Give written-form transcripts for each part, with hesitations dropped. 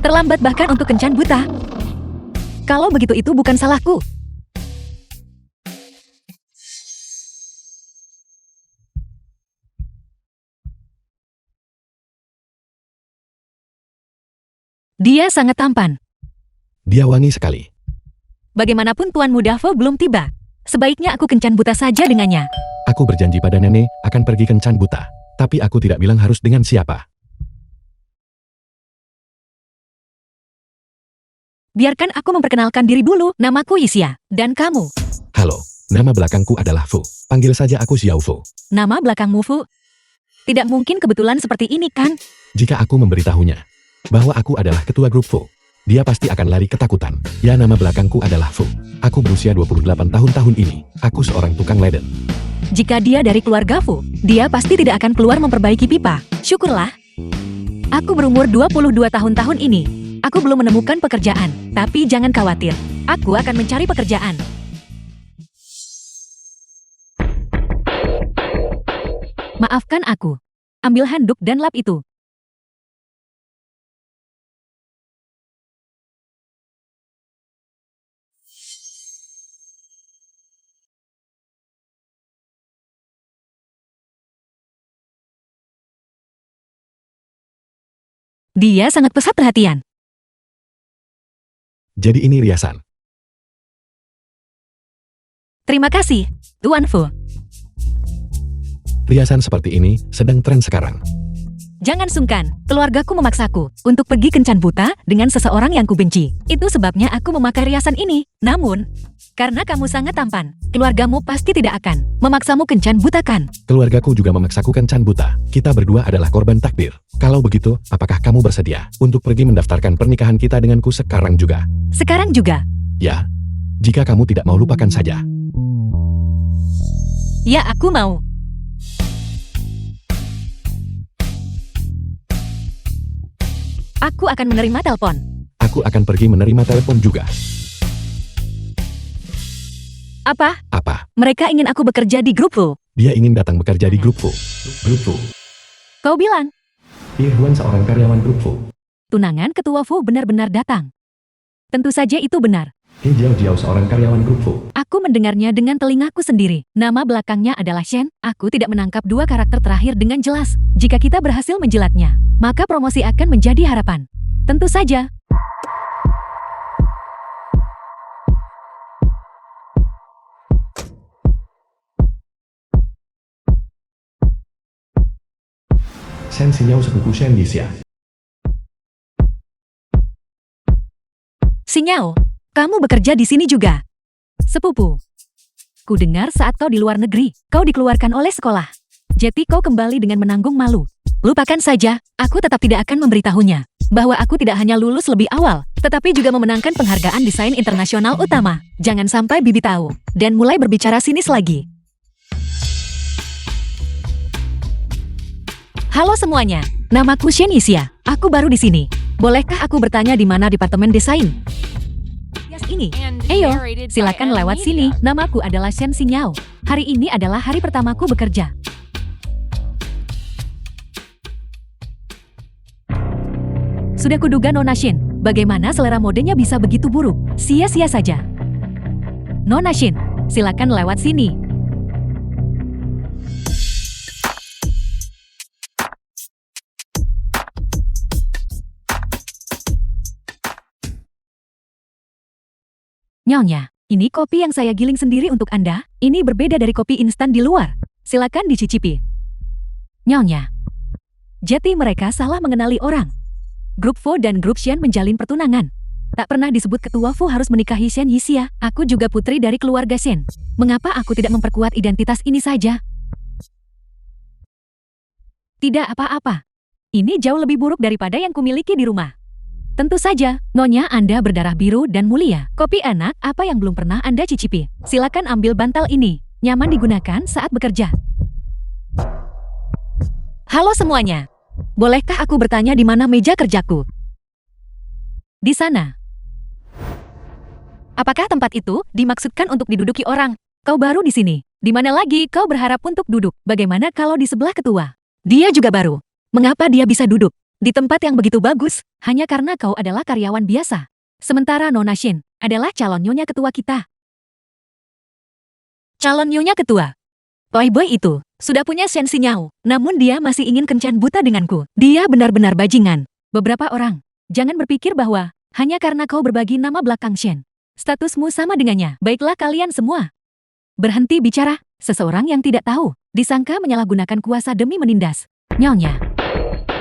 Terlambat bahkan untuk kencan buta. Kalau begitu itu bukan salahku. Dia sangat tampan. Dia wangi sekali. Bagaimanapun Tuan Muda Fu belum tiba. Sebaiknya aku kencan buta saja dengannya. Aku berjanji pada nenek akan pergi kencan buta. Tapi aku tidak bilang harus dengan siapa. Biarkan aku memperkenalkan diri dulu. Namaku Yixia. Dan kamu? Halo, nama belakangku adalah Fu. Panggil saja aku Xiao Fu. Nama belakangmu Fu? Tidak mungkin kebetulan seperti ini kan? Jika aku memberitahunya bahwa aku adalah ketua grup Fu, dia pasti akan lari ketakutan. Ya, nama belakangku adalah Fu. Aku berusia 28 tahun ini. Aku seorang tukang leden. Jika dia dari keluarga Fu, dia pasti tidak akan keluar memperbaiki pipa. Syukurlah. Aku berumur 22 tahun ini. Aku belum menemukan pekerjaan. Tapi jangan khawatir. Aku akan mencari pekerjaan. Maafkan aku. Ambil handuk dan lap itu. Dia sangat pesat perhatian. Jadi ini riasan. Terima kasih, Tuan Fu. Riasan seperti ini sedang tren sekarang. Jangan sungkan, keluargaku memaksaku untuk pergi kencan buta dengan seseorang yang kubenci. Itu sebabnya aku memakai riasan ini. Namun, karena kamu sangat tampan, keluargamu pasti tidak akan memaksamu kencan buta kan? Keluargaku juga memaksaku kencan buta. Kita berdua adalah korban takdir. Kalau begitu, apakah kamu bersedia untuk pergi mendaftarkan pernikahan kita denganku sekarang juga? Sekarang juga? Ya, jika kamu tidak mau lupakan saja. Ya, aku mau. Aku akan menerima telepon. Aku akan pergi menerima telepon juga. Apa? Apa? Mereka ingin aku bekerja di grup Fu. Dia ingin datang bekerja di grup Fu. Grup Fu. Kau bilang, Irwan seorang karyawan grup Fu. tunangan ketua Fu benar-benar datang. Tentu saja itu benar. Jiao seorang karyawan grup Fu. Aku mendengarnya dengan telingaku sendiri. Nama belakangnya adalah Shen. Aku tidak menangkap dua karakter terakhir dengan jelas. Jika kita berhasil menjilatnya, maka promosi akan menjadi harapan. Tentu saja. Shen Xinyao sepupu Shen Yixia. Xinyao, kamu bekerja di sini juga. Sepupu. Ku dengar saat kau di luar negeri, kau dikeluarkan oleh sekolah. Jadi kau kembali dengan menanggung malu. Lupakan saja, aku tetap tidak akan memberitahunya bahwa aku tidak hanya lulus lebih awal, tetapi juga memenangkan penghargaan desain internasional utama. Jangan sampai Bibi tahu, dan mulai berbicara sinis lagi. Halo semuanya, namaku Shen Yixia. Aku baru di sini. Bolehkah aku bertanya di mana departemen desain? Ini. Eyo, silakan lewat sini. Namaku adalah Shen Xinyao. Hari ini adalah hari pertamaku bekerja. Sudah kuduga Nona Shin, bagaimana selera modenya bisa begitu buruk? Sia-sia saja. Nona Shin, silakan lewat sini. Nyonya, ini kopi yang saya giling sendiri untuk Anda. Ini berbeda dari kopi instan di luar. Silakan dicicipi. Nyonya. Jadi mereka salah mengenali orang. Grup Fu dan Grup Shen menjalin pertunangan. Tak pernah disebut ketua Fu harus menikahi Shen Yixia. Aku juga putri dari keluarga Shen. Mengapa aku tidak memperkuat identitas ini saja? Tidak apa-apa. Ini jauh lebih buruk daripada yang kumiliki di rumah. Tentu saja, Nyonya Anda berdarah biru dan mulia. Kopi enak, apa yang belum pernah Anda cicipi? Silakan ambil bantal ini. Nyaman digunakan saat bekerja. Halo semuanya. Bolehkah aku bertanya di mana meja kerjaku? Di sana. Apakah tempat itu dimaksudkan untuk diduduki orang? Kau baru di sini. Di mana lagi kau berharap untuk duduk? Bagaimana kalau di sebelah ketua? Dia juga baru. Mengapa dia bisa duduk? di tempat yang begitu bagus, hanya karena kau adalah karyawan biasa. Sementara Nona Shin adalah calon nyonya ketua kita. Calon nyonya ketua. Playboy itu sudah punya Shen Xinyao, namun dia masih ingin kencan buta denganku. Dia benar-benar bajingan. Beberapa orang, jangan berpikir bahwa hanya karena kau berbagi nama belakang Shen, statusmu sama dengannya. Baiklah kalian semua. Berhenti bicara, seseorang yang tidak tahu, disangka menyalahgunakan kuasa demi menindas. Nyonya,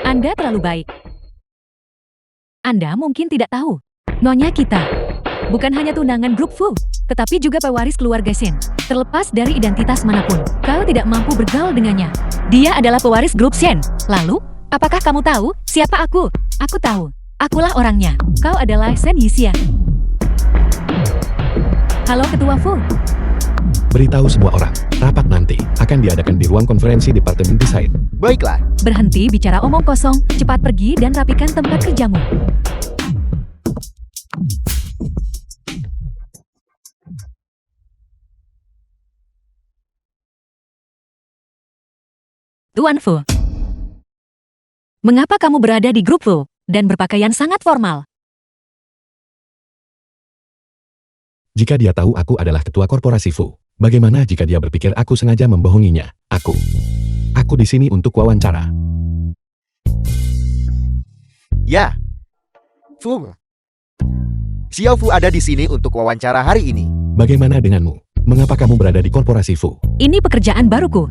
Anda terlalu baik. Anda mungkin tidak tahu, Nyonya kita bukan hanya tunangan grup Fu, tetapi juga pewaris keluarga Shen. Terlepas dari identitas manapun, kau tidak mampu bergaul dengannya. Dia adalah pewaris grup Shen. Lalu, apakah kamu tahu siapa aku? Aku tahu. Akulah orangnya. Kau adalah Shen Yixia. Halo Ketua Fu. Beritahu semua orang, rapat nanti akan diadakan di ruang konferensi Departemen Desain. Baiklah. Berhenti bicara omong kosong, cepat pergi dan rapikan tempat kerjamu. Tuan Fu, mengapa kamu berada di grup Fu dan berpakaian sangat formal? Jika dia tahu aku adalah ketua korporasi Fu, bagaimana jika dia berpikir aku sengaja membohonginya? Aku di sini untuk wawancara. Ya. Fu. Xiao Fu ada di sini untuk wawancara hari ini. Bagaimana denganmu? Mengapa kamu berada di korporasi Fu? Ini pekerjaan baruku.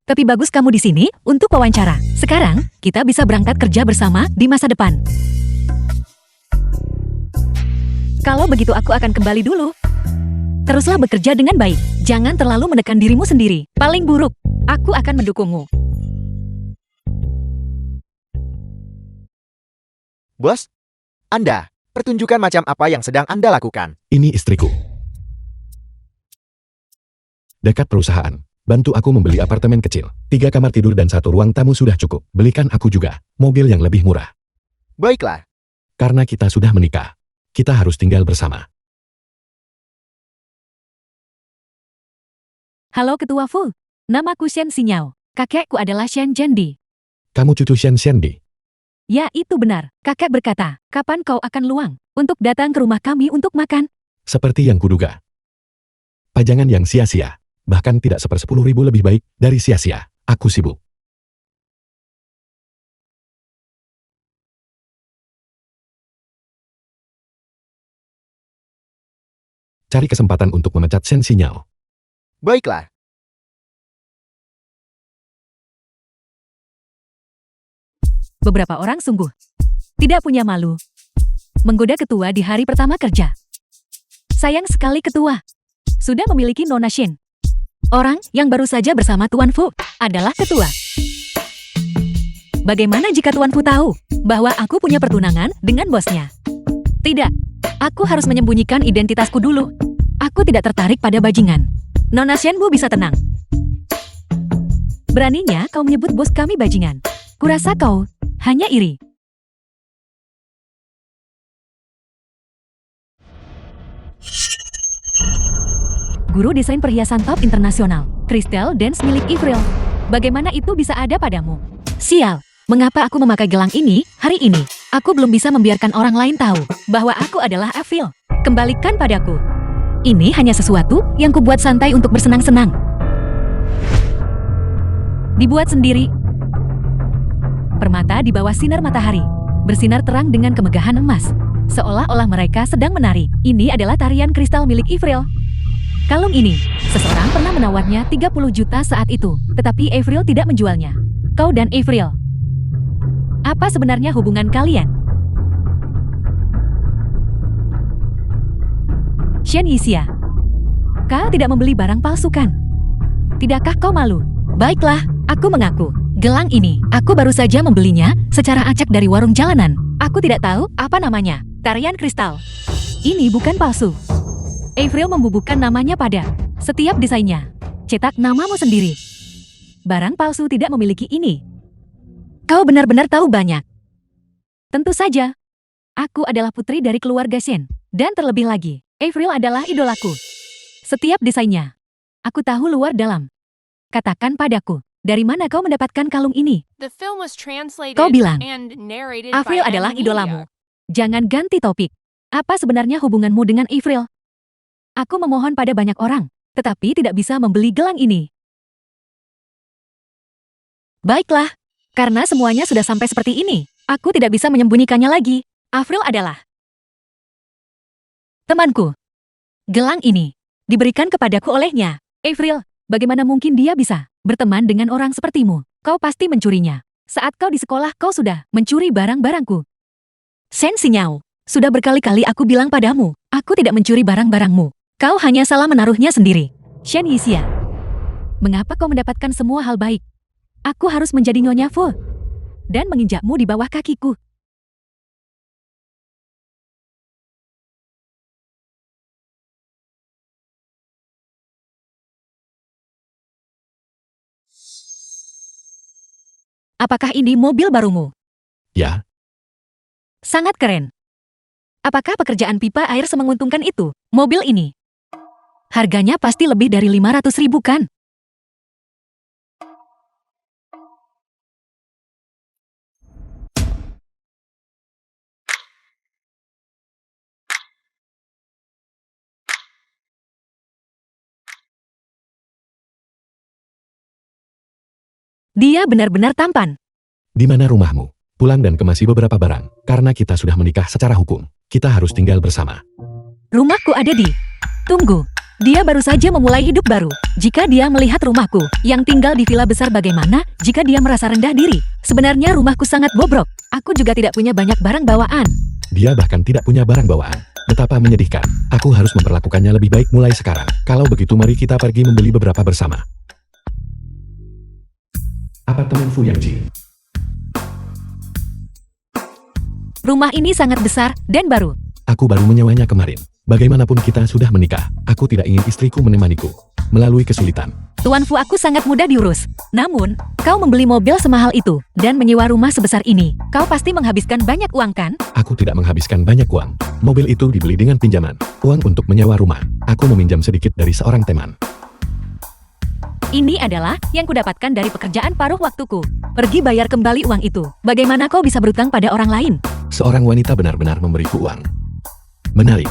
Tapi bagus kamu di sini untuk wawancara. Sekarang, kita bisa berangkat kerja bersama di masa depan. Kalau begitu aku akan kembali dulu. Teruslah bekerja dengan baik. Jangan terlalu menekan dirimu sendiri. Paling buruk, aku akan mendukungmu. Bos, Anda, pertunjukan macam apa yang sedang Anda lakukan? Ini istriku. Dekat perusahaan. Bantu aku membeli apartemen kecil. 3 kamar tidur dan 1 ruang tamu sudah cukup. Belikan aku juga mobil yang lebih murah. Baiklah. Karena kita sudah menikah, kita harus tinggal bersama. Halo Ketua Fu, namaku Shen Xinyao. Kakekku adalah Shen Zhendi. Kamu cucu Shen Xiandi. Ya, itu benar. Kakek berkata, kapan kau akan luang untuk datang ke rumah kami untuk makan? Seperti yang kuduga. Pajangan yang sia-sia. Bahkan tidak 1/10.000 lebih baik dari sia-sia. Aku sibuk. Cari kesempatan untuk memecat Shen Xinyao. Baiklah. Beberapa orang sungguh tidak punya malu. Menggoda ketua di hari pertama kerja. Sayang sekali ketua sudah memiliki Nona Shin. Orang yang baru saja bersama Tuan Fu adalah ketua. Bagaimana jika Tuan Fu tahu bahwa aku punya pertunangan dengan bosnya? Tidak, aku harus menyembunyikan identitasku dulu. Aku tidak tertarik pada bajingan. Nona Shenbu bisa tenang. Beraninya kau menyebut bos kami bajingan. Kurasa kau hanya iri. Guru desain perhiasan top internasional, Crystal Dance milik Avril. Bagaimana itu bisa ada padamu? Sial, mengapa aku memakai gelang ini hari ini? Aku belum bisa membiarkan orang lain tahu bahwa aku adalah Avril. Kembalikan padaku. Ini hanya sesuatu yang kubuat santai untuk bersenang-senang. Dibuat sendiri. Permata di bawah sinar matahari, bersinar terang dengan kemegahan emas. Seolah-olah mereka sedang menari. Ini adalah tarian kristal milik Avril. Kalung ini, seseorang pernah menawarnya 30 juta saat itu, tetapi Avril tidak menjualnya. Kau dan Avril, apa sebenarnya hubungan kalian? Shen Yixia, kau tidak membeli barang palsu kan? Tidakkah kau malu? Baiklah, aku mengaku. Gelang ini, aku baru saja membelinya secara acak dari warung jalanan. Aku tidak tahu apa namanya, tarian kristal. Ini bukan palsu. Avril membubuhkan namanya pada setiap desainnya. Cetak namamu sendiri. Barang palsu tidak memiliki ini. Kau benar-benar tahu banyak. Tentu saja. Aku adalah putri dari keluarga Shen. Dan terlebih lagi, Avril adalah idolaku. Setiap desainnya, aku tahu luar dalam. Katakan padaku, Dari mana kau mendapatkan kalung ini? The film was translated Kau bilang, and narrated Avril by adalah Anna idolamu. Media. Jangan ganti topik. Apa sebenarnya hubunganmu dengan Avril? Aku memohon pada banyak orang, tetapi tidak bisa membeli gelang ini. Baiklah, karena semuanya sudah sampai seperti ini, aku tidak bisa menyembunyikannya lagi. Avril adalah temanku. Gelang ini diberikan kepadaku olehnya. Avril, bagaimana mungkin dia bisa berteman dengan orang sepertimu? Kau pasti mencurinya. Saat kau di sekolah, kau sudah mencuri barang-barangku. Shen Xinyao, sudah berkali-kali aku bilang padamu, aku tidak mencuri barang-barangmu. Kau hanya salah menaruhnya sendiri. Shen Yixia, mengapa kau mendapatkan semua hal baik? Aku harus menjadi Nyonya Fu dan menginjakmu di bawah kakiku. Apakah ini mobil barumu? Ya, Sangat keren. Apakah pekerjaan pipa air semenguntungkan itu? Mobil ini harganya pasti lebih dari 500.000 kan? Dia benar-benar tampan. di mana rumahmu? Pulang dan kemasi beberapa barang. Karena kita sudah menikah secara hukum, kita harus tinggal bersama. Rumahku ada di... Tunggu. Dia baru saja memulai hidup baru. Jika dia melihat rumahku, yang tinggal di villa besar bagaimana, jika dia merasa rendah diri? Sebenarnya rumahku sangat bobrok. Aku juga tidak punya banyak barang bawaan. Dia bahkan tidak punya barang bawaan. Betapa menyedihkan. Aku harus memperlakukannya lebih baik mulai sekarang. Kalau begitu mari kita pergi membeli beberapa bersama. Apartemen Fu Yangji. Rumah ini sangat besar dan baru. Aku baru menyewanya kemarin. Bagaimanapun kita sudah menikah, aku tidak ingin istriku menemaniku melalui kesulitan. Tuan Fu, aku sangat mudah diurus. Namun, kau membeli mobil semahal itu dan menyewa rumah sebesar ini. Kau pasti menghabiskan banyak uang kan? Aku tidak menghabiskan banyak uang. Mobil itu dibeli dengan pinjaman. Uang untuk menyewa rumah. Aku meminjam sedikit dari seorang teman. Ini adalah yang kudapatkan dari pekerjaan paruh waktuku. Pergi bayar kembali uang itu. Bagaimana kau bisa berutang pada orang lain? Seorang wanita benar-benar memberiku uang. Menarik.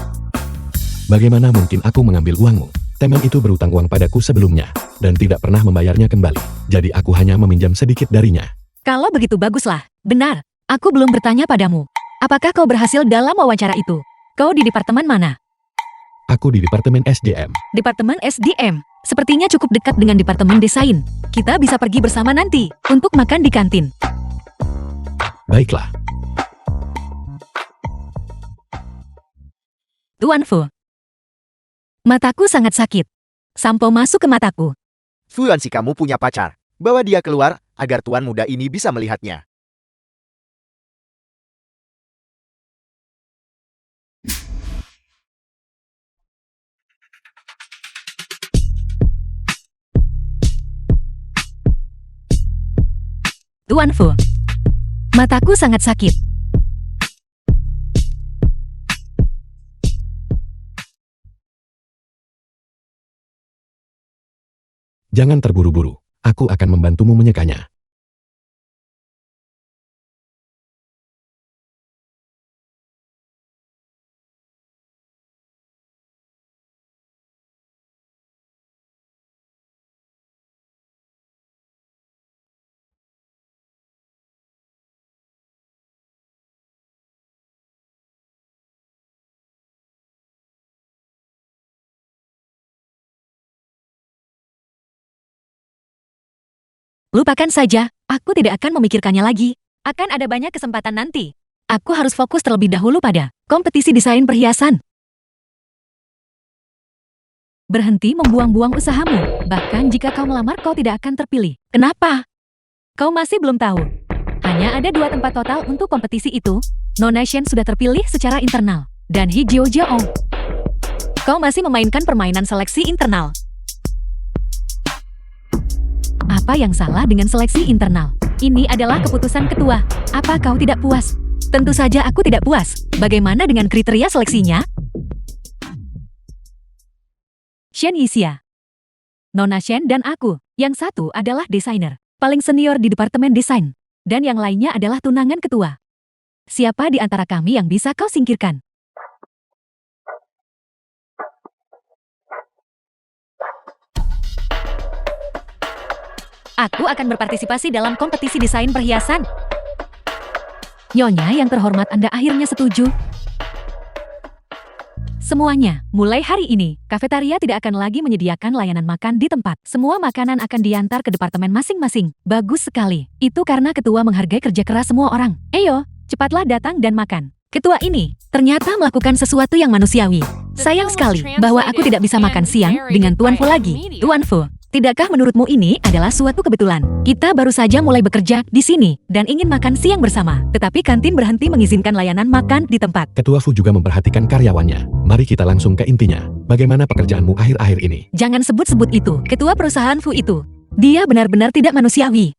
Bagaimana mungkin aku mengambil uangmu? Teman itu berutang uang padaku sebelumnya, dan tidak pernah membayarnya kembali. Jadi aku hanya meminjam sedikit darinya. Kalau begitu baguslah. Benar, aku belum bertanya padamu. Apakah kau berhasil dalam wawancara itu? Kau di departemen mana? Aku di Departemen SDM. Departemen SDM. Sepertinya cukup dekat dengan Departemen Desain. Kita bisa pergi bersama nanti, untuk makan di kantin. Baiklah. Tuan Fu. Mataku sangat sakit. Sampo masuk ke mataku. Fuan, si kamu punya pacar. Bawa dia keluar, agar tuan muda ini bisa melihatnya. Tuan Fu. Mataku sangat sakit. Jangan terburu-buru. Aku akan membantumu menyekanya. Lupakan saja, aku tidak akan memikirkannya lagi. Akan ada banyak kesempatan nanti. Aku harus fokus terlebih dahulu pada kompetisi desain perhiasan. Berhenti membuang-buang usahamu. Bahkan jika kau melamar, kau tidak akan terpilih. Kenapa? Kau masih belum tahu. Hanya ada 2 tempat total untuk kompetisi itu. Nona Shen sudah terpilih secara internal. Dan Hijio Jeong. Kau masih memainkan permainan seleksi internal. Apa yang salah dengan seleksi internal? Ini adalah keputusan ketua. Apa kau tidak puas? Tentu saja aku tidak puas. Bagaimana dengan kriteria seleksinya? Shen Yixia, Nona Shen dan aku. Yang satu adalah desainer. paling senior di Departemen Desain. Dan yang lainnya adalah tunangan ketua. Siapa di antara kami yang bisa kau singkirkan? Aku akan berpartisipasi dalam kompetisi desain perhiasan. Nyonya yang terhormat, Anda akhirnya setuju. Semuanya, mulai hari ini, kafetaria tidak akan lagi menyediakan layanan makan di tempat. Semua makanan akan diantar ke departemen masing-masing. Bagus sekali. Itu karena ketua menghargai kerja keras semua orang. Eyo, cepatlah datang dan makan. Ketua ini ternyata melakukan sesuatu yang manusiawi. Sayang sekali bahwa aku tidak bisa makan siang dengan Tuan Fu lagi. Tuan Fu, tidakkah menurutmu ini adalah suatu kebetulan? Kita baru saja mulai bekerja di sini dan ingin makan siang bersama. Tetapi kantin berhenti mengizinkan layanan makan di tempat. Ketua Fu juga memperhatikan karyawannya. Mari kita langsung ke intinya. Bagaimana pekerjaanmu akhir-akhir ini? Jangan sebut-sebut itu. Ketua perusahaan Fu itu. Dia benar-benar tidak manusiawi.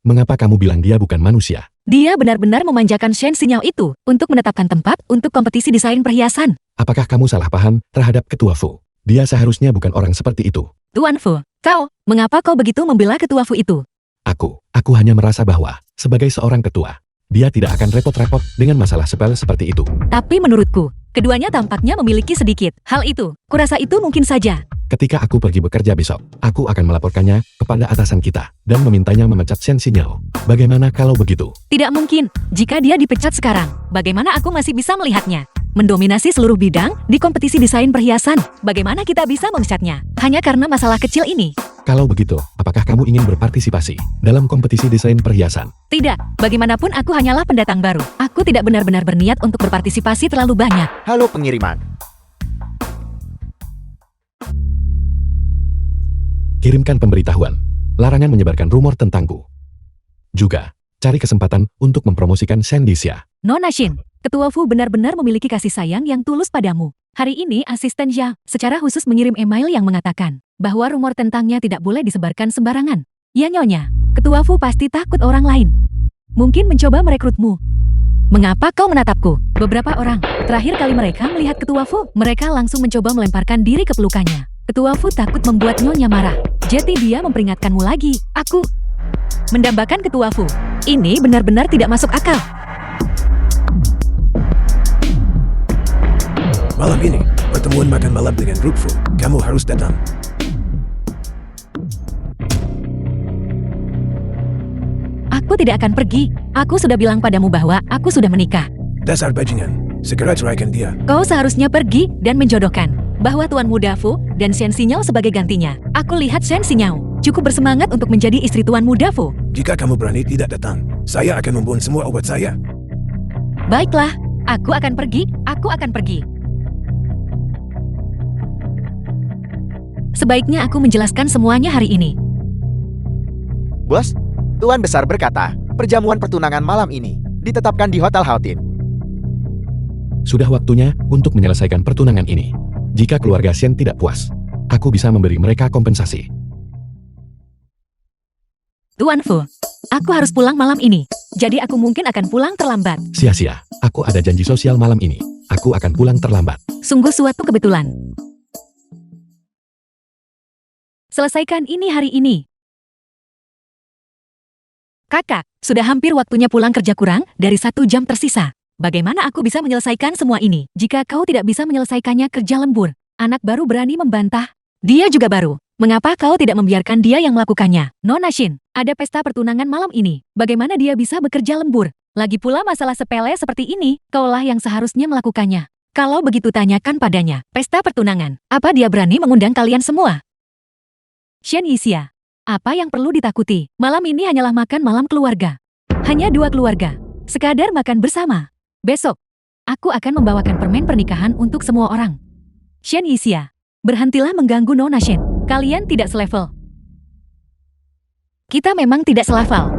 Mengapa kamu bilang dia bukan manusia? Dia benar-benar memanjakan Shen Xinyao itu untuk menetapkan tempat untuk kompetisi desain perhiasan. Apakah kamu salah paham terhadap Ketua Fu? Dia seharusnya bukan orang seperti itu. Tuan Fu, mengapa kau begitu membela Ketua Fu itu? Aku hanya merasa bahwa, sebagai seorang ketua, dia tidak akan repot-repot dengan masalah sepele seperti itu. Tapi menurutku, keduanya tampaknya memiliki sedikit hal itu. Kurasa itu mungkin saja. Ketika aku pergi bekerja besok, aku akan melaporkannya kepada atasan kita dan memintanya memecat Shen Xinyao. Bagaimana kalau begitu? Tidak mungkin. Jika dia dipecat sekarang, bagaimana aku masih bisa melihatnya? Mendominasi seluruh bidang di kompetisi desain perhiasan. Bagaimana kita bisa memecatnya? Hanya karena masalah kecil ini. Kalau begitu, apakah kamu ingin berpartisipasi dalam kompetisi desain perhiasan? Tidak, bagaimanapun aku hanyalah pendatang baru. Aku tidak benar-benar berniat untuk berpartisipasi terlalu banyak. Halo pengiriman. Kirimkan pemberitahuan. Larangan menyebarkan rumor tentangku. Juga, cari kesempatan untuk mempromosikan Shen Dixia. Nona Shin, Ketua Fu benar-benar memiliki kasih sayang yang tulus padamu. Hari ini asisten Zhao secara khusus mengirim email yang mengatakan bahwa rumor tentangnya tidak boleh disebarkan sembarangan. Ya Nyonya, Ketua Fu pasti takut orang lain. Mungkin mencoba merekrutmu. Mengapa kau menatapku? Beberapa orang, terakhir kali mereka melihat Ketua Fu, mereka langsung mencoba melemparkan diri ke pelukannya. Ketua Fu takut membuat Nyonya marah. Jadi dia memperingatkanmu lagi. Aku mendambakan Ketua Fu. Ini benar-benar tidak masuk akal. Malam ini, pertemuan makan malam dengan Grup Fu. Kamu harus datang. Aku tidak akan pergi. Aku sudah bilang padamu bahwa aku sudah menikah. Dasar bajingan. Segera ceraikan dia. Kau seharusnya pergi dan menjodohkan bahwa Tuan Muda Fu dan Shen Xinyao sebagai gantinya. Aku lihat Shen Xinyao cukup bersemangat untuk menjadi istri Tuan Muda Fu. Jika kamu berani tidak datang, saya akan membuang semua obat saya. Baiklah, aku akan pergi. Aku akan pergi. Sebaiknya aku menjelaskan semuanya hari ini. Bos, Tuan Besar berkata, perjamuan pertunangan malam ini ditetapkan di Hotel Houghton. Sudah waktunya untuk menyelesaikan pertunangan ini. Jika keluarga Shen tidak puas, aku bisa memberi mereka kompensasi. Tuan Fu, aku harus pulang malam ini. Jadi aku mungkin akan pulang terlambat. Sia-sia, aku ada janji sosial malam ini. Aku akan pulang terlambat. Sungguh suatu kebetulan. Selesaikan ini hari ini. Kakak, sudah hampir waktunya pulang kerja, kurang dari 1 jam tersisa. Bagaimana aku bisa menyelesaikan semua ini? Jika kau tidak bisa menyelesaikannya kerja lembur, anak baru berani membantah. Dia juga baru. Mengapa kau tidak membiarkan dia yang melakukannya? Nona Shin, ada pesta pertunangan malam ini. Bagaimana dia bisa bekerja lembur? Lagi pula masalah sepele seperti ini, kaulah yang seharusnya melakukannya. Kalau begitu tanyakan padanya, pesta pertunangan, apa dia berani mengundang kalian semua? Shen Yixia, apa yang perlu ditakuti? Malam ini hanyalah makan malam keluarga. Hanya 2 keluarga. Sekadar makan bersama. Besok, aku akan membawakan permen pernikahan untuk semua orang. Shen Yixia, berhentilah mengganggu Nona Shen. Kalian tidak selevel. Kita memang tidak selevel.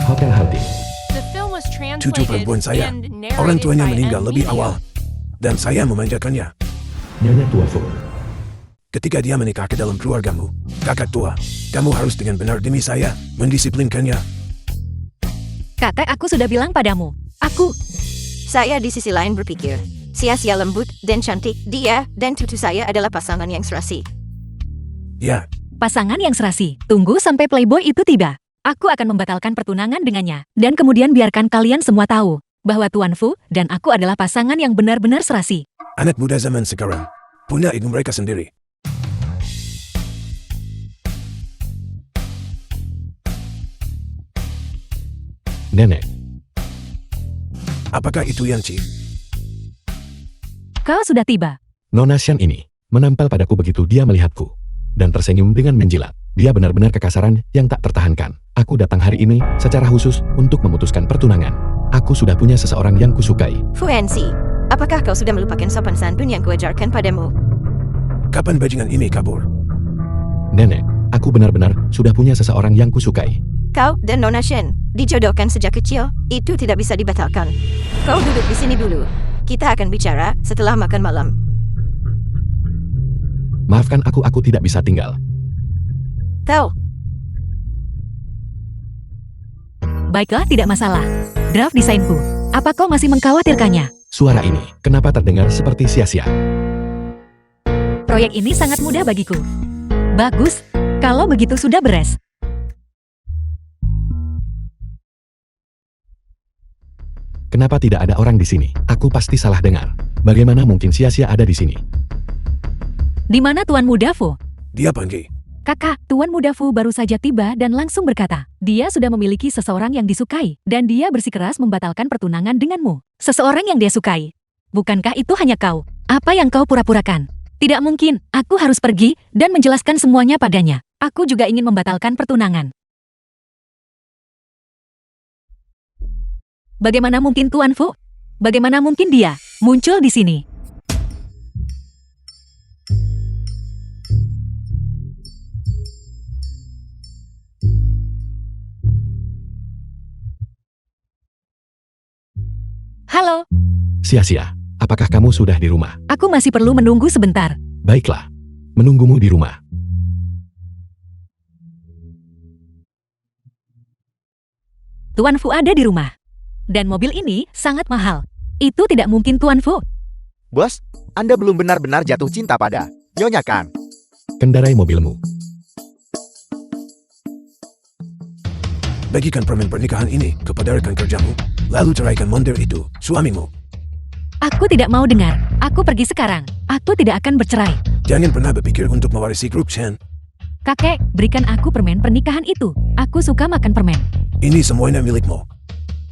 Hotel Houghton. The film was Cucu translated perempuan saya, and narrated orang tuanya by meninggal N lebih Media. awal. Dan saya memanjakannya. Nyonya Tua Fu. Ketika dia menikah ke dalam keluargamu, kakak tua, kamu harus dengan benar demi saya mendisiplinkannya. Kakak, aku sudah bilang padamu. Saya di sisi lain berpikir, Sia-sia lembut dan cantik, dia dan tutu saya adalah pasangan yang serasi. Ya, Pasangan yang serasi. Tunggu sampai playboy itu tiba. Aku akan membatalkan pertunangan dengannya. Dan kemudian biarkan kalian semua tahu bahwa Tuan Fu dan aku adalah pasangan yang benar-benar serasi. anak muda zaman sekarang punya ego mereka sendiri. Nenek, Apakah itu Yanci? Kau sudah tiba. Nona Shan ini menempel padaku begitu dia melihatku dan tersenyum dengan menjilat. Dia benar-benar kekasaran yang tak tertahankan. Aku datang hari ini secara khusus untuk memutuskan pertunangan. Aku sudah punya seseorang yang kusukai. Fu Enzi, apakah kau sudah melupakan sopan santun yang kuajarkan padamu? Kapan bajingan ini kabur? Nenek, aku benar-benar sudah punya seseorang yang kusukai. Kau dan Nona Shen dijodohkan sejak kecil, itu tidak bisa dibatalkan. Kau duduk di sini dulu. Kita akan bicara setelah makan malam. Maafkan aku tidak bisa tinggal. Kau, Baiklah, tidak masalah. Draft desainku. Apa kau masih mengkhawatirkannya? Suara ini, kenapa terdengar seperti sia-sia? Proyek ini sangat mudah bagiku. Bagus. Kalau begitu sudah beres. Kenapa tidak ada orang di sini? Aku pasti salah dengar. Bagaimana mungkin sia-sia ada di sini? Di mana Tuan Muda Fu? Dia pergi. Kakak, Tuan Muda Fu baru saja tiba dan langsung berkata, dia sudah memiliki seseorang yang disukai, dan dia bersikeras membatalkan pertunangan denganmu. Seseorang yang dia sukai. Bukankah itu hanya kau? Apa yang kau pura-purakan? Tidak mungkin, aku harus pergi dan menjelaskan semuanya padanya. Aku juga ingin membatalkan pertunangan. Bagaimana mungkin Tuan Fu? Bagaimana mungkin dia muncul di sini? Halo, Sia-sia, apakah kamu sudah di rumah? aku masih perlu menunggu sebentar. Baiklah, menunggumu di rumah. Tuan Fu ada di rumah. Dan mobil ini sangat mahal. Itu tidak mungkin Tuan Fu. Bos, Anda belum benar-benar jatuh cinta pada Nyonya kan? Kendarai mobilmu. Bagikan permen pernikahan ini kepada rekan kerjamu, lalu ceraikan montir itu, suamimu. Aku tidak mau dengar. Aku pergi sekarang. Aku tidak akan bercerai. Jangan pernah berpikir untuk mewarisi grup Shen. Kakek, berikan aku permen pernikahan itu. Aku suka makan permen. Ini semuanya milikmu.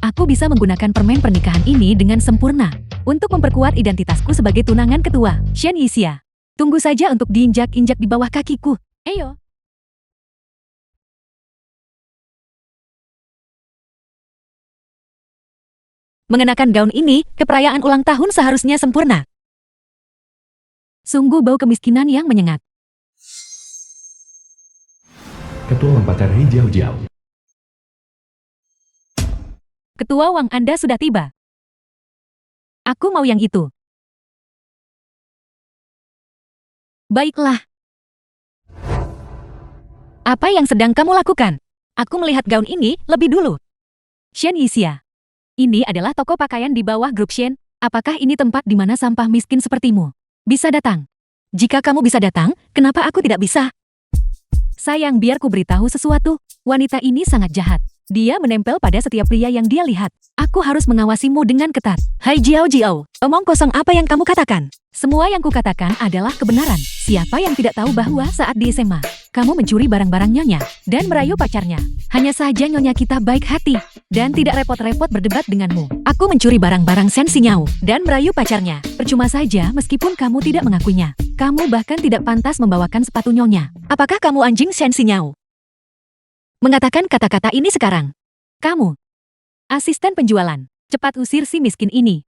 Aku bisa menggunakan permen pernikahan ini dengan sempurna untuk memperkuat identitasku sebagai tunangan ketua, Shen Yixia. Tunggu saja untuk diinjak-injak di bawah kakiku. Ayo. Mengenakan gaun ini, keperayaan ulang tahun seharusnya sempurna. Sungguh bau kemiskinan yang menyengat. Ketua Wang pacar hijau Jiao. Ketua Wang, Anda sudah tiba. Aku mau yang itu. Baiklah. Apa yang sedang kamu lakukan? Aku melihat gaun ini lebih dulu. Shen Yixia. Ini adalah toko pakaian di bawah grup Shen. Apakah ini tempat di mana sampah miskin sepertimu bisa datang? Jika kamu bisa datang, kenapa aku tidak bisa? Sayang, biar ku beritahu sesuatu. Wanita ini sangat jahat. Dia menempel pada setiap pria yang dia lihat. Aku harus mengawasimu dengan ketat. Hai Jiao Jiao, omong kosong apa yang kamu katakan? Semua yang kukatakan adalah kebenaran. Siapa yang tidak tahu bahwa saat di SMA, kamu mencuri barang-barang Nyonya dan merayu pacarnya. Hanya saja Nyonya kita baik hati dan tidak repot-repot berdebat denganmu. Aku mencuri barang-barang Shen Xinyao dan merayu pacarnya. Percuma saja meskipun kamu tidak mengakuinya. Kamu bahkan tidak pantas membawakan sepatu Nyonya. Apakah kamu anjing Shen Xinyao? Mengatakan kata-kata ini sekarang. Kamu, asisten penjualan, cepat usir si miskin ini.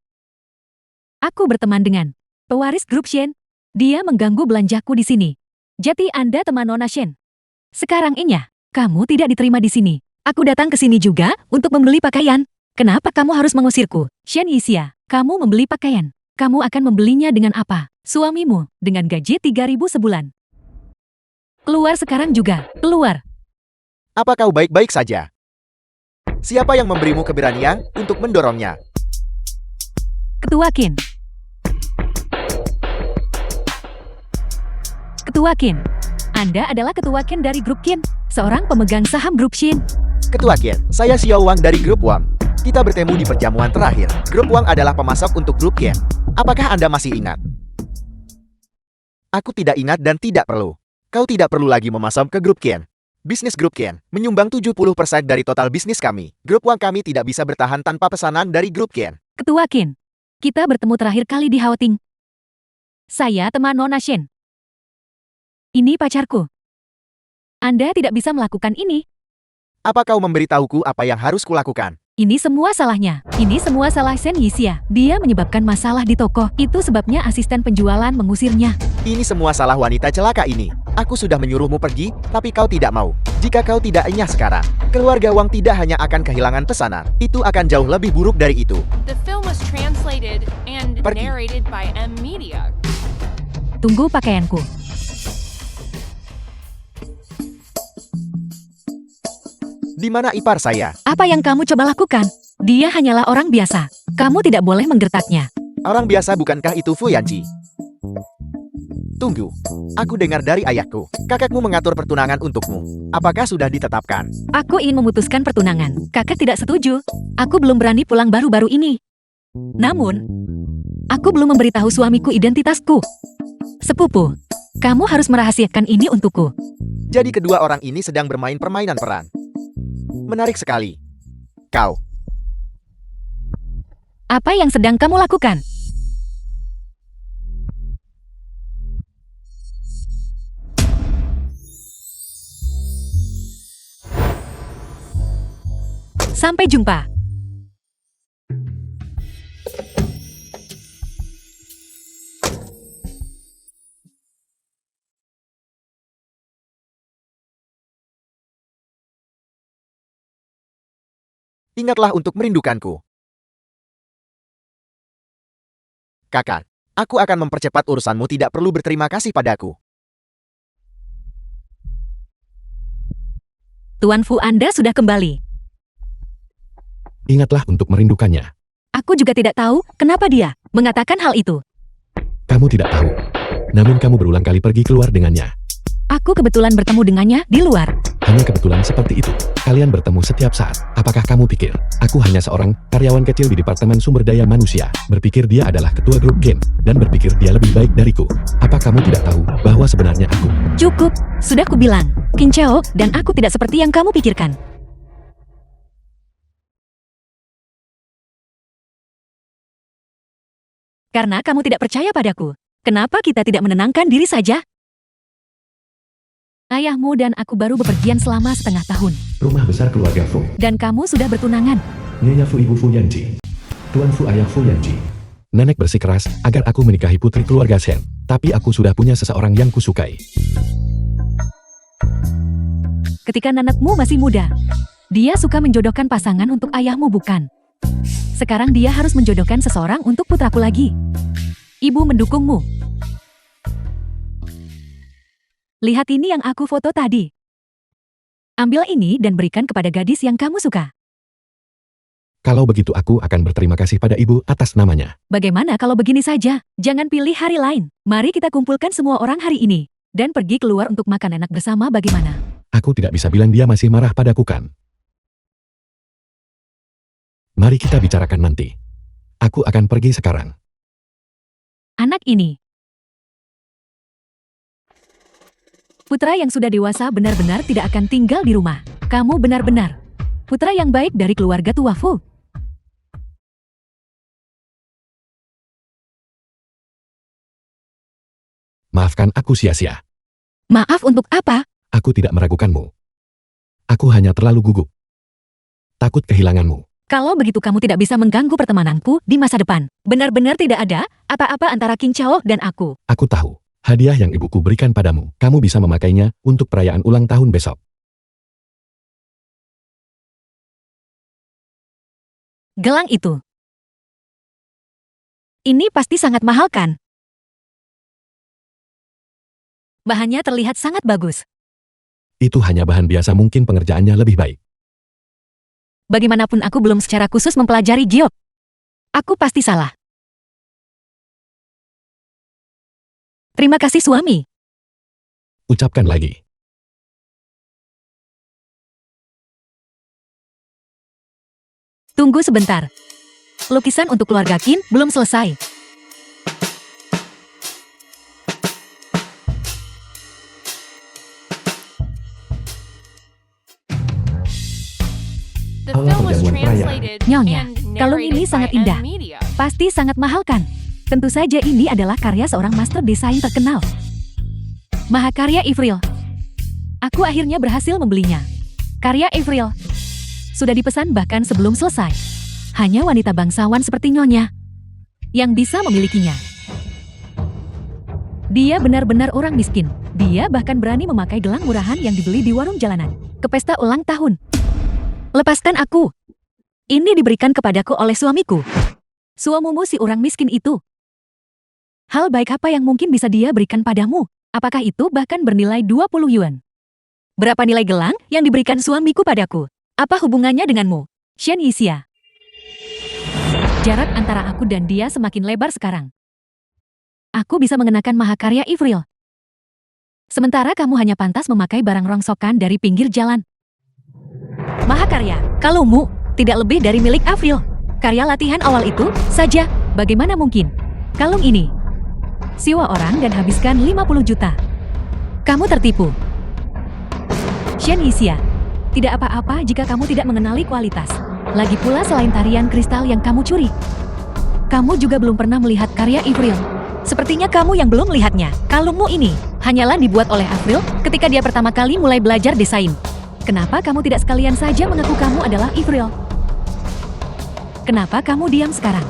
Aku berteman dengan pewaris grup Shen. Dia mengganggu belanjaku di sini. Jadi Anda teman Nona Shen. Sekarang inya, kamu tidak diterima di sini. Aku datang ke sini juga untuk membeli pakaian. Kenapa kamu harus mengusirku? Shen Yixia, kamu membeli pakaian. Kamu akan membelinya dengan apa? Suamimu, dengan gaji 3.000 sebulan. Keluar sekarang juga, keluar. Apa kau baik-baik saja? Siapa yang memberimu keberanian untuk mendorongnya? Ketua Qin. Ketua Kin. Anda adalah Ketua Kin dari Grup Kin, seorang pemegang saham Grup Shin. Ketua Ken, saya Xiao Wang dari Grup Wang. Kita bertemu di perjamuan terakhir. Grup Wang adalah pemasok untuk Grup Ken. Apakah Anda masih ingat? Aku tidak ingat dan tidak perlu. Kau tidak perlu lagi memasok ke Grup Ken. Bisnis Grup Ken menyumbang 70% dari total bisnis kami. Grup Wang kami tidak bisa bertahan tanpa pesanan dari Grup Ken. Ketua Kin. Kita bertemu terakhir kali di Haoting. Saya teman Nona Shen. Ini pacarku. Anda tidak bisa melakukan ini. Apa kau memberitahuku apa yang harus kulakukan? Ini semua salahnya. Ini semua salah Shen Yixia. Dia menyebabkan masalah di toko. Itu sebabnya asisten penjualan mengusirnya. Ini semua salah wanita celaka ini. Aku sudah menyuruhmu pergi, tapi kau tidak mau. Jika kau tidak enyah sekarang, keluarga Wang tidak hanya akan kehilangan pesanan. Itu akan jauh lebih buruk dari itu. The film was translated and Pergi. narrated by M Media. Tunggu pakaianku. Di mana ipar saya? Apa yang kamu coba lakukan? Dia hanyalah orang biasa. Kamu tidak boleh menggertaknya. Orang biasa bukankah itu Fu Yanji? Tunggu, aku dengar dari ayahku. Kakakmu mengatur pertunangan untukmu. Apakah sudah ditetapkan? Aku ingin memutuskan pertunangan. Kakak tidak setuju. Aku belum berani pulang baru-baru ini. Namun, aku belum memberitahu suamiku identitasku. Sepupu, kamu harus merahasiakan ini untukku. Jadi kedua orang ini sedang bermain permainan peran. Menarik sekali. Kau, Apa yang sedang kamu lakukan? Sampai jumpa. ingatlah untuk merindukanku. Kakak, aku akan mempercepat urusanmu, tidak perlu berterima kasih padaku. Tuan Fu Anda sudah kembali. Ingatlah untuk merindukannya. Aku juga tidak tahu kenapa dia mengatakan hal itu. Kamu tidak tahu. Namun kamu berulang kali pergi keluar dengannya. Aku kebetulan bertemu dengannya di luar. Hanya kebetulan seperti itu. Kalian bertemu setiap saat. Apakah kamu pikir, aku hanya seorang karyawan kecil di Departemen Sumber Daya Manusia, berpikir dia adalah ketua grup game, dan berpikir dia lebih baik dariku? Apa kamu tidak tahu bahwa sebenarnya aku? Cukup, sudah kubilang. Qin Chao dan aku tidak seperti yang kamu pikirkan. Karena kamu tidak percaya padaku. Kenapa kita tidak menenangkan diri saja? Ayahmu dan aku baru bepergian selama setengah tahun. Rumah besar keluarga Fu. Dan kamu sudah bertunangan. Nyonya Fu, Ibu Fu Yanji. Tuan Fu, Ayah Fu Yanji. Nenek bersikeras agar aku menikahi putri keluarga Shen. Tapi aku sudah punya seseorang yang kusukai. Ketika nenekmu masih muda, dia suka menjodohkan pasangan untuk ayahmu, bukan? Sekarang dia harus menjodohkan seseorang untuk putraku lagi. Ibu mendukungmu. Lihat ini yang aku foto tadi. Ambil ini dan berikan kepada gadis yang kamu suka. Kalau begitu aku akan berterima kasih pada ibu atas namanya. Bagaimana kalau begini saja? Jangan pilih hari lain. Mari kita kumpulkan semua orang hari ini. Dan pergi keluar untuk makan enak bersama, bagaimana? Aku tidak bisa bilang dia masih marah padaku, kan? Mari kita bicarakan nanti. Aku akan pergi sekarang. Anak ini. Putra yang sudah dewasa benar-benar tidak akan tinggal di rumah. Kamu benar-benar putra yang baik dari keluarga tua Fu. Maafkan aku sia-sia. Maaf untuk apa? Aku tidak meragukanmu. Aku hanya terlalu gugup. Takut kehilanganmu. Kalau begitu kamu tidak bisa mengganggu pertemananku di masa depan. Benar-benar tidak ada apa-apa antara Qin Chao dan aku. Aku tahu. Hadiah yang ibuku berikan padamu, kamu bisa memakainya untuk perayaan ulang tahun besok. Gelang itu. Ini pasti sangat mahal, kan? Bahannya terlihat sangat bagus. Itu hanya bahan biasa, mungkin pengerjaannya lebih baik. Bagaimanapun aku belum secara khusus mempelajari giok. Aku pasti salah. Terima kasih suami. Ucapkan lagi. Tunggu sebentar. Lukisan untuk keluarga Qin belum selesai. The Allah film was perjamuan perayaan. translated Nyonya, and kalung narrated ini sangat by indah. M Media. Pasti sangat mahal kan? Tentu saja ini adalah karya seorang master desain terkenal. Mahakarya Avril. Aku akhirnya berhasil membelinya. Karya Avril. Sudah dipesan bahkan sebelum selesai. Hanya wanita bangsawan seperti Nyonya yang bisa memilikinya. Dia benar-benar orang miskin. Dia bahkan berani memakai gelang murahan yang dibeli di warung jalanan ke pesta ulang tahun. Lepaskan aku. Ini diberikan kepadaku oleh suamiku. Suamimu si orang miskin itu. Hal baik apa yang mungkin bisa dia berikan padamu? Apakah itu bahkan bernilai 20 yuan? Berapa nilai gelang yang diberikan suamiku padaku? Apa hubungannya denganmu? Shen Yixia. Jarak antara aku dan dia semakin lebar sekarang. Aku bisa mengenakan mahakarya Avril. Sementara kamu hanya pantas memakai barang rongsokan dari pinggir jalan. Mahakarya, kalungmu tidak lebih dari milik Avril. Karya latihan awal itu saja, bagaimana mungkin? Kalung ini. Siwa orang dan habiskan 50 juta. Kamu tertipu. Shen Yixia, tidak apa-apa jika kamu tidak mengenali kualitas. Lagi pula selain tarian kristal yang kamu curi, kamu juga belum pernah melihat karya Avril. Sepertinya kamu yang belum melihatnya. Kalungmu ini hanyalah dibuat oleh Avril ketika dia pertama kali mulai belajar desain. Kenapa kamu tidak sekalian saja mengaku kamu adalah Avril? Kenapa kamu diam sekarang?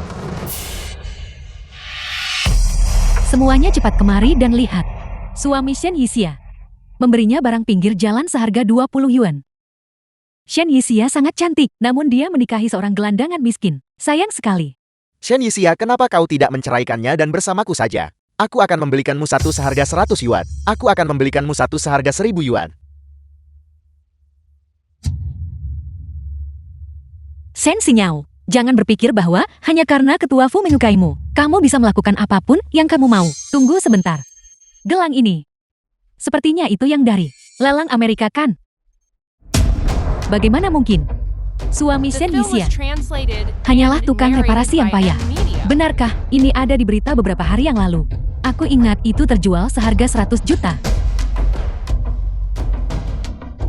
Semuanya cepat kemari dan lihat. Suami Shen Yixia memberinya barang pinggir jalan seharga 20 yuan. Shen Yixia sangat cantik, namun dia menikahi seorang gelandangan miskin. Sayang sekali. Shen Yixia, kenapa kau tidak menceraikannya dan bersamaku saja? Aku akan membelikanmu satu seharga 100 yuan. Aku akan membelikanmu satu seharga 1000 yuan. Shen Xinyao, jangan berpikir bahwa hanya karena ketua Fu menyukaimu, kamu bisa melakukan apapun yang kamu mau. Tunggu sebentar. Gelang ini. Sepertinya itu yang dari lelang Amerika kan? Bagaimana mungkin? Suami The Shen film Yixia was translated hanyalah and tukang narrated reparasi yang by payah. M Media. Benarkah ini ada di berita beberapa hari yang lalu? Aku ingat itu terjual seharga 100 juta.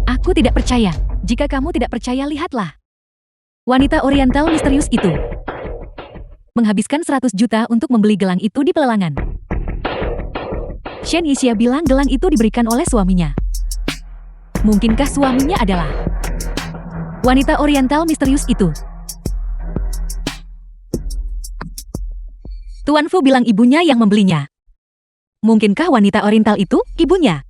Aku tidak percaya. Jika kamu tidak percaya, lihatlah. Wanita oriental misterius itu menghabiskan 100 juta untuk membeli gelang itu di pelelangan. Shen Yixia bilang gelang itu diberikan oleh suaminya. Mungkinkah suaminya adalah wanita oriental misterius itu? Tuan Fu bilang ibunya yang membelinya. Mungkinkah wanita oriental itu ibunya?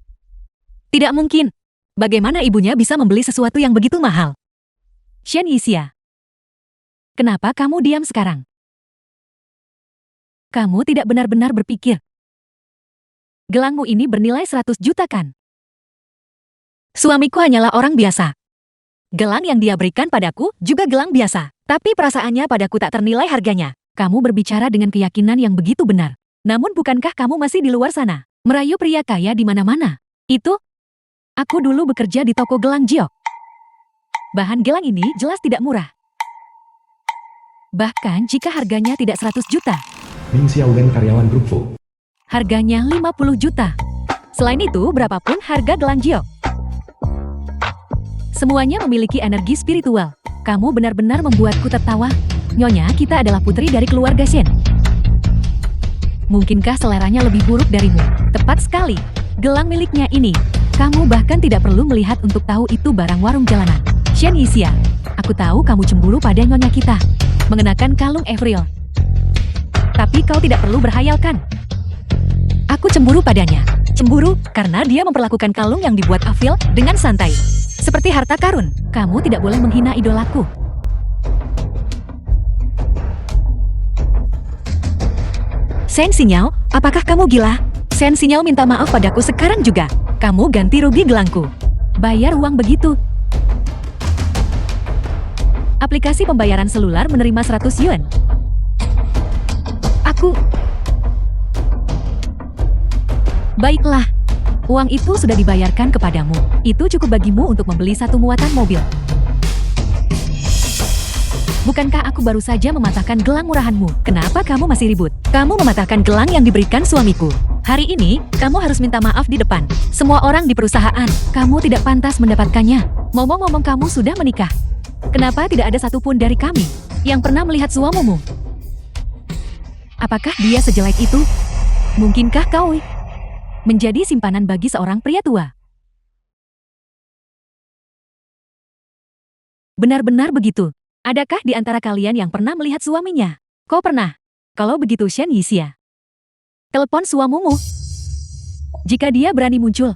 Tidak mungkin. Bagaimana ibunya bisa membeli sesuatu yang begitu mahal? Shen Yixia, kenapa kamu diam sekarang? Kamu tidak benar-benar berpikir. Gelangmu ini bernilai 100 juta kan? Suamiku hanyalah orang biasa. Gelang yang dia berikan padaku juga gelang biasa. Tapi perasaannya padaku tak ternilai harganya. Kamu berbicara dengan keyakinan yang begitu benar. Namun bukankah kamu masih di luar sana, merayu pria kaya di mana-mana? Itu? Aku dulu bekerja di toko gelang Jiok. Bahan gelang ini jelas tidak murah. Bahkan jika harganya tidak 100 juta. Ming Xiaowen, karyawan grup Fu. Harganya 50 juta. Selain itu, berapapun harga gelang Jiok. Semuanya memiliki energi spiritual. Kamu benar-benar membuatku tertawa. Nyonya, kita adalah putri dari keluarga Shen. Mungkinkah seleranya lebih buruk darimu? Tepat sekali. Gelang miliknya ini. Kamu bahkan tidak perlu melihat untuk tahu itu barang warung jalanan. Shen Yixia, aku tahu kamu cemburu pada nyonya kita. Mengenakan kalung Avril. Tapi kau tidak perlu berhayal kan? Aku cemburu padanya. Cemburu karena dia memperlakukan kalung yang dibuat Avril dengan santai. Seperti harta karun, kamu tidak boleh menghina idolaku. Shen Xinyao, apakah kamu gila? Shen Xinyao minta maaf padaku sekarang juga. Kamu ganti rugi gelangku. Bayar uang begitu. Aplikasi pembayaran selular menerima 100 yuan. Baiklah. Uang itu sudah dibayarkan kepadamu. Itu cukup bagimu untuk membeli satu muatan mobil. Bukankah aku baru saja mematahkan gelang murahanmu? Kenapa kamu masih ribut? Kamu mematahkan gelang yang diberikan suamiku. Hari ini, kamu harus minta maaf di depan semua orang di perusahaan. Kamu tidak pantas mendapatkannya. Ngomong-ngomong, kamu sudah menikah. Kenapa tidak ada satupun dari kami yang pernah melihat suamimu? Apakah dia sejelek itu? Mungkinkah kau menjadi simpanan bagi seorang pria tua? Benar-benar begitu. Adakah di antara kalian yang pernah melihat suaminya? Kau pernah? Kalau begitu Shen Yixia, telepon suamimu. Jika dia berani muncul,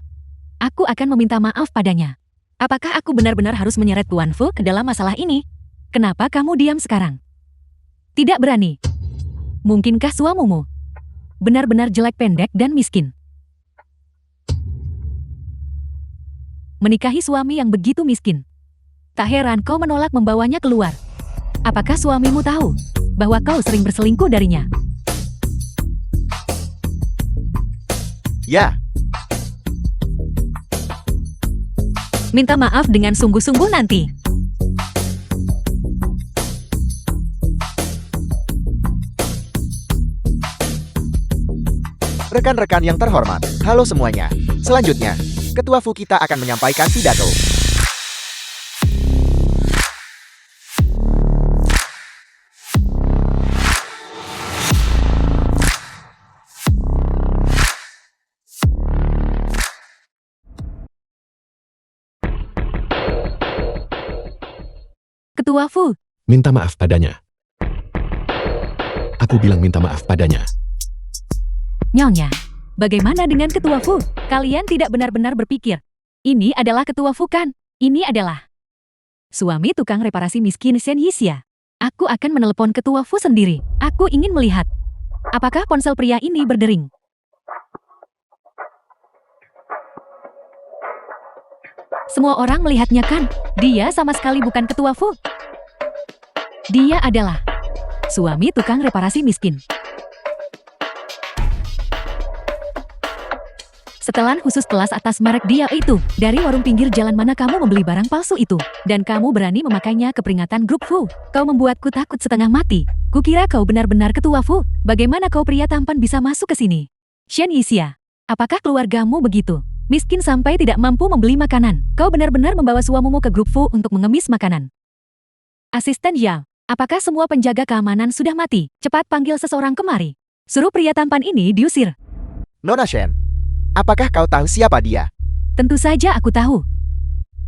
aku akan meminta maaf padanya. Apakah aku benar-benar harus menyeret Tuan Fu ke dalam masalah ini? Kenapa kamu diam sekarang? Tidak berani. Mungkinkah suamimu benar-benar jelek, pendek, dan miskin? Menikahi suami yang begitu miskin. Tak heran kau menolak membawanya keluar. Apakah suamimu tahu bahwa kau sering berselingkuh darinya? Ya, Minta maaf dengan sungguh-sungguh nanti. rekan-rekan yang terhormat, halo semuanya. Selanjutnya, Ketua Fu kita akan menyampaikan pidato. Ketua Fu, Minta maaf padanya. Aku bilang minta maaf padanya. Nyonya. Bagaimana dengan Ketua Fu? Kalian tidak benar-benar berpikir. Ini adalah Ketua Fu kan? Ini adalah suami tukang reparasi miskin Shen Yixia. Aku akan menelepon Ketua Fu sendiri. Aku ingin melihat apakah ponsel pria ini berdering. Semua orang melihatnya kan? Dia sama sekali bukan Ketua Fu. Dia adalah suami tukang reparasi miskin. Setelan khusus kelas atas merek dia itu. Dari warung pinggir jalan mana kamu membeli barang palsu itu? Dan kamu berani memakainya ke peringatan grup Fu. Kau membuatku takut setengah mati. Kukira kau benar-benar Ketua Fu. Bagaimana kau pria tampan bisa masuk ke sini? Shen Yixia, apakah keluargamu begitu miskin sampai tidak mampu membeli makanan? Kau benar-benar membawa suamimu ke grup Fu untuk mengemis makanan. Asisten Yao, apakah semua penjaga keamanan sudah mati? Cepat panggil seseorang kemari. Suruh pria tampan ini diusir. Nona Shen, apakah kau tahu siapa dia? Tentu saja aku tahu.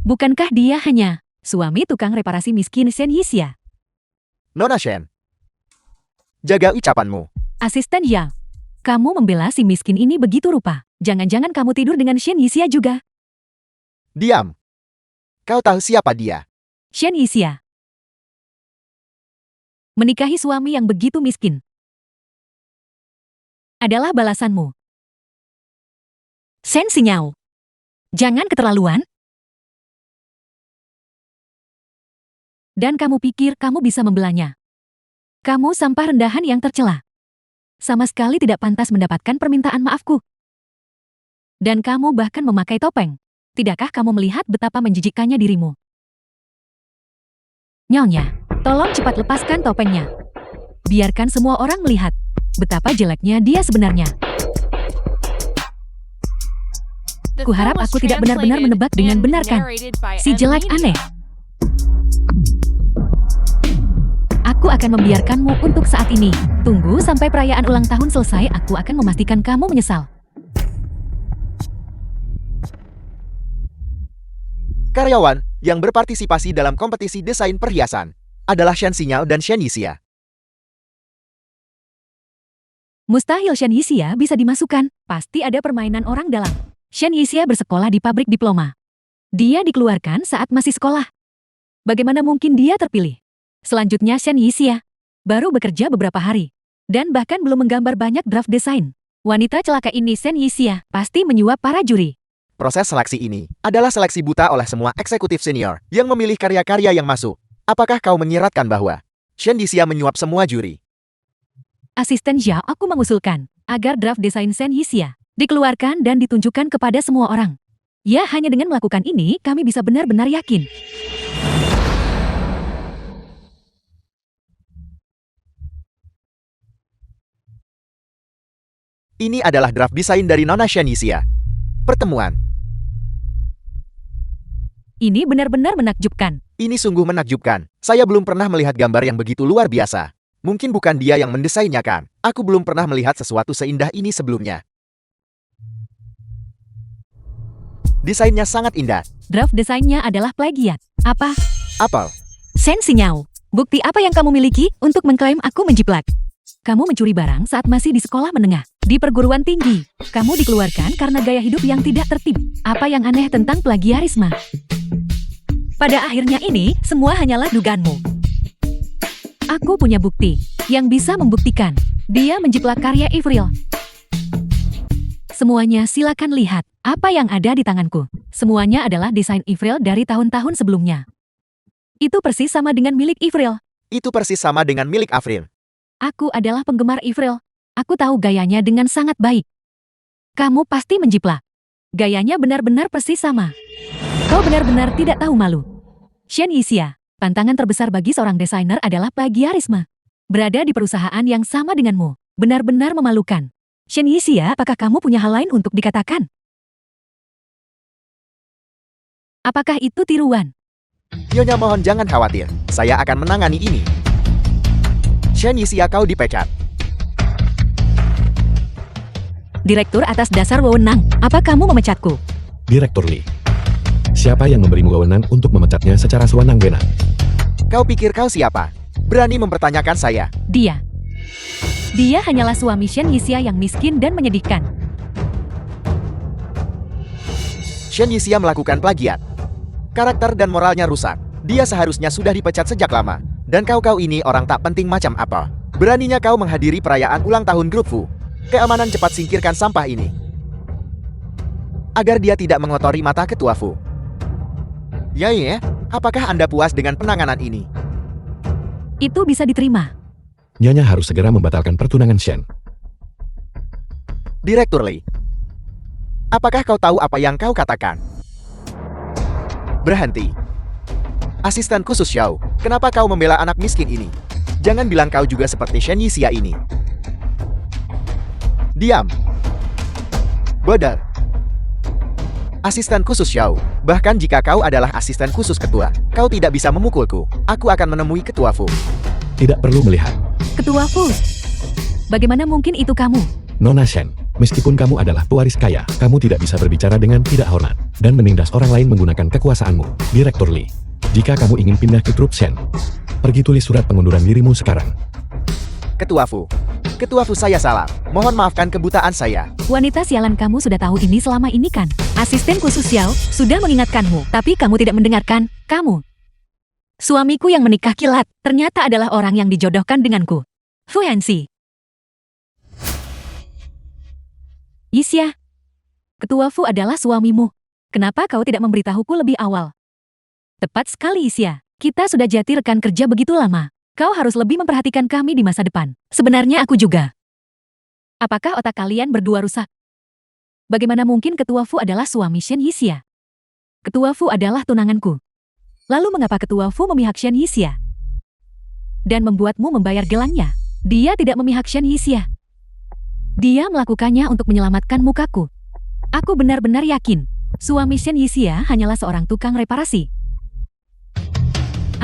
Bukankah dia hanya suami tukang reparasi miskin Shen Yixia? Nona Shen, jaga ucapanmu. Asisten Yao, kamu membela si miskin ini begitu rupa. Jangan-jangan kamu tidur dengan Shen Yixia juga? Diam. Kau tahu siapa dia? Shen Yixia menikahi suami yang begitu miskin adalah balasanmu. Shen Xinyao, jangan keterlaluan. Dan kamu pikir kamu bisa membelanya? Kamu sampah rendahan yang tercela. Sama sekali tidak pantas mendapatkan permintaan maafku. Dan kamu bahkan memakai topeng. Tidakkah kamu melihat betapa menjijikkannya dirimu? Nyonya, tolong cepat lepaskan topengnya. Biarkan semua orang melihat betapa jeleknya dia sebenarnya. The Kuharap film was aku tidak benar-benar translated menebak dengan and benar kan? narrated by Si M jelek Media. aneh. Aku akan membiarkanmu untuk saat ini. Tunggu sampai perayaan ulang tahun selesai, aku akan memastikan kamu menyesal. Karyawan yang berpartisipasi dalam kompetisi desain perhiasan adalah Shen Xinyao dan Shen Yixia. Mustahil Shen Yixia bisa dimasukkan. Pasti ada permainan orang dalam. Shen Yixia bersekolah di pabrik diploma. Dia dikeluarkan saat masih sekolah. Bagaimana mungkin dia terpilih? Selanjutnya Shen Yixia baru bekerja beberapa hari. Dan bahkan belum menggambar banyak draft desain. Wanita celaka ini Shen Yixia pasti menyuap para juri. Proses seleksi ini adalah seleksi buta oleh semua eksekutif senior yang memilih karya-karya yang masuk. Apakah kau menyiratkan bahwa Shen Yixia menyuap semua juri? Asisten Zhao, aku mengusulkan agar draft desain Shen Yixia Dikeluarkan dan ditunjukkan kepada semua orang. Ya, hanya dengan melakukan ini, kami bisa benar-benar yakin. Ini adalah draft desain dari Nona Shenisia. Pertemuan. Ini benar-benar menakjubkan. Ini sungguh menakjubkan. Saya belum pernah melihat gambar yang begitu luar biasa. Mungkin bukan dia yang mendesainnya kan? Aku belum pernah melihat sesuatu seindah ini sebelumnya. Desainnya sangat indah. Draft desainnya adalah plagiat. Apa? Apel. Sen sinyau. Bukti apa yang kamu miliki untuk mengklaim aku menjiplak? Kamu mencuri barang saat masih di sekolah menengah. Di perguruan tinggi, kamu dikeluarkan karena gaya hidup yang tidak tertib. Apa yang aneh tentang plagiarisme? Pada akhirnya ini, semua hanyalah dugaanmu. Aku punya bukti yang bisa membuktikan dia menjiplak karya Avril. Semuanya silakan lihat apa yang ada di tanganku. Semuanya adalah desain Avril dari tahun-tahun sebelumnya. Itu persis sama dengan milik Avril. Itu persis sama dengan milik Avril. Aku adalah penggemar Avril. Aku tahu gayanya dengan sangat baik. Kamu pasti menjiplak. Gayanya benar-benar persis sama. Kau benar-benar tidak tahu malu. Shen Yixia, tantangan terbesar bagi seorang desainer adalah plagiarisme. Berada di perusahaan yang sama denganmu, benar-benar memalukan. Shen Yixia, apakah kamu punya hal lain untuk dikatakan? Apakah itu tiruan? Nyonya mohon jangan khawatir. Saya akan menangani ini. Shen Yixia, kau dipecat. Direktur atas dasar wewenang, apa kamu memecatku? Direktur Lee. Siapa yang memberimu wewenang untuk memecatnya secara sewenang-wenang? Kau pikir kau siapa? Berani mempertanyakan saya. Dia. Dia hanyalah suami Shen Yixia yang miskin dan menyedihkan. Shen Yixia melakukan plagiat. Karakter dan moralnya rusak. Dia seharusnya sudah dipecat sejak lama. Dan kau ini orang tak penting macam apa? Beraninya kau menghadiri perayaan ulang tahun grup Fu. Keamanan cepat singkirkan sampah ini. Agar dia tidak mengotori mata ketua Fu. Ya, apakah Anda puas dengan penanganan ini? Itu bisa diterima. Nyonya harus segera membatalkan pertunangan Shen. Direktur Lee. Apakah kau tahu apa yang kau katakan? Berhenti. Asisten khusus Xiao, kenapa kau membela anak miskin ini? Jangan bilang kau juga seperti Shen Yixia ini. Diam. Bodoh. Asisten khusus Xiao, bahkan jika kau adalah asisten khusus ketua, kau tidak bisa memukulku. Aku akan menemui ketua Fu. Tidak perlu melihat. Ketua Fu. Bagaimana mungkin itu kamu? Nona Shen, meskipun kamu adalah pewaris kaya, kamu tidak bisa berbicara dengan tidak hormat dan menindas orang lain menggunakan kekuasaanmu. Direktur Lee, jika kamu ingin pindah ke grup Shen, pergi tulis surat pengunduran dirimu sekarang. Ketua Fu. Ketua Fu, saya salah. Mohon maafkan kebutaan saya. Wanita sialan, kamu sudah tahu ini selama ini kan? Asisten khusus Xiao sudah mengingatkanmu, tapi kamu tidak mendengarkan. Kamu. Suamiku yang menikah kilat, ternyata adalah orang yang dijodohkan denganku. Fu Hanxi. Yixia. Ketua Fu adalah suamimu. Kenapa kau tidak memberitahuku lebih awal? Tepat sekali, Yixia. Kita sudah jadi rekan kerja begitu lama. Kau harus lebih memperhatikan kami di masa depan. Sebenarnya aku juga. Apakah otak kalian berdua rusak? Bagaimana mungkin Ketua Fu adalah suami Shen Yixia? Ketua Fu adalah tunanganku. Lalu mengapa Ketua Fu memihak Shen Yixia? Dan membuatmu membayar gelangnya? Dia tidak memihak Shen Yixia. Dia melakukannya untuk menyelamatkan mukaku. Aku benar-benar yakin, suami Shen Yixia hanyalah seorang tukang reparasi.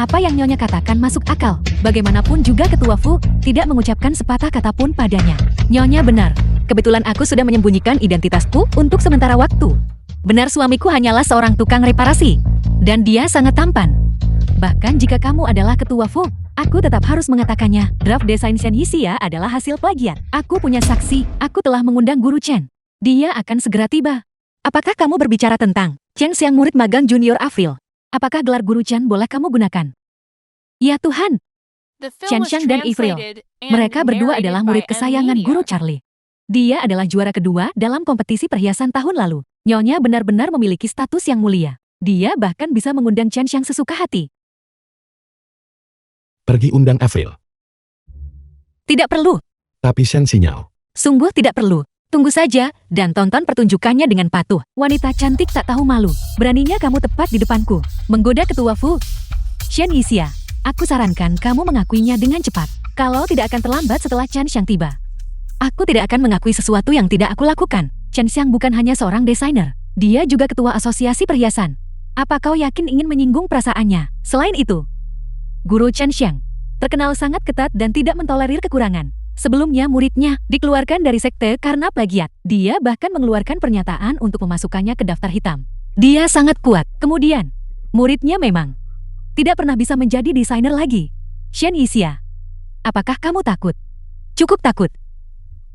Apa yang Nyonya katakan masuk akal. Bagaimanapun juga Ketua Fu tidak mengucapkan sepatah kata pun padanya. Nyonya benar. Kebetulan aku sudah menyembunyikan identitasku untuk sementara waktu. Benar, suamiku hanyalah seorang tukang reparasi. Dan dia sangat tampan. Bahkan jika kamu adalah Ketua Fu, aku tetap harus mengatakannya. Draft desain Shen Yixia adalah hasil plagiat. Aku punya saksi. Aku telah mengundang Guru Chen. Dia akan segera tiba. Apakah kamu berbicara tentang Chen Xiang, murid magang junior Avril? Apakah gelar Guru Chen boleh kamu gunakan? Ya Tuhan, The film Chen was Xiang dan Avril. translated and Mereka berdua narrated adalah by murid M. kesayangan Guru Media. Charlie. Dia adalah juara kedua dalam kompetisi perhiasan tahun lalu. Nyonya benar-benar memiliki status yang mulia. Dia bahkan bisa mengundang Chen Xiang sesuka hati. Pergi undang Avril. Tidak perlu. Tapi Shen sinyal. Sungguh tidak perlu. Tunggu saja, dan tonton pertunjukannya dengan patuh. Wanita cantik tak tahu malu. Beraninya kamu tepat di depanku, menggoda ketua Fu. Shen Yixia, aku sarankan kamu mengakuinya dengan cepat. Kalau tidak akan terlambat setelah Chen Xiang tiba. Aku tidak akan mengakui sesuatu yang tidak aku lakukan. Chen Xiang bukan hanya seorang desainer. Dia juga ketua asosiasi perhiasan. Apa kau yakin ingin menyinggung perasaannya? Selain itu, Guru Chen Xiang terkenal sangat ketat dan tidak mentolerir kekurangan. Sebelumnya muridnya dikeluarkan dari sekte karena plagiat. Dia bahkan mengeluarkan pernyataan untuk memasukkannya ke daftar hitam. Dia sangat kuat. Kemudian, muridnya memang tidak pernah bisa menjadi desainer lagi. Shen Yixia, apakah kamu takut? Cukup takut.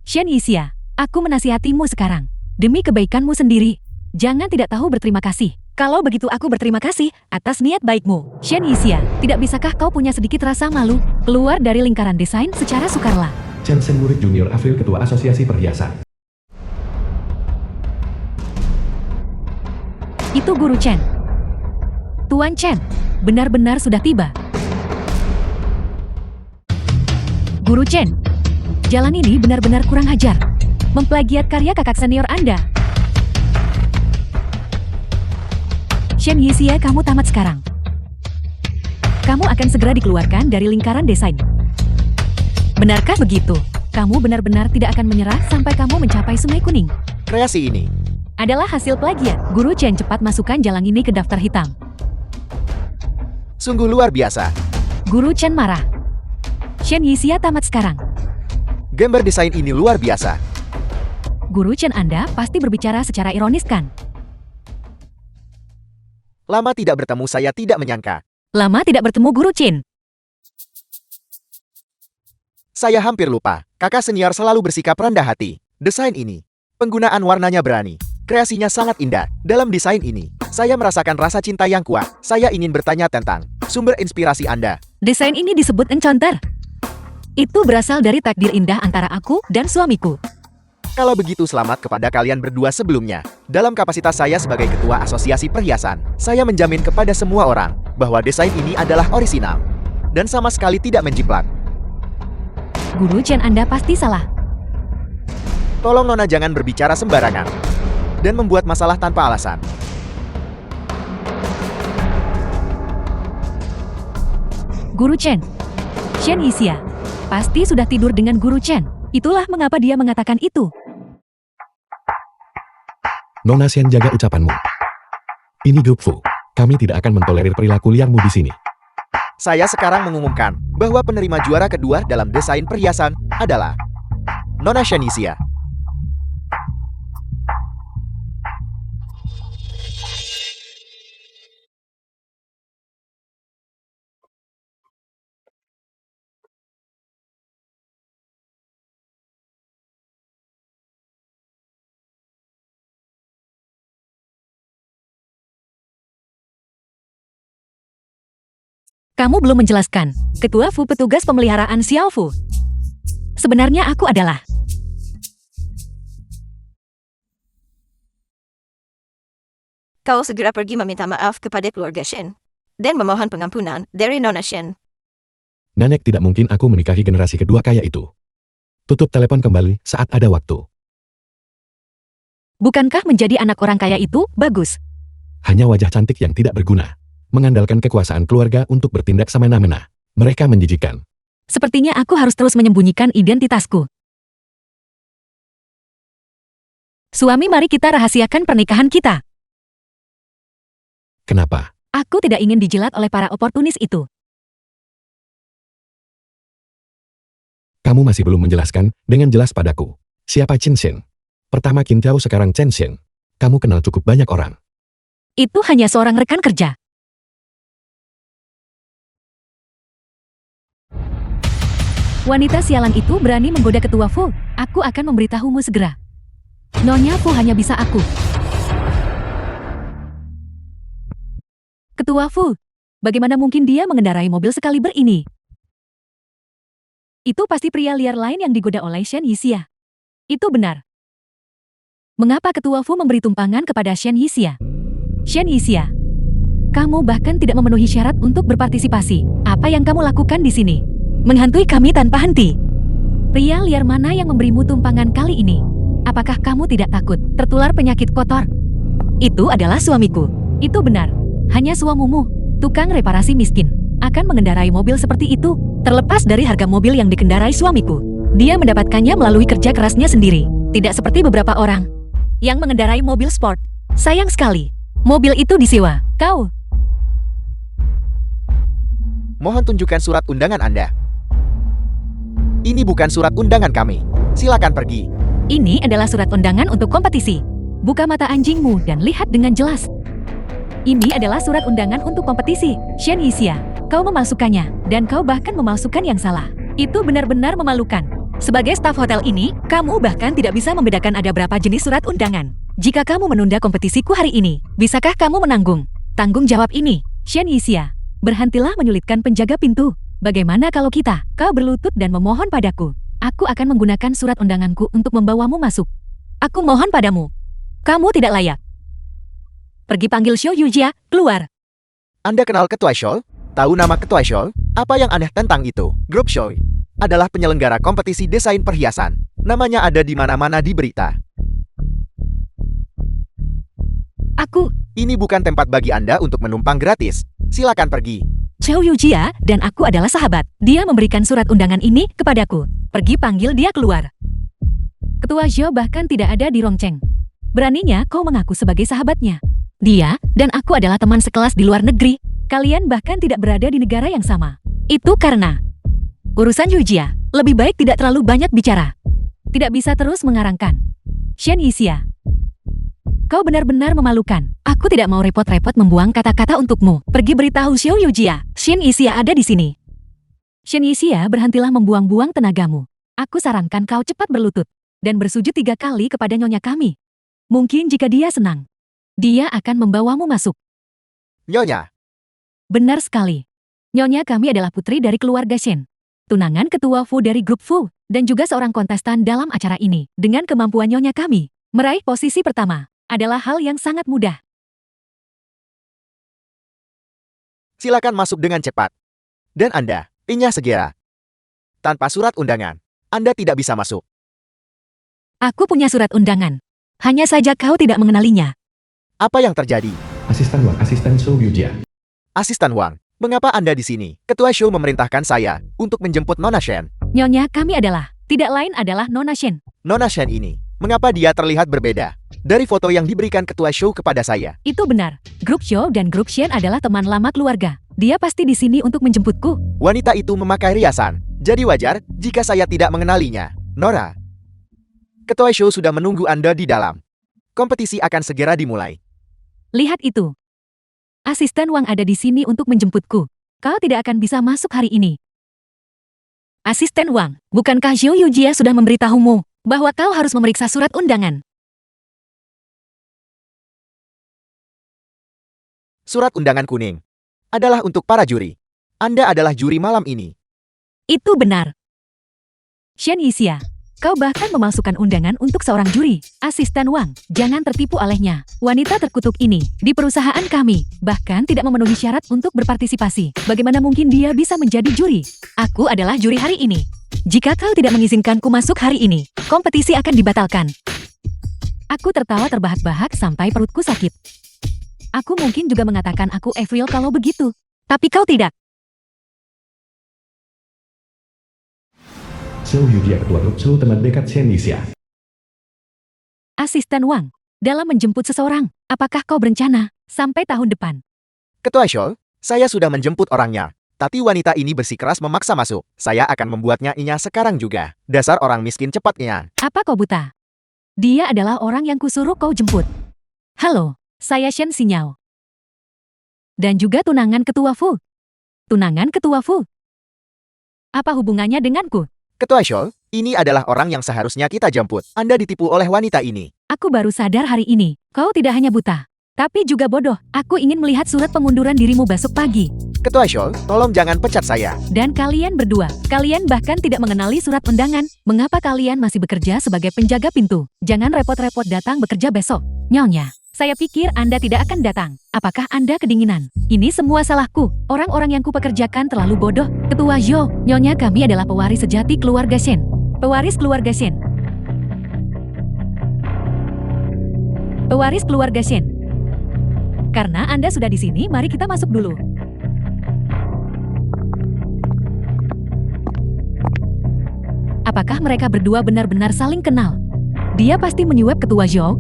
Shen Yixia, aku menasihatimu sekarang. Demi kebaikanmu sendiri, jangan tidak tahu berterima kasih. Kalau begitu aku berterima kasih atas niat baikmu. Shen Yixia, tidak bisakah kau punya sedikit rasa malu keluar dari lingkaran desain secara sukarela? Chen Shen murid junior April ketua asosiasi perhiasan. Itu Guru Chen. Tuan Chen, benar-benar sudah tiba. Guru Chen, jalan ini benar-benar kurang ajar. Memplagiat karya kakak senior Anda. Shen Yixia, kamu tamat sekarang. Kamu akan segera dikeluarkan dari lingkaran desain. Benarkah begitu? Kamu benar-benar tidak akan menyerah sampai kamu mencapai Sungai Kuning. Kreasi ini Adalah hasil plagiat. Guru Chen cepat masukkan jalan ini ke daftar hitam. sungguh luar biasa. Guru Chen marah. Shen Yixia tamat sekarang. Gambar desain ini luar biasa. Guru Chen, Anda pasti berbicara secara ironis kan? Lama tidak bertemu, saya tidak menyangka. Lama tidak bertemu Guru Chen. Saya hampir lupa. Kakak senior selalu bersikap rendah hati. Desain ini, penggunaan warnanya berani. Kreasinya sangat indah. Dalam desain ini, saya merasakan rasa cinta yang kuat. Saya ingin bertanya tentang sumber inspirasi Anda. Desain ini disebut encounter. Itu berasal dari takdir indah antara aku dan suamiku. Kalau begitu, selamat kepada kalian berdua sebelumnya. Dalam kapasitas saya sebagai ketua asosiasi perhiasan, saya menjamin kepada semua orang bahwa desain ini adalah orisinal dan sama sekali tidak menjiplak. Guru Chen, Anda pasti salah. Tolong Nona jangan berbicara sembarangan dan membuat masalah tanpa alasan. Guru Chen, Shen Yixia pasti sudah tidur dengan Guru Chen. Itulah mengapa dia mengatakan itu. Nona Shen, jaga ucapanmu. Ini grup Fu. Kami tidak akan mentolerir perilaku liarmu di sini. Saya sekarang mengumumkan bahwa penerima juara kedua dalam desain perhiasan adalah Nona Shen Yixia. Kamu belum menjelaskan. Ketua Fu petugas pemeliharaan Xiao Fu. Sebenarnya aku adalah... Kau segera pergi meminta maaf kepada keluarga Shen dan memohon pengampunan dari Nona Shen. Nanek, tidak mungkin aku menikahi generasi kedua kaya itu. Tutup telepon kembali saat ada waktu. Bukankah menjadi anak orang kaya itu bagus? Hanya wajah cantik yang tidak berguna. Mengandalkan kekuasaan keluarga untuk bertindak semena-mena. Mereka menjijikan. Sepertinya aku harus terus menyembunyikan identitasku. Suami, mari kita rahasiakan pernikahan kita. Kenapa? Aku tidak ingin dijilat oleh para oportunis itu. Kamu masih belum menjelaskan dengan jelas padaku. Siapa Chen Shen? Pertama Qin Zhao, sekarang Chen Shen. Kamu kenal cukup banyak orang. Itu hanya seorang rekan kerja. Wanita sialan itu berani menggoda ketua Fu. Aku akan memberitahumu segera. Nyonya Fu hanya bisa aku. Ketua Fu, bagaimana mungkin dia mengendarai mobil sekaliber ini? Itu pasti pria liar lain yang digoda oleh Shen Yixia. Itu benar. Mengapa Ketua Fu memberi tumpangan kepada Shen Yixia? Shen Yixia, kamu bahkan tidak memenuhi syarat untuk berpartisipasi. Apa yang kamu lakukan di sini? Menghantui kami tanpa henti. Pria liar mana yang memberimu tumpangan kali ini? Apakah kamu tidak takut tertular penyakit kotor? Itu adalah suamiku. Itu benar. Hanya suamimu, tukang reparasi miskin, akan mengendarai mobil seperti itu. Terlepas dari harga mobil yang dikendarai suamiku, dia mendapatkannya melalui kerja kerasnya sendiri. Tidak seperti beberapa orang yang mengendarai mobil sport. Sayang sekali, mobil itu disewa. Kau Mohon tunjukkan surat undangan Anda. Ini bukan surat undangan kami. Silakan pergi. Ini adalah surat undangan untuk kompetisi. Buka mata anjingmu dan lihat dengan jelas. Ini adalah surat undangan untuk kompetisi. Shen Yixia, kau memalsukannya, dan kau bahkan memalsukan yang salah. Itu benar-benar memalukan. Sebagai staf hotel ini, kamu bahkan tidak bisa membedakan ada berapa jenis surat undangan. Jika kamu menunda kompetisiku hari ini, bisakah kamu menanggung tanggung jawab ini? Shen Yixia, berhentilah menyulitkan penjaga pintu. Bagaimana kalau kau berlutut dan memohon padaku? Aku akan menggunakan surat undanganku untuk membawamu masuk. Aku mohon padamu. Kamu tidak layak. Pergi panggil Xiao Yujia, keluar. Anda kenal Ketua Show? Tahu nama Ketua Show? Apa yang aneh tentang itu? Grup Show adalah penyelenggara kompetisi desain perhiasan. Namanya ada di mana-mana di berita. Ini bukan tempat bagi Anda untuk menumpang gratis. Silakan pergi. Xiao Yujia dan aku adalah sahabat. Dia memberikan surat undangan ini kepadaku. Pergi panggil dia keluar. Ketua Zhou bahkan tidak ada di Rongcheng. Beraninya kau mengaku sebagai sahabatnya. Dia dan aku adalah teman sekelas di luar negeri. Kalian bahkan tidak berada di negara yang sama. Itu karena urusan Yujia, lebih baik tidak terlalu banyak bicara. Tidak bisa terus mengarangkan. Shen Yixia, kau benar-benar memalukan. Aku tidak mau repot-repot membuang kata-kata untukmu. Pergi beritahu Xiao Yujia, Shen Yixia ada di sini. Shen Yixia, berhentilah membuang-buang tenagamu. Aku sarankan kau cepat berlutut dan bersujud 3 kali kepada nyonya kami. Mungkin jika dia senang, dia akan membawamu masuk. Nyonya, Benar sekali. Nyonya kami adalah putri dari keluarga Shen. Tunangan ketua Fu dari grup Fu, dan juga seorang kontestan dalam acara ini. Dengan kemampuan nyonya kami, meraih posisi pertama adalah hal yang sangat mudah. silakan masuk dengan cepat. Dan Anda, inya segera. Tanpa surat undangan, Anda tidak bisa masuk. Aku punya surat undangan. Hanya saja kau tidak mengenalinya. Apa yang terjadi? Asisten Wang, asisten Xiao Yujia. Asisten Wang, mengapa Anda di sini? Ketua Show memerintahkan saya untuk menjemput Nona Shen. Nyonya kami adalah, tidak lain adalah Nona Shen. Nona Shen ini, mengapa dia terlihat berbeda dari foto yang diberikan Ketua Show kepada saya? Itu benar. Grup Xiao dan Grup Shen adalah teman lama keluarga. Dia pasti di sini untuk menjemputku. Wanita itu memakai riasan, jadi wajar jika saya tidak mengenalinya. Nora, Ketua Show sudah menunggu Anda di dalam. Kompetisi akan segera dimulai. Lihat itu. Asisten Wang ada di sini untuk menjemputku. Kau tidak akan bisa masuk hari ini. Asisten Wang, bukankah Xiao Yujia sudah memberitahumu bahwa kau harus memeriksa surat undangan? Surat undangan kuning adalah untuk para juri. Anda adalah juri malam ini. Itu benar. Shen Yixia, kau bahkan memasukkan undangan untuk seorang juri. Asisten Wang, jangan tertipu olehnya. Wanita terkutuk ini di perusahaan kami bahkan tidak memenuhi syarat untuk berpartisipasi. Bagaimana mungkin dia bisa menjadi juri? Aku adalah juri hari ini. Jika kau tidak mengizinkanku masuk hari ini, kompetisi akan dibatalkan. Aku tertawa terbahak-bahak sampai perutku sakit. Aku mungkin juga mengatakan aku Avril kalau begitu. Tapi kau tidak. Xiao Yujia, ketua grup Xiao, teman dekat Shen Yixia. Asisten Wang, dalam menjemput seseorang, apakah kau berencana sampai tahun depan? Ketua Show, saya sudah menjemput orangnya. Tapi wanita ini bersikeras memaksa masuk. Saya akan membuatnya inya sekarang juga. Dasar orang miskin cepatnya. Apa kau buta? Dia adalah orang yang kusuruh kau jemput. Halo, saya Shen Xinyao. Dan juga tunangan ketua Fu. Tunangan ketua Fu. Apa hubungannya denganku? Ketua Show, ini adalah orang yang seharusnya kita jemput. Anda ditipu oleh wanita ini. Aku baru sadar hari ini, kau tidak hanya buta, tapi juga bodoh. Aku ingin melihat surat pengunduran dirimu besok pagi. Ketua Show, tolong jangan pecat saya. Dan kalian berdua, kalian bahkan tidak mengenali surat undangan. Mengapa kalian masih bekerja sebagai penjaga pintu? Jangan repot-repot datang bekerja besok. Nyonya, saya pikir Anda tidak akan datang. Apakah Anda kedinginan? Ini semua salahku. Orang-orang yang kupekerjakan terlalu bodoh. Ketua Zhou, nyonya kami adalah pewaris sejati keluarga Shen. Pewaris keluarga Shen. Pewaris keluarga Shen. Karena Anda sudah di sini, mari kita masuk dulu. Apakah mereka berdua benar-benar saling kenal? Dia pasti menyuap ketua Zhou.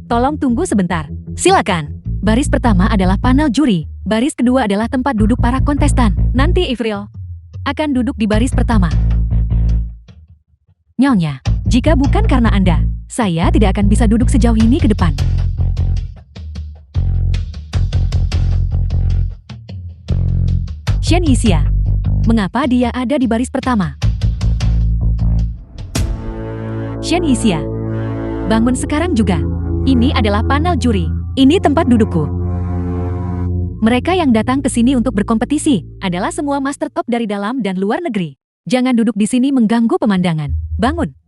Tolong tunggu sebentar. Silakan. Baris pertama adalah panel juri. Baris kedua adalah tempat duduk para kontestan. Nanti Avril akan duduk di baris pertama. Nyonya, jika bukan karena Anda, saya tidak akan bisa duduk sejauh ini ke depan. Shen Yixia, mengapa dia ada di baris pertama? Shen Yixia, bangun sekarang juga. Ini adalah panel juri. Ini tempat dudukku. Mereka yang datang ke sini untuk berkompetisi adalah semua master top dari dalam dan luar negeri. Jangan duduk di sini mengganggu pemandangan. Bangun.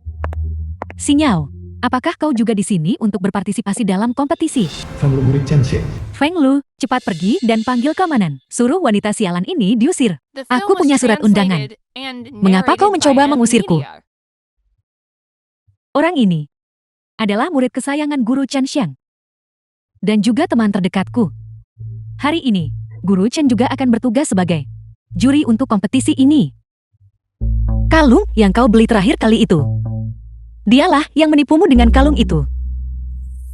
Xinyao, apakah kau juga di sini untuk berpartisipasi dalam kompetisi? Feng Lu murid Chen Xing. Feng Lu, cepat pergi dan panggil keamanan. Suruh wanita sialan ini diusir. The Aku film punya was surat undangan. translated and Mengapa kau narrated mencoba by M mengusirku? Media. Orang ini adalah murid kesayangan Guru Chen Xiang. Dan juga teman terdekatku. Hari ini, Guru Chen juga akan bertugas sebagai juri untuk kompetisi ini. Kalung yang kau beli terakhir kali itu. Dialah yang menipumu dengan kalung itu.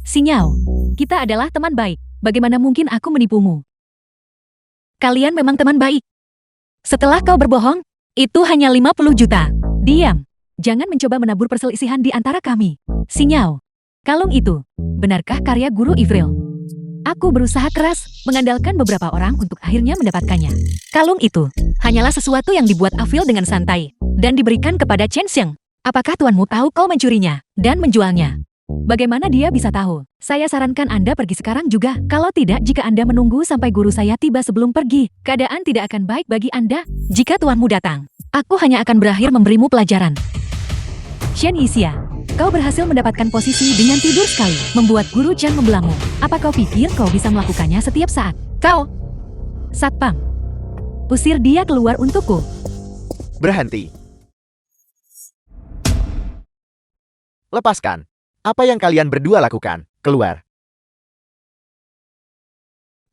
Xinyao, kita adalah teman baik. Bagaimana mungkin aku menipumu? Kalian memang teman baik. Setelah kau berbohong, itu hanya 50 juta. Diam. Jangan mencoba menabur perselisihan di antara kami. Xinyao, kalung itu, benarkah karya Guru Avril? Aku berusaha keras, mengandalkan beberapa orang untuk akhirnya mendapatkannya. Kalung itu, hanyalah sesuatu yang dibuat Avril dengan santai, dan diberikan kepada Chen Xiang. Apakah tuanmu tahu kau mencurinya, dan menjualnya? Bagaimana dia bisa tahu? Saya sarankan Anda pergi sekarang juga. Kalau tidak, jika Anda menunggu sampai guru saya tiba sebelum pergi, keadaan tidak akan baik bagi Anda. Jika tuanmu datang, aku hanya akan berakhir memberimu pelajaran. Shen Yixia, kau berhasil mendapatkan posisi dengan tidur sekali, membuat Guru Chen membelamu. Apa kau pikir kau bisa melakukannya setiap saat? Kau, Satpam, usir dia keluar untukku. Berhenti. Lepaskan. Apa yang kalian berdua lakukan? Keluar.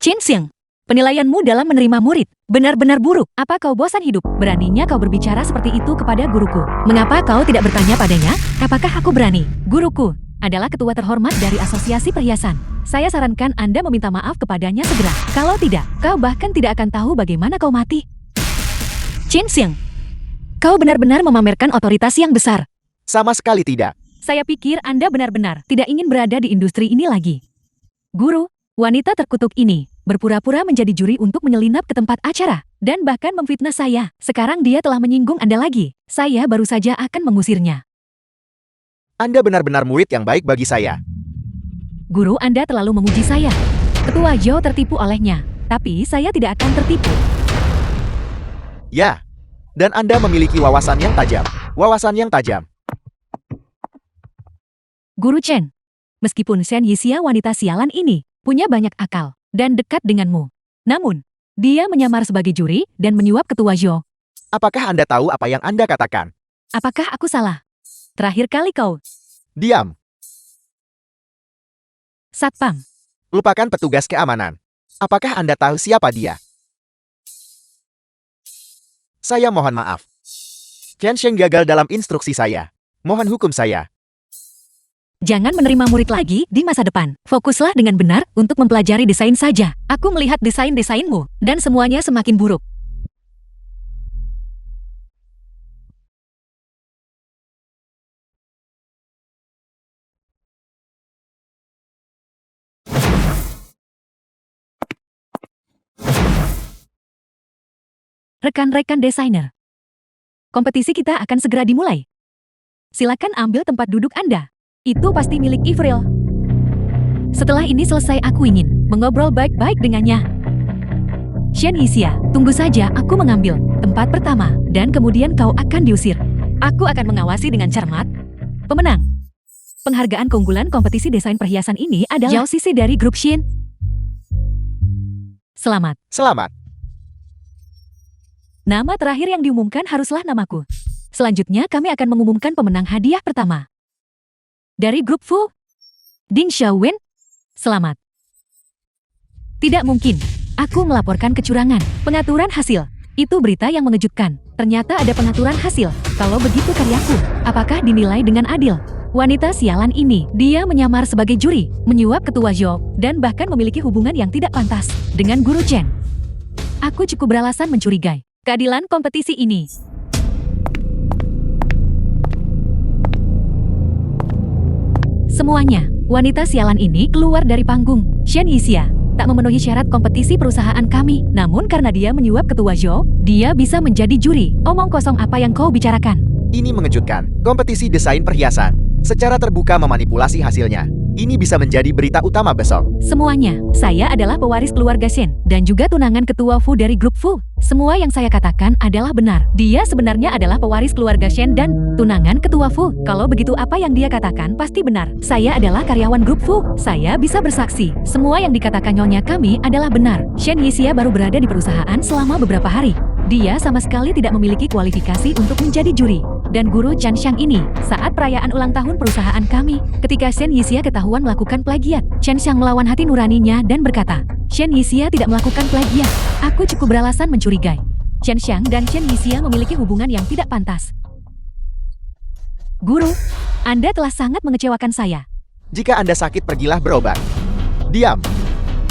Chen Xiang, penilaianmu dalam menerima murid benar-benar buruk. Apa kau bosan hidup? Beraninya kau berbicara seperti itu kepada guruku. Mengapa kau tidak bertanya padanya? Apakah aku berani? Guruku adalah ketua terhormat dari asosiasi perhiasan. Saya sarankan Anda meminta maaf kepadanya segera. Kalau tidak, kau bahkan tidak akan tahu bagaimana kau mati. Chen Xiang, kau benar-benar memamerkan otoritas yang besar. Sama sekali tidak. Saya pikir Anda benar-benar tidak ingin berada di industri ini lagi. Guru, wanita terkutuk ini berpura-pura menjadi juri untuk menyelinap ke tempat acara dan bahkan memfitnah saya. Sekarang dia telah menyinggung Anda lagi. Saya baru saja akan mengusirnya. Anda benar-benar murid yang baik bagi saya. Guru, Anda terlalu memuji saya. Ketua Zhou tertipu olehnya, tapi saya tidak akan tertipu. Ya. Dan Anda memiliki wawasan yang tajam. Wawasan yang tajam. Guru Chen, meskipun Shen Yixia wanita sialan ini punya banyak akal dan dekat denganmu, namun dia menyamar sebagai juri dan menyuap ketua Zhou. Apakah Anda tahu apa yang Anda katakan? Apakah aku salah? Terakhir kali kau, Diam. Satpam. Lupakan petugas keamanan. Apakah Anda tahu siapa dia? Saya mohon maaf. Chen Xiang gagal dalam instruksi saya. Mohon hukum saya. Jangan menerima murid lagi di masa depan. Fokuslah dengan benar untuk mempelajari desain saja. Aku melihat desain-desainmu, dan semuanya semakin buruk. Rekan-rekan desainer, kompetisi kita akan segera dimulai. Silakan ambil tempat duduk Anda. Itu pasti milik Avril. Setelah ini selesai, aku ingin mengobrol baik-baik dengannya. Shen Yixia, tunggu saja, aku mengambil tempat pertama, dan kemudian kau akan diusir. Aku akan mengawasi dengan cermat. Pemenang. Penghargaan keunggulan kompetisi desain perhiasan ini adalah Zhao Sisi dari grup Shin. Selamat. Selamat. Nama terakhir yang diumumkan haruslah namaku. Selanjutnya kami akan mengumumkan pemenang hadiah pertama. Dari grup Fu, Ding Xiaowen, selamat. Tidak mungkin. Aku melaporkan kecurangan. Pengaturan hasil. Itu berita yang mengejutkan. Ternyata ada pengaturan hasil. Kalau begitu karyaku, apakah dinilai dengan adil? Wanita sialan ini, dia menyamar sebagai juri, menyuap ketua Zhou, dan bahkan memiliki hubungan yang tidak pantas dengan Guru Chen. Aku cukup beralasan mencurigai keadilan kompetisi ini. Semuanya, wanita sialan ini keluar dari panggung. Shen Yixia tak memenuhi syarat kompetisi perusahaan kami. Namun karena dia menyuap ketua Zhou, dia bisa menjadi juri. Omong kosong apa yang kau bicarakan? Ini mengejutkan. Kompetisi desain perhiasan secara terbuka memanipulasi hasilnya. Ini bisa menjadi berita utama besok. Semuanya, saya adalah pewaris keluarga Shen, dan juga tunangan ketua Fu dari grup Fu. Semua yang saya katakan adalah benar. Dia sebenarnya adalah pewaris keluarga Shen dan tunangan ketua Fu. Kalau begitu apa yang dia katakan pasti benar. Saya adalah karyawan grup Fu. Saya bisa bersaksi. Semua yang dikatakan nyonya kami adalah benar. Shen Yixia baru berada di perusahaan selama beberapa hari. Dia sama sekali tidak memiliki kualifikasi untuk menjadi juri. Dan guru Chan Xiang ini, saat perayaan ulang tahun perusahaan kami, ketika Shen Yixia ketahuan melakukan plagiat, Chen Xiang melawan hati nuraninya dan berkata, Shen Yixia tidak melakukan plagiat. Aku cukup beralasan mencurigai. Chen Xiang dan Shen Yixia memiliki hubungan yang tidak pantas. Guru, Anda telah sangat mengecewakan saya. Jika Anda sakit, pergilah berobat. Diam.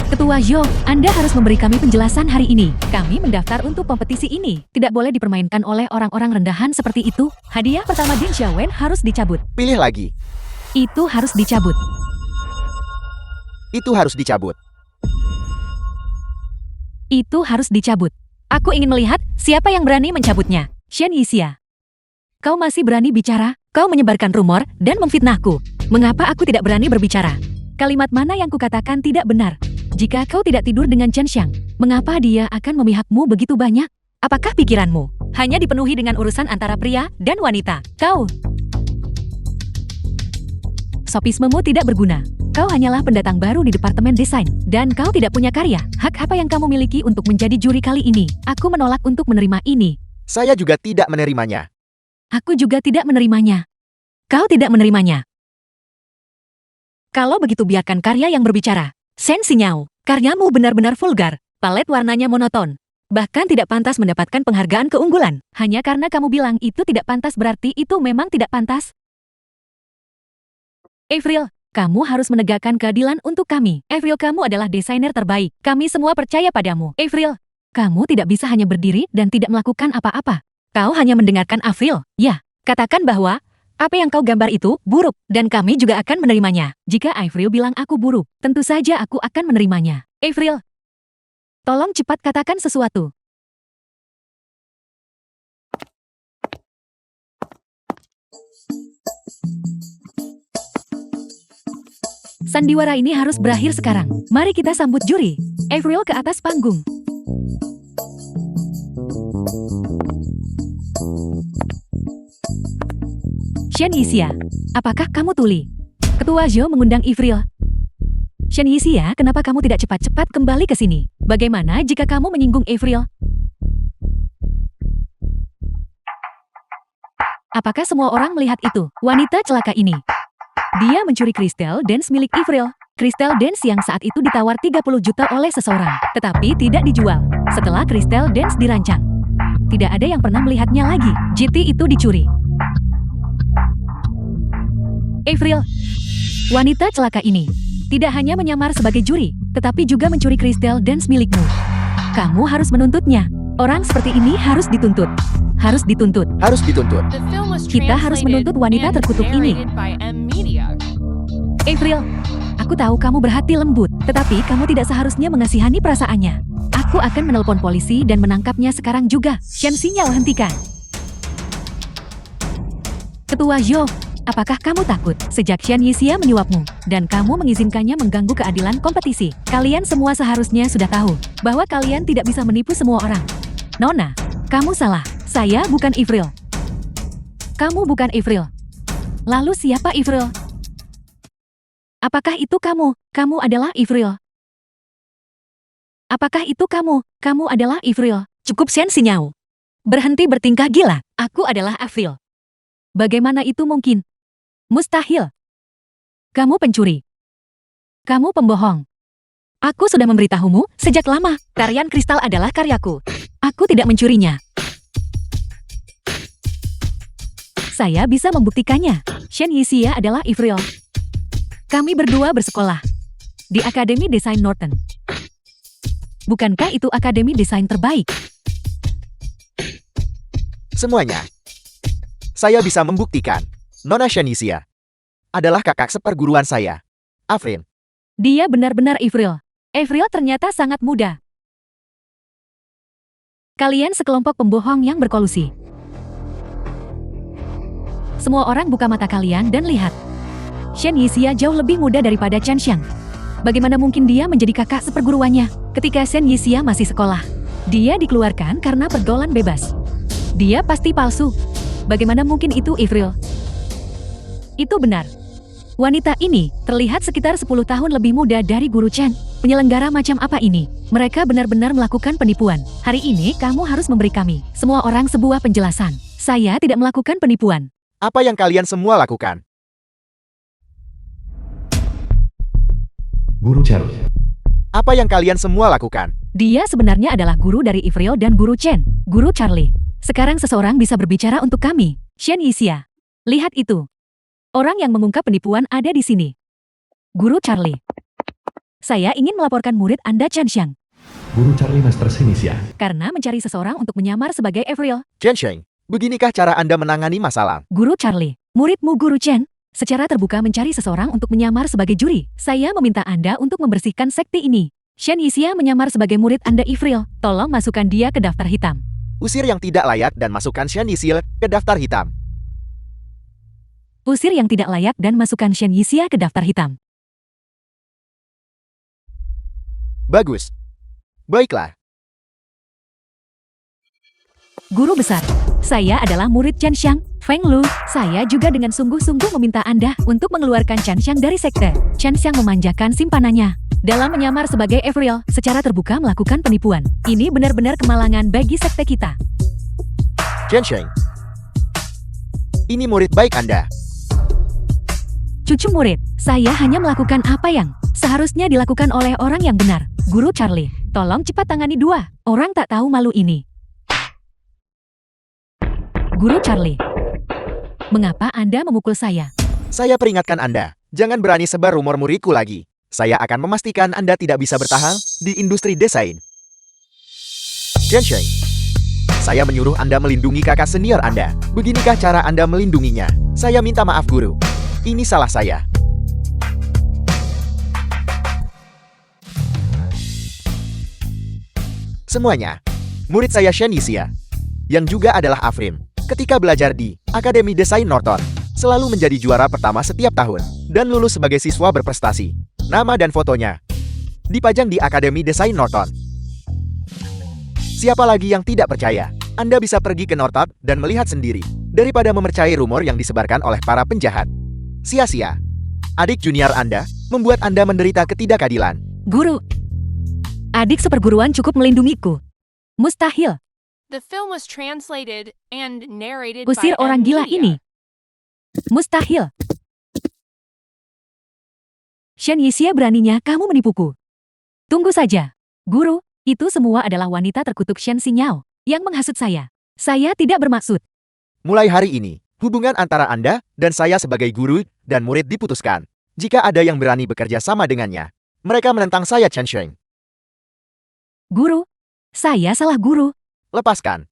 Ketua Zhou, Anda harus memberi kami penjelasan hari ini. Kami mendaftar untuk kompetisi ini. Tidak boleh dipermainkan oleh orang-orang rendahan seperti itu. Hadiah pertama Ding Xiaowen harus dicabut. Pilih lagi. Itu harus dicabut. Itu harus dicabut. Itu harus dicabut. Aku ingin melihat siapa yang berani mencabutnya. Shen Yixia. Kau masih berani bicara? Kau menyebarkan rumor dan memfitnahku. Mengapa aku tidak berani berbicara? Kalimat mana yang kukatakan tidak benar? Jika kau tidak tidur dengan Chen Xiang, mengapa dia akan memihakmu begitu banyak? Apakah pikiranmu hanya dipenuhi dengan urusan antara pria dan wanita? Kau... Sopismemu tidak berguna. Kau hanyalah pendatang baru di departemen desain, dan kau tidak punya karya. Hak apa yang kamu miliki untuk menjadi juri kali ini? Aku menolak untuk menerima ini. Saya juga tidak menerimanya. Aku juga tidak menerimanya. Kau tidak menerimanya. Kalau begitu biarkan karya yang berbicara. Shen Xinyao, karyamu benar-benar vulgar. Palet warnanya monoton. Bahkan tidak pantas mendapatkan penghargaan keunggulan. Hanya karena kamu bilang itu tidak pantas berarti itu memang tidak pantas. Avril, kamu harus menegakkan keadilan untuk kami. Avril, kamu adalah desainer terbaik. Kami semua percaya padamu. Avril, kamu tidak bisa hanya berdiri dan tidak melakukan apa-apa. Kau hanya mendengarkan Avril. Ya, katakan bahwa apa yang kau gambar itu buruk, dan kami juga akan menerimanya. Jika Avril bilang aku buruk, tentu saja aku akan menerimanya. Avril, tolong cepat katakan sesuatu. Sandiwara ini harus berakhir sekarang. Mari kita sambut juri. Avril ke atas panggung. Shen Yixia, apakah kamu tuli? Ketua Zhou mengundang Avril. Shen Yixia, kenapa kamu tidak cepat-cepat kembali ke sini? Bagaimana jika kamu menyinggung Avril? Apakah semua orang melihat itu? Wanita celaka ini. Dia mencuri kristal dance milik Avril. Kristal dance yang saat itu ditawar 30 juta oleh seseorang, tetapi tidak dijual. Setelah kristal dance dirancang, tidak ada yang pernah melihatnya lagi. GT itu dicuri. Avril, wanita celaka ini tidak hanya menyamar sebagai juri, tetapi juga mencuri kristal dance milikmu. Kamu harus menuntutnya. Orang seperti ini harus dituntut. Harus dituntut. Harus dituntut. The film was Kita harus translated menuntut wanita and terkutuk ini. narrated by M Media. Avril, aku tahu kamu berhati lembut, tetapi kamu tidak seharusnya mengasihani perasaannya. Aku akan menelpon polisi dan menangkapnya sekarang juga. Shen Xinyao, hentikan. Ketua Zhou, apakah kamu takut sejak Shen Yixia menyuapmu dan kamu mengizinkannya mengganggu keadilan kompetisi? Kalian semua seharusnya sudah tahu bahwa kalian tidak bisa menipu semua orang. Nona, kamu salah. Saya bukan Avril. Kamu bukan Avril. Lalu siapa Avril? Apakah itu kamu? Kamu adalah Avril. Apakah itu kamu? Kamu adalah Avril. Cukup Shen Xinyao. Berhenti bertingkah gila. Aku adalah Avril. Bagaimana itu mungkin? Mustahil. Kamu pencuri. Kamu pembohong. Aku sudah memberitahumu sejak lama. Tarian kristal adalah karyaku. Aku tidak mencurinya. Saya bisa membuktikannya. Shen Yixia adalah Avril. Kami berdua bersekolah di Akademi Desain Norton. Bukankah itu akademi desain terbaik? Semuanya. Saya bisa membuktikan. Nona Shen Yixia adalah kakak seperguruan saya, Avril. Dia benar-benar Avril. Avril ternyata sangat muda. Kalian sekelompok pembohong yang berkolusi. Semua orang buka mata kalian dan lihat. Shen Yixia jauh lebih muda daripada Chen Xiang. Bagaimana mungkin dia menjadi kakak seperguruannya ketika Shen Yixia masih sekolah? Dia dikeluarkan karena pergaulan bebas. Dia pasti palsu. Bagaimana mungkin itu Avril? Itu benar. Wanita ini terlihat sekitar 10 tahun lebih muda dari Guru Chen. Penyelenggara macam apa ini? Mereka benar-benar melakukan penipuan. Hari ini kamu harus memberi kami, semua orang, sebuah penjelasan. Saya tidak melakukan penipuan. Apa yang kalian semua lakukan? Guru Charlie. Apa yang kalian semua lakukan? Dia sebenarnya adalah guru dari Avril dan Guru Chen, Guru Charlie. Sekarang seseorang bisa berbicara untuk kami. Shen Yixia. Lihat itu. Orang yang mengungkap penipuan ada di sini. Guru Charlie. Saya ingin melaporkan murid Anda Chen Xiang Guru Charlie Master Sinisia. karena mencari seseorang untuk menyamar sebagai Avril. Chen Sheng, beginikah cara Anda menangani masalah? Guru Charlie, muridmu Guru Chen, secara terbuka mencari seseorang untuk menyamar sebagai juri. Saya meminta Anda untuk membersihkan sekte ini. Shen Yixia menyamar sebagai murid Anda Avril. Tolong masukkan dia ke daftar hitam. Usir yang tidak layak dan masukkan Shen Yixia ke daftar hitam. Usir yang tidak layak dan masukkan Shen Yixia ke daftar hitam. Bagus. Baiklah. Guru besar, saya adalah murid Chen Xiang, Feng Lu. Saya juga dengan sungguh-sungguh meminta Anda untuk mengeluarkan Chen Xiang dari sekte. Chen Xiang memanjakan simpanannya dalam menyamar sebagai Avril, secara terbuka melakukan penipuan. Ini benar-benar kemalangan bagi sekte kita. Chen Sheng, ini murid baik Anda. Cucu murid, saya hanya melakukan apa yang seharusnya dilakukan oleh orang yang benar. Guru Charlie, tolong cepat tangani dua orang tak tahu malu ini. Guru Charlie, mengapa Anda memukul saya? Saya peringatkan Anda, jangan berani sebar rumor muridku lagi. Saya akan memastikan Anda tidak bisa bertahan di industri desain. Chen Sheng, saya menyuruh Anda melindungi kakak senior Anda. Beginikah cara Anda melindunginya? Saya minta maaf guru. Ini salah saya. Semuanya, murid saya Shen Yixia, yang juga adalah Avril, ketika belajar di Akademi Desain Norton, selalu menjadi juara pertama setiap tahun, dan lulus sebagai siswa berprestasi. Nama dan fotonya dipajang di Akademi Desain Norton. Siapa lagi yang tidak percaya? Anda bisa pergi ke Norton dan melihat sendiri, daripada memercayai rumor yang disebarkan oleh para penjahat. Sia-sia. Adik junior Anda membuat Anda menderita ketidakadilan. Guru, adik seperguruan cukup melindungiku. Mustahil. The film was translated and narrated Usir by orang gila M-Media. ini. Mustahil. Shen Yixia, beraninya kamu menipuku. Tunggu saja. Guru, itu semua adalah wanita terkutuk Shen Xinyao yang menghasut saya. Saya tidak bermaksud. Mulai hari ini, hubungan antara Anda dan saya sebagai guru dan murid diputuskan. Jika ada yang berani bekerja sama dengannya, mereka menentang saya Chen Sheng. Guru, saya salah guru. Lepaskan.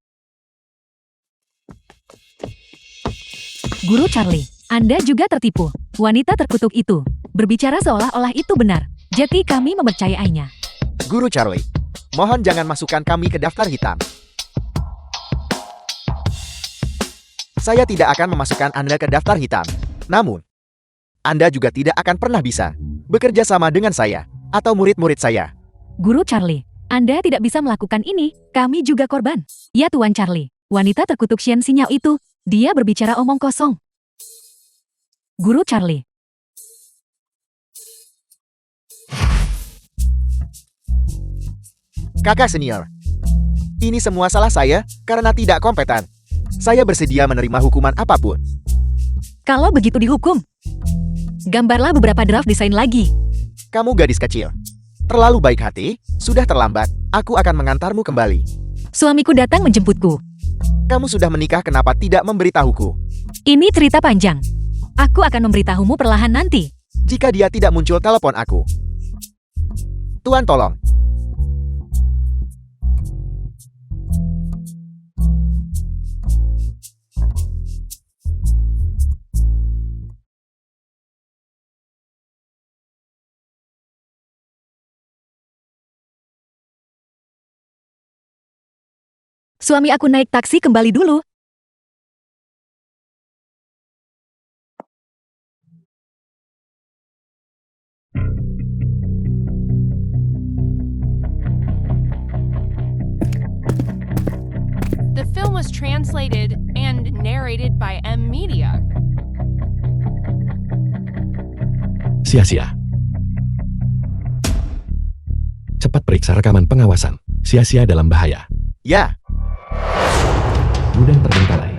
Guru Charlie, Anda juga tertipu. Wanita terkutuk itu berbicara seolah-olah itu benar. Jadi kami mempercayainya. Guru Charlie, mohon jangan masukkan kami ke daftar hitam. Saya tidak akan memasukkan Anda ke daftar hitam. Namun, Anda juga tidak akan pernah bisa bekerja sama dengan saya atau murid-murid saya. Guru Charlie, Anda tidak bisa melakukan ini. Kami juga korban. Ya Tuan Charlie, wanita terkutuk Shen Xinyao itu, dia berbicara omong kosong. Guru Charlie. Kakak senior, Ini semua salah saya karena tidak kompeten. Saya bersedia menerima hukuman apapun. Kalau begitu dihukum. Gambarlah beberapa draft desain lagi. Kamu gadis kecil. Terlalu baik hati, sudah terlambat. Aku akan mengantarmu kembali. Suamiku datang menjemputku. Kamu sudah menikah, kenapa tidak memberitahuku? Ini cerita panjang. Aku akan memberitahumu perlahan nanti. Jika dia tidak muncul, telepon aku. Tuan tolong. Suami aku naik taksi kembali dulu. The film was translated and narrated by M Media. Sia-sia. Cepat periksa rekaman pengawasan. Sia-sia dalam bahaya. Ya, Gudang terbengkalai.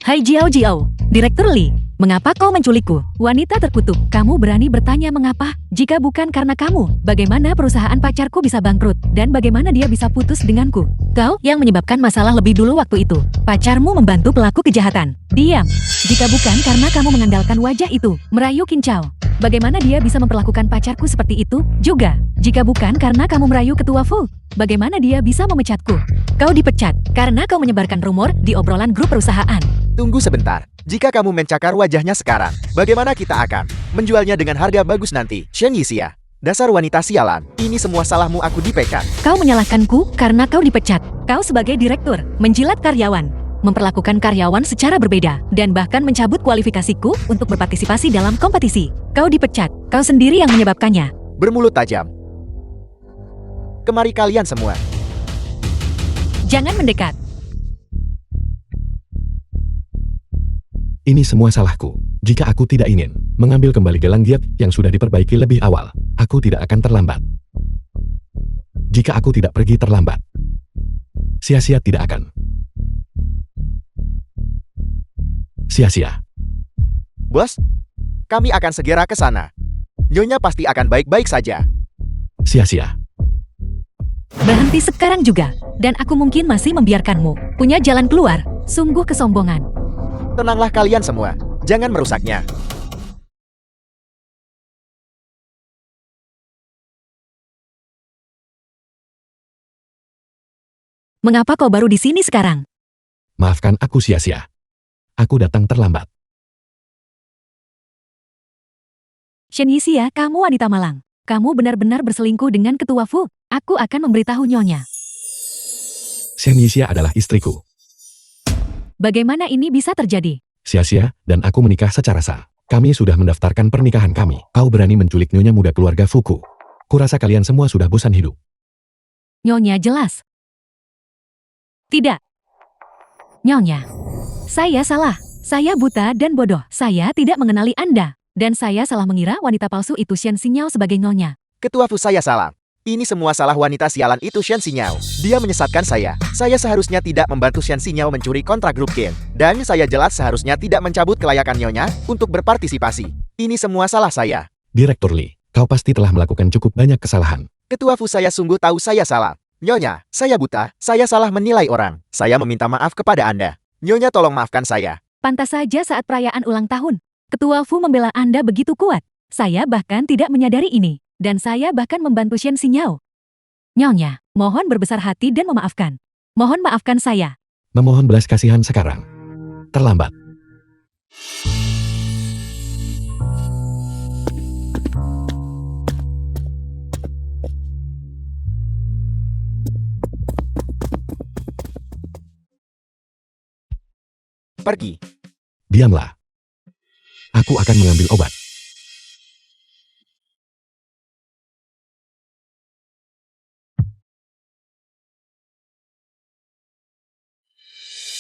Hai Jiao Jiao, Direktur Lee. Mengapa kau menculikku? Wanita terkutuk, kamu berani bertanya mengapa? Jika bukan karena kamu, bagaimana perusahaan pacarku bisa bangkrut? Dan bagaimana dia bisa putus denganku? Kau yang menyebabkan masalah lebih dulu waktu itu. Pacarmu membantu pelaku kejahatan. Diam. Jika bukan karena kamu mengandalkan wajah itu, merayu Kincao. Bagaimana dia bisa memperlakukan pacarku seperti itu? Juga, jika bukan karena kamu merayu ketua Fu, bagaimana dia bisa memecatku? Kau dipecat karena kau menyebarkan rumor di obrolan grup perusahaan. tunggu sebentar. Jika kamu mencakar wajahnya sekarang, bagaimana kita akan menjualnya dengan harga bagus nanti? Shen Yixia, dasar wanita sialan. Ini semua salahmu, aku dipecat. Kau menyalahkanku karena kau dipecat. Kau sebagai direktur, menjilat karyawan, memperlakukan karyawan secara berbeda, dan bahkan mencabut kualifikasiku untuk berpartisipasi dalam kompetisi. Kau dipecat, kau sendiri yang menyebabkannya. Bermulut tajam. Kemari kalian semua. Jangan mendekat. Ini semua salahku. Jika aku tidak ingin mengambil kembali gelang giat yang sudah diperbaiki lebih awal, aku tidak akan terlambat. Jika aku tidak pergi terlambat, sia-sia tidak akan. Sia-sia. Bos, kami akan segera ke sana. Nyonya pasti akan baik-baik saja. Sia-sia. Berhenti sekarang juga, dan aku mungkin masih membiarkanmu punya jalan keluar. Sungguh kesombongan. Tenanglah kalian semua. Jangan merusaknya. Mengapa kau baru di sini sekarang? Maafkan aku sia-sia. Aku datang terlambat. Shen Yixia, kamu wanita malang. Kamu benar-benar berselingkuh dengan ketua Fu. Aku akan memberitahu Nyonya. Shen Yixia adalah istriku. Bagaimana ini bisa terjadi? Sia-sia dan aku menikah secara sah. Kami sudah mendaftarkan pernikahan kami. Kau berani menculik nyonya muda keluarga Fuku. Kurasa kalian semua sudah bosan hidup. Nyonya jelas. Tidak. Nyonya. Saya salah. Saya buta dan bodoh. Saya tidak mengenali Anda. Dan saya salah mengira wanita palsu itu Shen Xinyao sebagai Nyonya. Ketua Fu, saya salah. Ini semua salah wanita sialan itu Shen Xinyao. Dia menyesatkan saya. Saya seharusnya tidak membantu Shen Xinyao mencuri kontrak grup Kin. Dan saya jelas seharusnya tidak mencabut kelayakan Nyonya untuk berpartisipasi. Ini semua salah saya. Direktur Lee, kau pasti telah melakukan cukup banyak kesalahan. Ketua Fu, saya sungguh tahu saya salah. Nyonya, saya buta. Saya salah menilai orang. Saya meminta maaf kepada Anda. Nyonya tolong maafkan saya. Pantas saja saat perayaan ulang tahun, Ketua Fu membela Anda begitu kuat. Saya bahkan tidak menyadari ini. Dan saya bahkan membantu Shen Xinyao. Nyonya, mohon berbesar hati dan memaafkan. Mohon maafkan saya. Memohon belas kasihan sekarang. Terlambat. Pergi. Diamlah. Aku akan mengambil obat.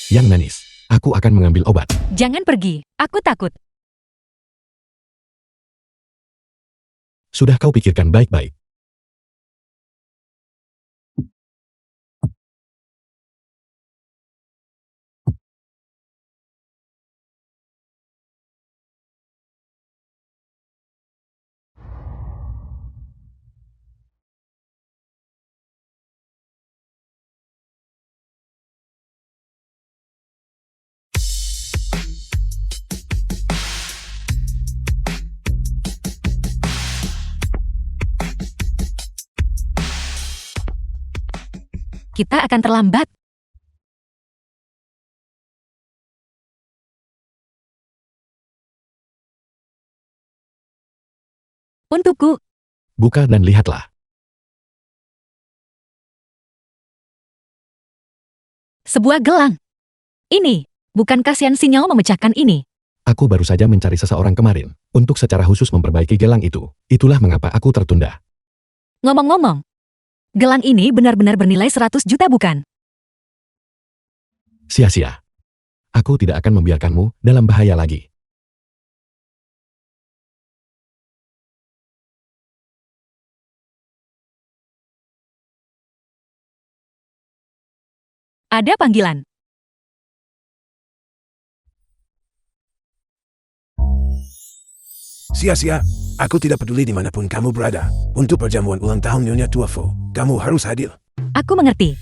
Yang manis, aku akan mengambil obat. Jangan pergi, aku takut. Sudah kau pikirkan baik-baik. Kita akan terlambat. Untukku, Buka dan lihatlah. sebuah gelang. Ini, bukankah Xian Sinyal memecahkan ini? Aku baru saja mencari seseorang kemarin, untuk secara khusus memperbaiki gelang itu. Itulah mengapa aku tertunda. Ngomong-ngomong, gelang ini benar-benar bernilai 100 juta bukan? Sia-sia. Aku tidak akan membiarkanmu dalam bahaya lagi. Ada panggilan. Sia-sia, aku tidak peduli dimanapun kamu berada. Untuk perjamuan ulang tahun Nyonya Tuafo, kamu harus hadir. Aku mengerti.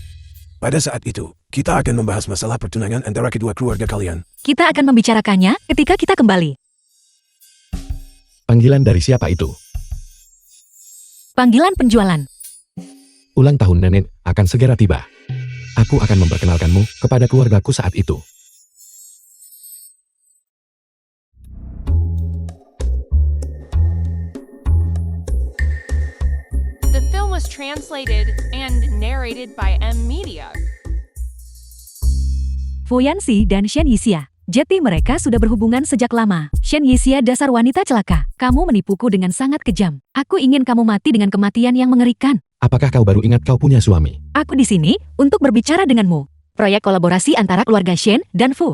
Pada saat itu, kita akan membahas masalah pertunangan antara kedua keluarga kalian. Kita akan membicarakannya ketika kita kembali. Panggilan dari siapa itu? Panggilan penjualan. Ulang tahun nenek akan segera tiba. Aku akan memperkenalkanmu kepada keluargaku saat itu. The film was translated and narrated by M Media. Fu Yanxi dan Shen Yixia. Jeti mereka sudah berhubungan sejak lama. Shen Yixia dasar wanita celaka. Kamu menipuku dengan sangat kejam. Aku ingin kamu mati dengan kematian yang mengerikan. Apakah kau baru ingat kau punya suami? Aku di sini untuk berbicara denganmu. Proyek kolaborasi antara keluarga Shen dan Fu.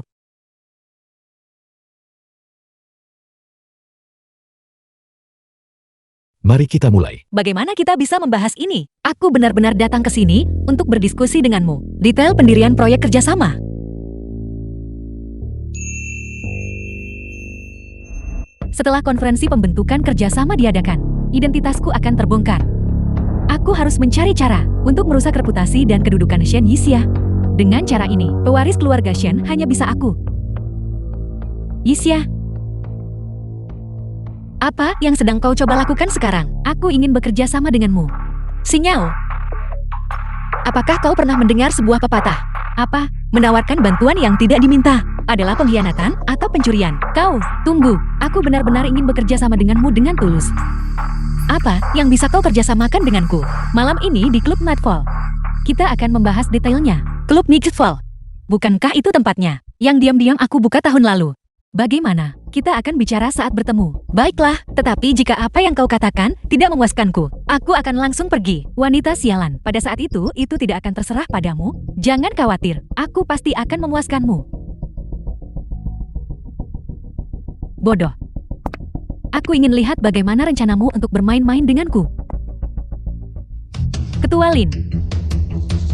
Mari kita mulai. Bagaimana kita bisa membahas ini? Aku benar-benar datang ke sini untuk berdiskusi denganmu. Detail pendirian proyek kerjasama. Setelah konferensi pembentukan kerjasama diadakan, identitasku akan terbongkar. Aku harus mencari cara untuk merusak reputasi dan kedudukan Shen Yixia. Dengan cara ini, pewaris keluarga Shen hanya bisa aku. Yixia, apa yang sedang kau coba lakukan sekarang? Aku ingin bekerja sama denganmu. Sinyal. Apakah kau pernah mendengar sebuah pepatah? Apa? Menawarkan bantuan yang tidak diminta adalah pengkhianatan atau pencurian. Kau, tunggu. Aku benar-benar ingin bekerja sama denganmu dengan tulus. Apa yang bisa kau kerjasamakan denganku? Malam ini di Klub Nightfall. Kita akan membahas detailnya. Klub Nightfall. Bukankah itu tempatnya yang diam-diam aku buka tahun lalu? Bagaimana? Kita akan bicara saat bertemu. Baiklah, tetapi jika apa yang kau katakan tidak memuaskanku, aku akan langsung pergi. Wanita sialan, pada saat itu tidak akan terserah padamu. Jangan khawatir, aku pasti akan memuaskanmu. Bodoh. Aku ingin lihat bagaimana rencanamu untuk bermain-main denganku. Ketua Lin.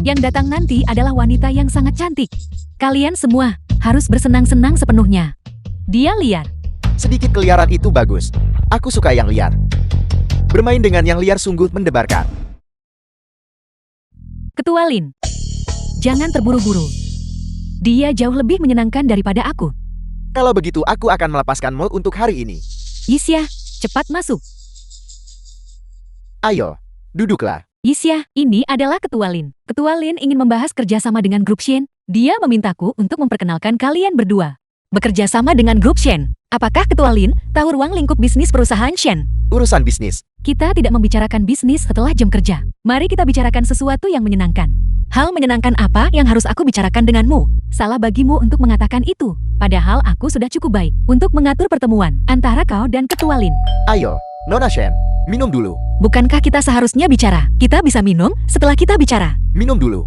Yang datang nanti adalah wanita yang sangat cantik. Kalian semua harus bersenang-senang sepenuhnya. Dia liar. Sedikit keliaran itu bagus. Aku suka yang liar. Bermain dengan yang liar sungguh mendebarkan. Ketua Lin. Jangan terburu-buru. Dia jauh lebih menyenangkan daripada aku. Kalau begitu aku akan melepaskanmu untuk hari ini. Yixia, cepat masuk. Ayo, duduklah. Yixia, ini adalah Ketua Lin. Ketua Lin ingin membahas kerjasama dengan grup Shen. Dia memintaku untuk memperkenalkan kalian berdua. Bekerja sama dengan grup Shen. Apakah Ketua Lin tahu ruang lingkup bisnis perusahaan Shen? Urusan bisnis. Kita tidak membicarakan bisnis setelah jam kerja. Mari kita bicarakan sesuatu yang menyenangkan. Hal menyenangkan apa yang harus aku bicarakan denganmu? Salah bagimu untuk mengatakan itu. Padahal aku sudah cukup baik untuk mengatur pertemuan antara kau dan Ketua Lin. Ayo, Nona Shen, minum dulu. Bukankah kita seharusnya bicara? Kita bisa minum setelah kita bicara. Minum dulu.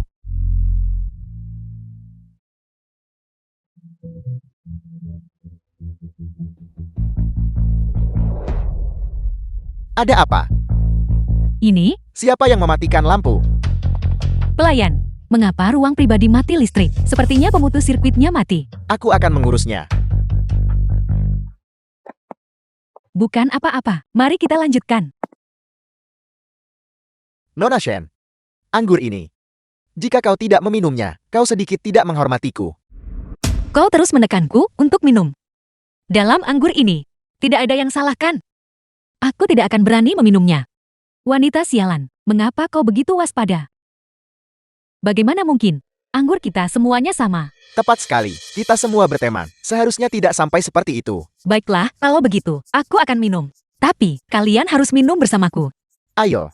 Ada apa? Ini, Siapa yang mematikan lampu? pelayan. Mengapa ruang pribadi mati listrik? Sepertinya pemutus sirkuitnya mati. Aku akan mengurusnya. Bukan apa-apa. Mari kita lanjutkan. Nona Shen, anggur ini. Jika kau tidak meminumnya, kau sedikit tidak menghormatiku. Kau terus menekanku untuk minum. Dalam anggur ini, tidak ada yang salah kan? Aku tidak akan berani meminumnya. Wanita sialan, mengapa kau begitu waspada? Bagaimana mungkin? Anggur kita semuanya sama. Tepat sekali, kita semua berteman. Seharusnya tidak sampai seperti itu. Baiklah, kalau begitu, aku akan minum. Tapi, kalian harus minum bersamaku. Ayo,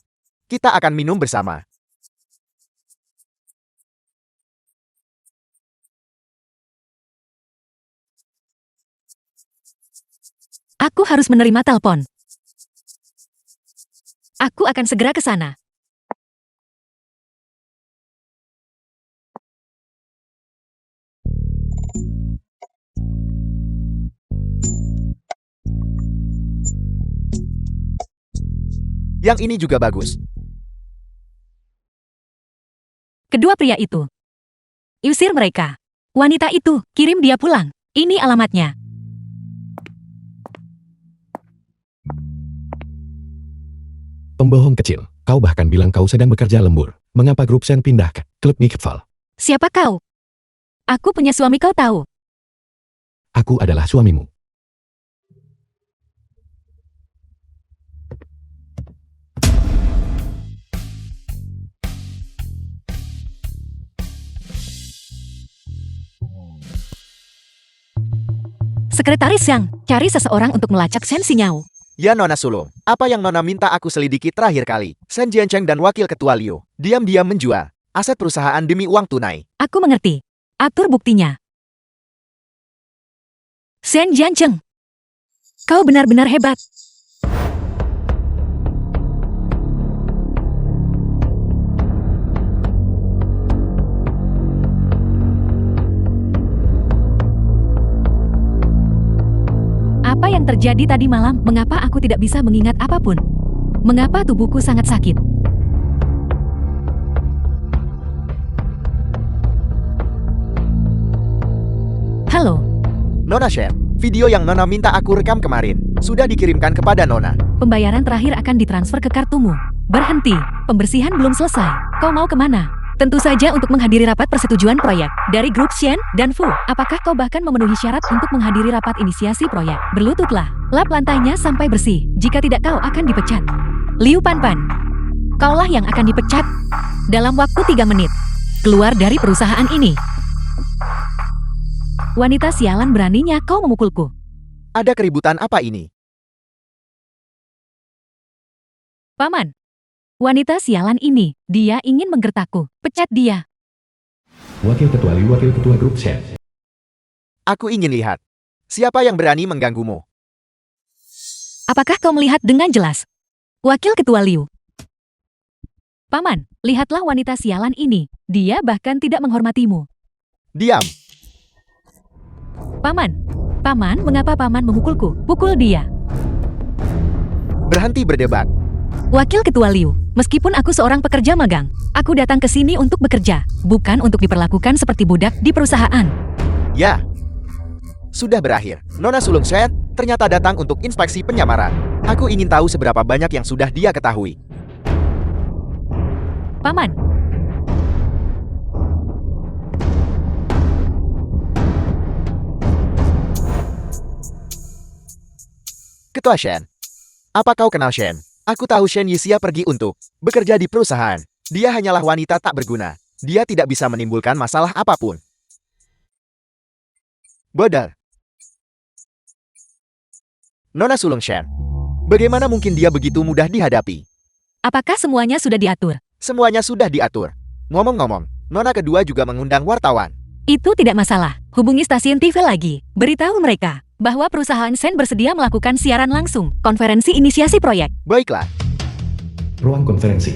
kita akan minum bersama. Aku harus menerima telepon. Aku akan segera ke sana. Yang ini juga bagus. Kedua pria itu. Usir mereka. Wanita itu, kirim dia pulang. Ini alamatnya. Pembohong kecil, kau bahkan bilang kau sedang bekerja lembur. Mengapa grup Shen pindah ke klub Nikval? Siapa kau? Aku punya suami, kau tahu. Aku adalah suamimu. Sekretaris Yang, cari seseorang untuk melacak Shen Xinyao. Ya Nona Sulung, apa yang Nona minta aku selidiki terakhir kali? Shen Jiancheng dan Wakil Ketua Liu diam-diam menjual aset perusahaan demi uang tunai. Aku mengerti. Atur buktinya. Shen Jiancheng, kau benar-benar hebat. Apa yang terjadi tadi malam? Mengapa aku tidak bisa mengingat apapun? Mengapa tubuhku sangat sakit? Halo, Nona Shen, video yang Nona minta aku rekam kemarin sudah dikirimkan kepada Nona. pembayaran terakhir akan ditransfer ke kartumu. Berhenti, pembersihan belum selesai. Kau mau kemana? Tentu saja untuk menghadiri rapat persetujuan proyek dari grup Shen dan Fu. Apakah kau bahkan memenuhi syarat untuk menghadiri rapat inisiasi proyek? Berlututlah, lap lantainya sampai bersih. Jika tidak, kau akan dipecat. Liu Panpan, kaulah yang akan dipecat dalam waktu 3 menit. Keluar dari perusahaan ini. Wanita sialan, beraninya kau memukulku. Ada keributan apa ini? Paman, wanita sialan ini, dia ingin menggertakku. Pecat dia. Wakil Ketua Liu, Wakil Ketua grup Shen. Aku ingin lihat. Siapa yang berani mengganggumu? Apakah kau melihat dengan jelas? Wakil Ketua Liu. Paman, lihatlah wanita sialan ini. Dia bahkan tidak menghormatimu. Diam. Paman, mengapa paman memukulku? Pukul dia. Berhenti berdebat. Wakil Ketua Liu, meskipun aku seorang pekerja magang, aku datang ke sini untuk bekerja, bukan untuk diperlakukan seperti budak di perusahaan. Ya. Sudah berakhir. Nona Sulung Shen ternyata datang untuk inspeksi penyamaran. Aku ingin tahu seberapa banyak yang sudah dia ketahui. Paman, Ketua Shen. Apa kau kenal Shen? Aku tahu Shen Yixia pergi untuk bekerja di perusahaan. Dia hanyalah wanita tak berguna. Dia tidak bisa menimbulkan masalah apapun. Bodoh. Nona Sulung Shen. Bagaimana mungkin dia begitu mudah dihadapi? apakah semuanya sudah diatur? Semuanya sudah diatur. Ngomong-ngomong, Nona kedua juga mengundang wartawan. Itu tidak masalah. Hubungi stasiun TV lagi. Beritahu mereka bahwa perusahaan Shen bersedia melakukan siaran langsung konferensi inisiasi proyek. Baiklah. Ruang konferensi.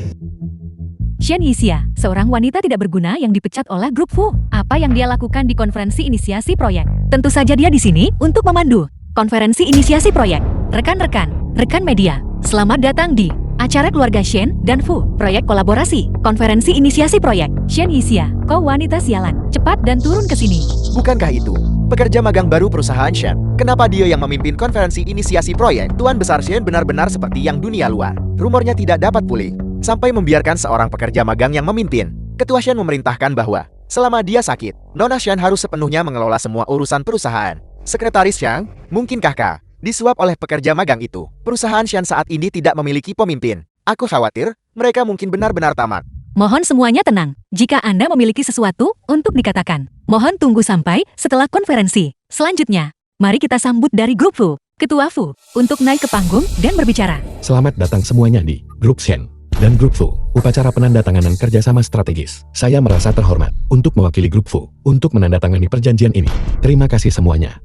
Shen Yixia, seorang wanita tidak berguna yang dipecat oleh grup Fu. Apa yang dia lakukan di konferensi inisiasi proyek? Tentu saja dia di sini untuk memandu konferensi inisiasi proyek. Rekan-rekan, rekan media, selamat datang di acara keluarga Shen dan Fu, proyek kolaborasi, konferensi inisiasi proyek. Shen Yixia, kau wanita sialan, cepat dan turun ke sini. Bukankah itu pekerja magang baru perusahaan Shen? Kenapa dia yang memimpin konferensi inisiasi proyek? Tuan besar Shen benar-benar seperti yang dunia luar. Rumornya tidak dapat pulih sampai membiarkan seorang pekerja magang yang memimpin. Ketua Shen memerintahkan bahwa selama dia sakit, Nona Shen harus sepenuhnya mengelola semua urusan perusahaan. Sekretaris Yang, mungkinkah kau disuap oleh pekerja magang itu? Perusahaan Shen saat ini tidak memiliki pemimpin. Aku khawatir mereka mungkin benar-benar tamat. Mohon semuanya tenang. Jika Anda memiliki sesuatu untuk dikatakan, mohon tunggu sampai setelah konferensi. Selanjutnya, mari kita sambut dari grup Fu, Ketua Fu, untuk naik ke panggung dan berbicara. Selamat datang semuanya di Grup Shen dan Grup Fu, upacara penandatanganan kerjasama strategis. Saya merasa terhormat untuk mewakili Grup Fu untuk menandatangani perjanjian ini. Terima kasih semuanya.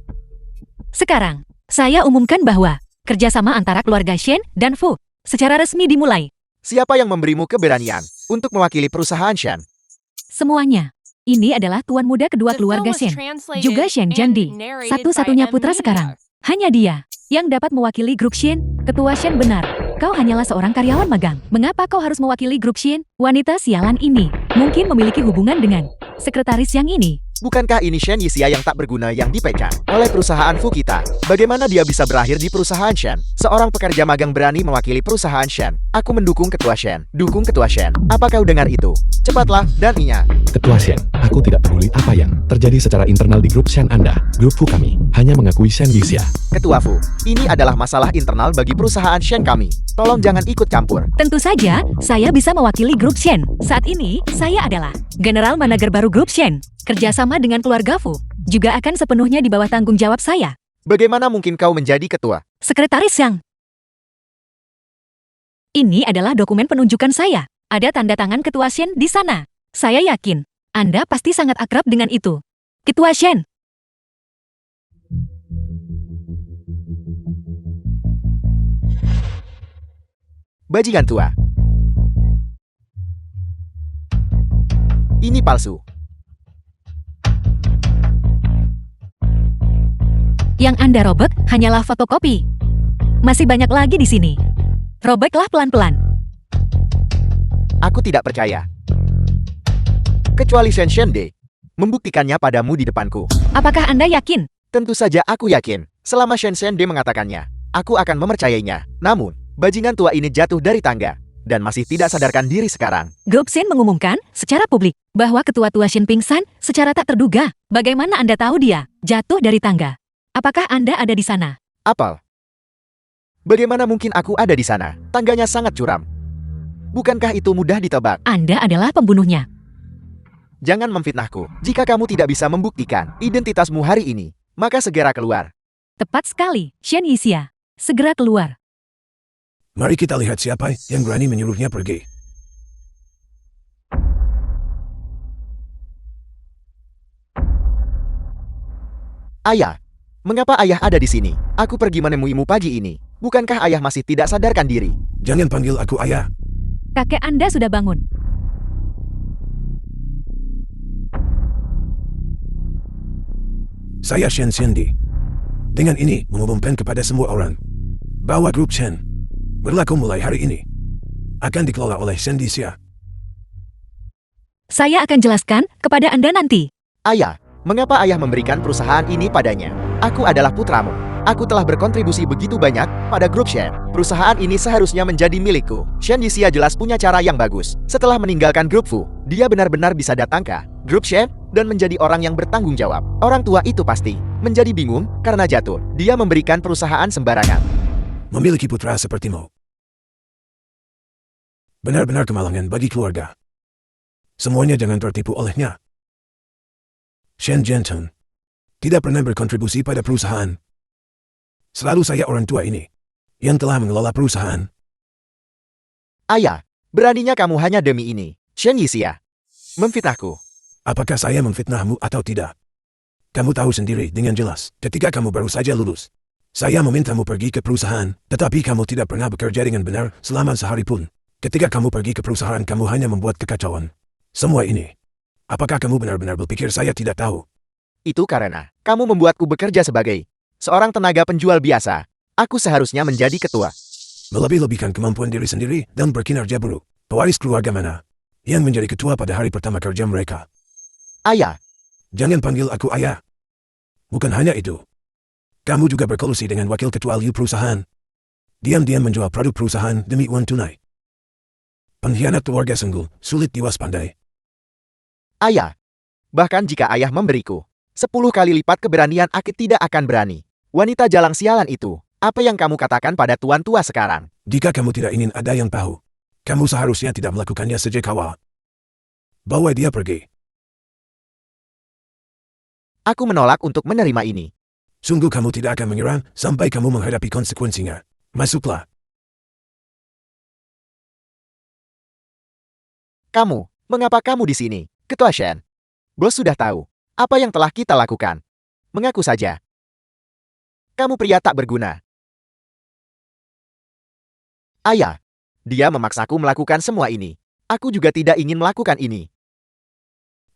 Sekarang, saya umumkan bahwa kerjasama antara keluarga Shen dan Fu secara resmi dimulai. Siapa yang memberimu keberanian untuk mewakili perusahaan Shen? Semuanya. Ini adalah tuan muda kedua The film keluarga was Shen, translated juga Shen and Jiandi, narrated satu-satunya by putra M. sekarang. Media. Hanya dia yang dapat mewakili grup Shen. Ketua Shen benar. Kau hanyalah seorang karyawan magang. Mengapa kau harus mewakili grup Shen? Wanita sialan ini mungkin memiliki hubungan dengan sekretaris yang ini. Bukankah ini Shen Yixia yang tak berguna yang dipecat oleh perusahaan Fu kita? Bagaimana dia bisa berakhir di perusahaan Shen? Seorang pekerja magang berani mewakili perusahaan Shen. Aku mendukung Ketua Shen. Dukung Ketua Shen. Apa kau dengar itu? Cepatlah dan inya. Ketua Shen, aku tidak peduli apa yang terjadi secara internal di grup Shen Anda. Grup Fu kami hanya mengakui Shen Yixia. Ketua Fu, ini adalah masalah internal bagi perusahaan Shen kami. Tolong jangan ikut campur. Tentu saja, saya bisa mewakili grup Shen. Saat ini, saya adalah General Manager baru grup Shen. Kerjasama dengan keluarga Fu juga akan sepenuhnya di bawah tanggung jawab saya. Bagaimana mungkin kau menjadi ketua? Sekretaris yang... Ini adalah dokumen penunjukan saya. Ada tanda tangan Ketua Shen di sana. Saya yakin, Anda pasti sangat akrab dengan itu. Ketua Shen. Bajingan tua. Ini palsu. Yang Anda robek hanyalah fotokopi. Masih banyak lagi di sini. Robeklah pelan-pelan. Aku tidak percaya. Kecuali Shen Shende membuktikannya padamu di depanku. Apakah Anda yakin? Tentu saja aku yakin. Selama Shen Shende mengatakannya, aku akan mempercayainya. Namun, bajingan tua ini jatuh dari tangga dan masih tidak sadarkan diri sekarang. Grup Shen mengumumkan secara publik bahwa Ketua Tua Shen pingsan secara tak terduga. Bagaimana Anda tahu dia jatuh dari tangga? Apakah Anda ada di sana? Apel. Bagaimana mungkin aku ada di sana? Tangganya sangat curam. Bukankah itu mudah ditebak? Anda adalah pembunuhnya. Jangan memfitnahku. Jika kamu tidak bisa membuktikan identitasmu hari ini, maka segera keluar. Tepat sekali, Shen Yixia. Segera keluar. Mari kita lihat siapa yang berani menyuruhnya pergi. Ayah, mengapa ayah ada di sini? Aku pergi menemuimu pagi ini. Bukankah ayah masih tidak sadarkan diri? Jangan panggil aku ayah. Kakek Anda sudah bangun. Saya Shen Shende. Dengan ini mengumumkan kepada semua orang bahwa grup Shen berlaku mulai hari ini akan dikelola oleh Shen Yixia. Saya akan jelaskan kepada Anda nanti. Ayah, mengapa ayah memberikan perusahaan ini padanya? Aku adalah putramu. Aku telah berkontribusi begitu banyak pada grup Shen. Perusahaan ini seharusnya menjadi milikku. Shen Yixia jelas punya cara yang bagus. Setelah meninggalkan grup Fu, dia benar-benar bisa datang ke grup Shen dan menjadi orang yang bertanggung jawab. Orang tua itu pasti menjadi bingung karena jatuh. Dia memberikan perusahaan sembarangan. Memiliki putra sepertimu benar-benar kemalangan bagi keluarga. Semuanya jangan tertipu olehnya. Shen Jiantun tidak pernah berkontribusi pada perusahaan. Selalu saya orang tua ini yang telah mengelola perusahaan. Ayah, beraninya kamu hanya demi ini. Shen Yixia memfitnahku. Apakah saya memfitnahmu atau tidak? Kamu tahu sendiri dengan jelas ketika kamu baru saja lulus. Saya memintamu pergi ke perusahaan, tetapi kamu tidak pernah bekerja dengan benar selama sehari pun. Ketika kamu pergi ke perusahaan, kamu hanya membuat kekacauan. Semua ini, apakah kamu benar-benar berpikir saya tidak tahu? Itu karena kamu membuatku bekerja sebagai seorang tenaga penjual biasa. Aku seharusnya menjadi ketua. Melebih-lebihkan kemampuan diri sendiri dan berkinerja buruk. Pewaris keluarga mana yang menjadi ketua pada hari pertama kerja mereka? Ayah, Jangan panggil aku ayah. Bukan hanya itu. Kamu juga berkolusi dengan wakil ketua Liu perusahaan. Diam-diam menjual produk perusahaan demi uang tunai. Pengkhianat keluarga sungguh sulit diwaspadai. ayah. Bahkan jika ayah memberiku 10 kali lipat keberanian, aku tidak akan berani. Wanita jalang sialan itu, apa yang kamu katakan pada tuan tua sekarang? Jika kamu tidak ingin ada yang tahu, kamu seharusnya tidak melakukannya sejak awal. Bawa dia pergi. Aku menolak untuk menerima ini. Sungguh kamu tidak akan menyerang sampai kamu menghadapi konsekuensinya. Masuklah. Kamu, mengapa kamu di sini? Ketua Shen. Bos sudah tahu apa yang telah kita lakukan. Mengaku saja. Kamu pria tak berguna. Ayah, dia memaksaku melakukan semua ini. Aku juga tidak ingin melakukan ini.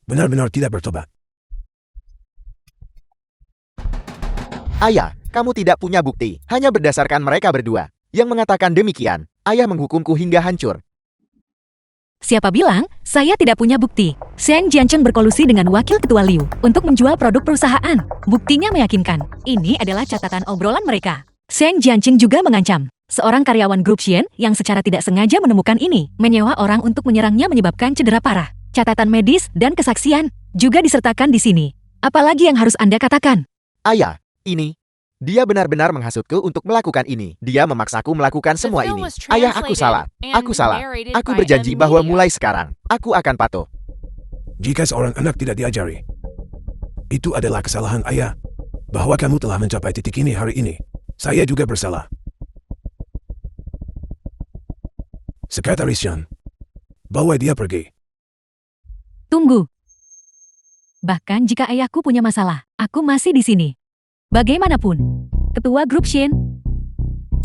Benar-benar tidak bertobat. Ayah, kamu tidak punya bukti, hanya berdasarkan mereka berdua. Yang mengatakan demikian, ayah menghukumku hingga hancur. Siapa bilang saya tidak punya bukti? Shen Jiancheng berkolusi dengan wakil ketua Liu untuk menjual produk perusahaan. Buktinya meyakinkan. Ini adalah catatan obrolan mereka. Shen Jiancheng juga mengancam. Seorang karyawan grup Shen yang secara tidak sengaja menemukan ini, menyewa orang untuk menyerangnya menyebabkan cedera parah. Catatan medis dan kesaksian juga disertakan di sini. Apalagi yang harus Anda katakan? Ayah, ini. Dia benar-benar menghasutku untuk melakukan ini. Dia memaksaku melakukan semua ini. Ayah, aku salah. Aku salah. Aku berjanji bahwa mulai sekarang, aku akan patuh. Jika seorang anak tidak diajari, itu adalah kesalahan ayah. Bahwa kamu telah mencapai titik ini hari ini, saya juga bersalah. Sekretaris Shen, bawa dia pergi. Tunggu. Bahkan jika ayahku punya masalah, aku masih di sini. Bagaimanapun, ketua grup Shen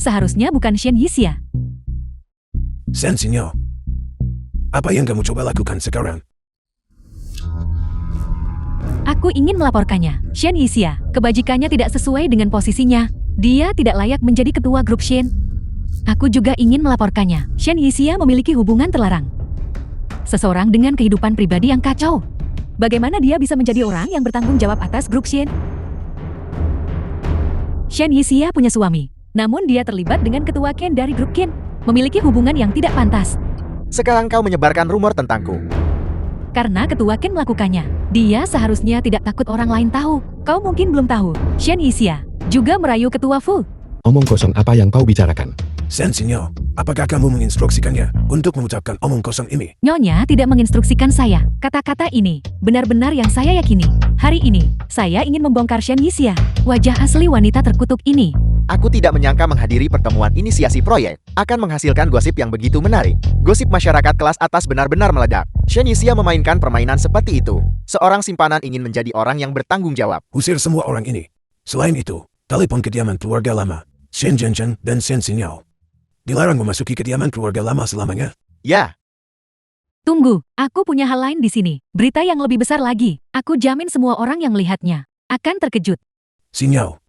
seharusnya bukan Shen Yixia. Shen Xinyo, apa yang kamu coba lakukan sekarang? Aku ingin melaporkannya. Shen Yixia, kebajikannya tidak sesuai dengan posisinya. Dia tidak layak menjadi ketua grup Shen. Aku juga ingin melaporkannya. Shen Yixia memiliki hubungan terlarang. Seseorang dengan kehidupan pribadi yang kacau. Bagaimana dia bisa menjadi orang yang bertanggung jawab atas grup Shen? Shen Yixia punya suami, namun dia terlibat dengan ketua Ken dari grup Ken, memiliki hubungan yang tidak pantas. Sekarang kau menyebarkan rumor tentangku. Karena ketua Ken melakukannya, dia seharusnya tidak takut orang lain tahu. Kau mungkin belum tahu, Shen Yixia juga merayu ketua Fu. Omong kosong apa yang kau bicarakan? Shen Xinyo, apakah kamu menginstruksikannya untuk mengucapkan omong kosong ini? Nyonya tidak menginstruksikan saya. Kata-kata ini benar-benar yang saya yakini. Hari ini, saya ingin membongkar Shen Yixia, wajah asli wanita terkutuk ini. Aku tidak menyangka menghadiri pertemuan inisiasi proyek akan menghasilkan gosip yang begitu menarik. Gosip masyarakat kelas atas benar-benar meledak. Shen Yixia memainkan permainan seperti itu. Seorang simpanan ingin menjadi orang yang bertanggung jawab. Usir semua orang ini. Selain itu, telepon kediaman keluarga lama, Shen Jiancheng dan Shen Xinyo. Dilarang memasuki kediaman keluarga lama selamanya. Ya, Tunggu, aku punya hal lain di sini. Berita yang lebih besar lagi. Aku jamin semua orang yang melihatnya akan terkejut. Xinyo,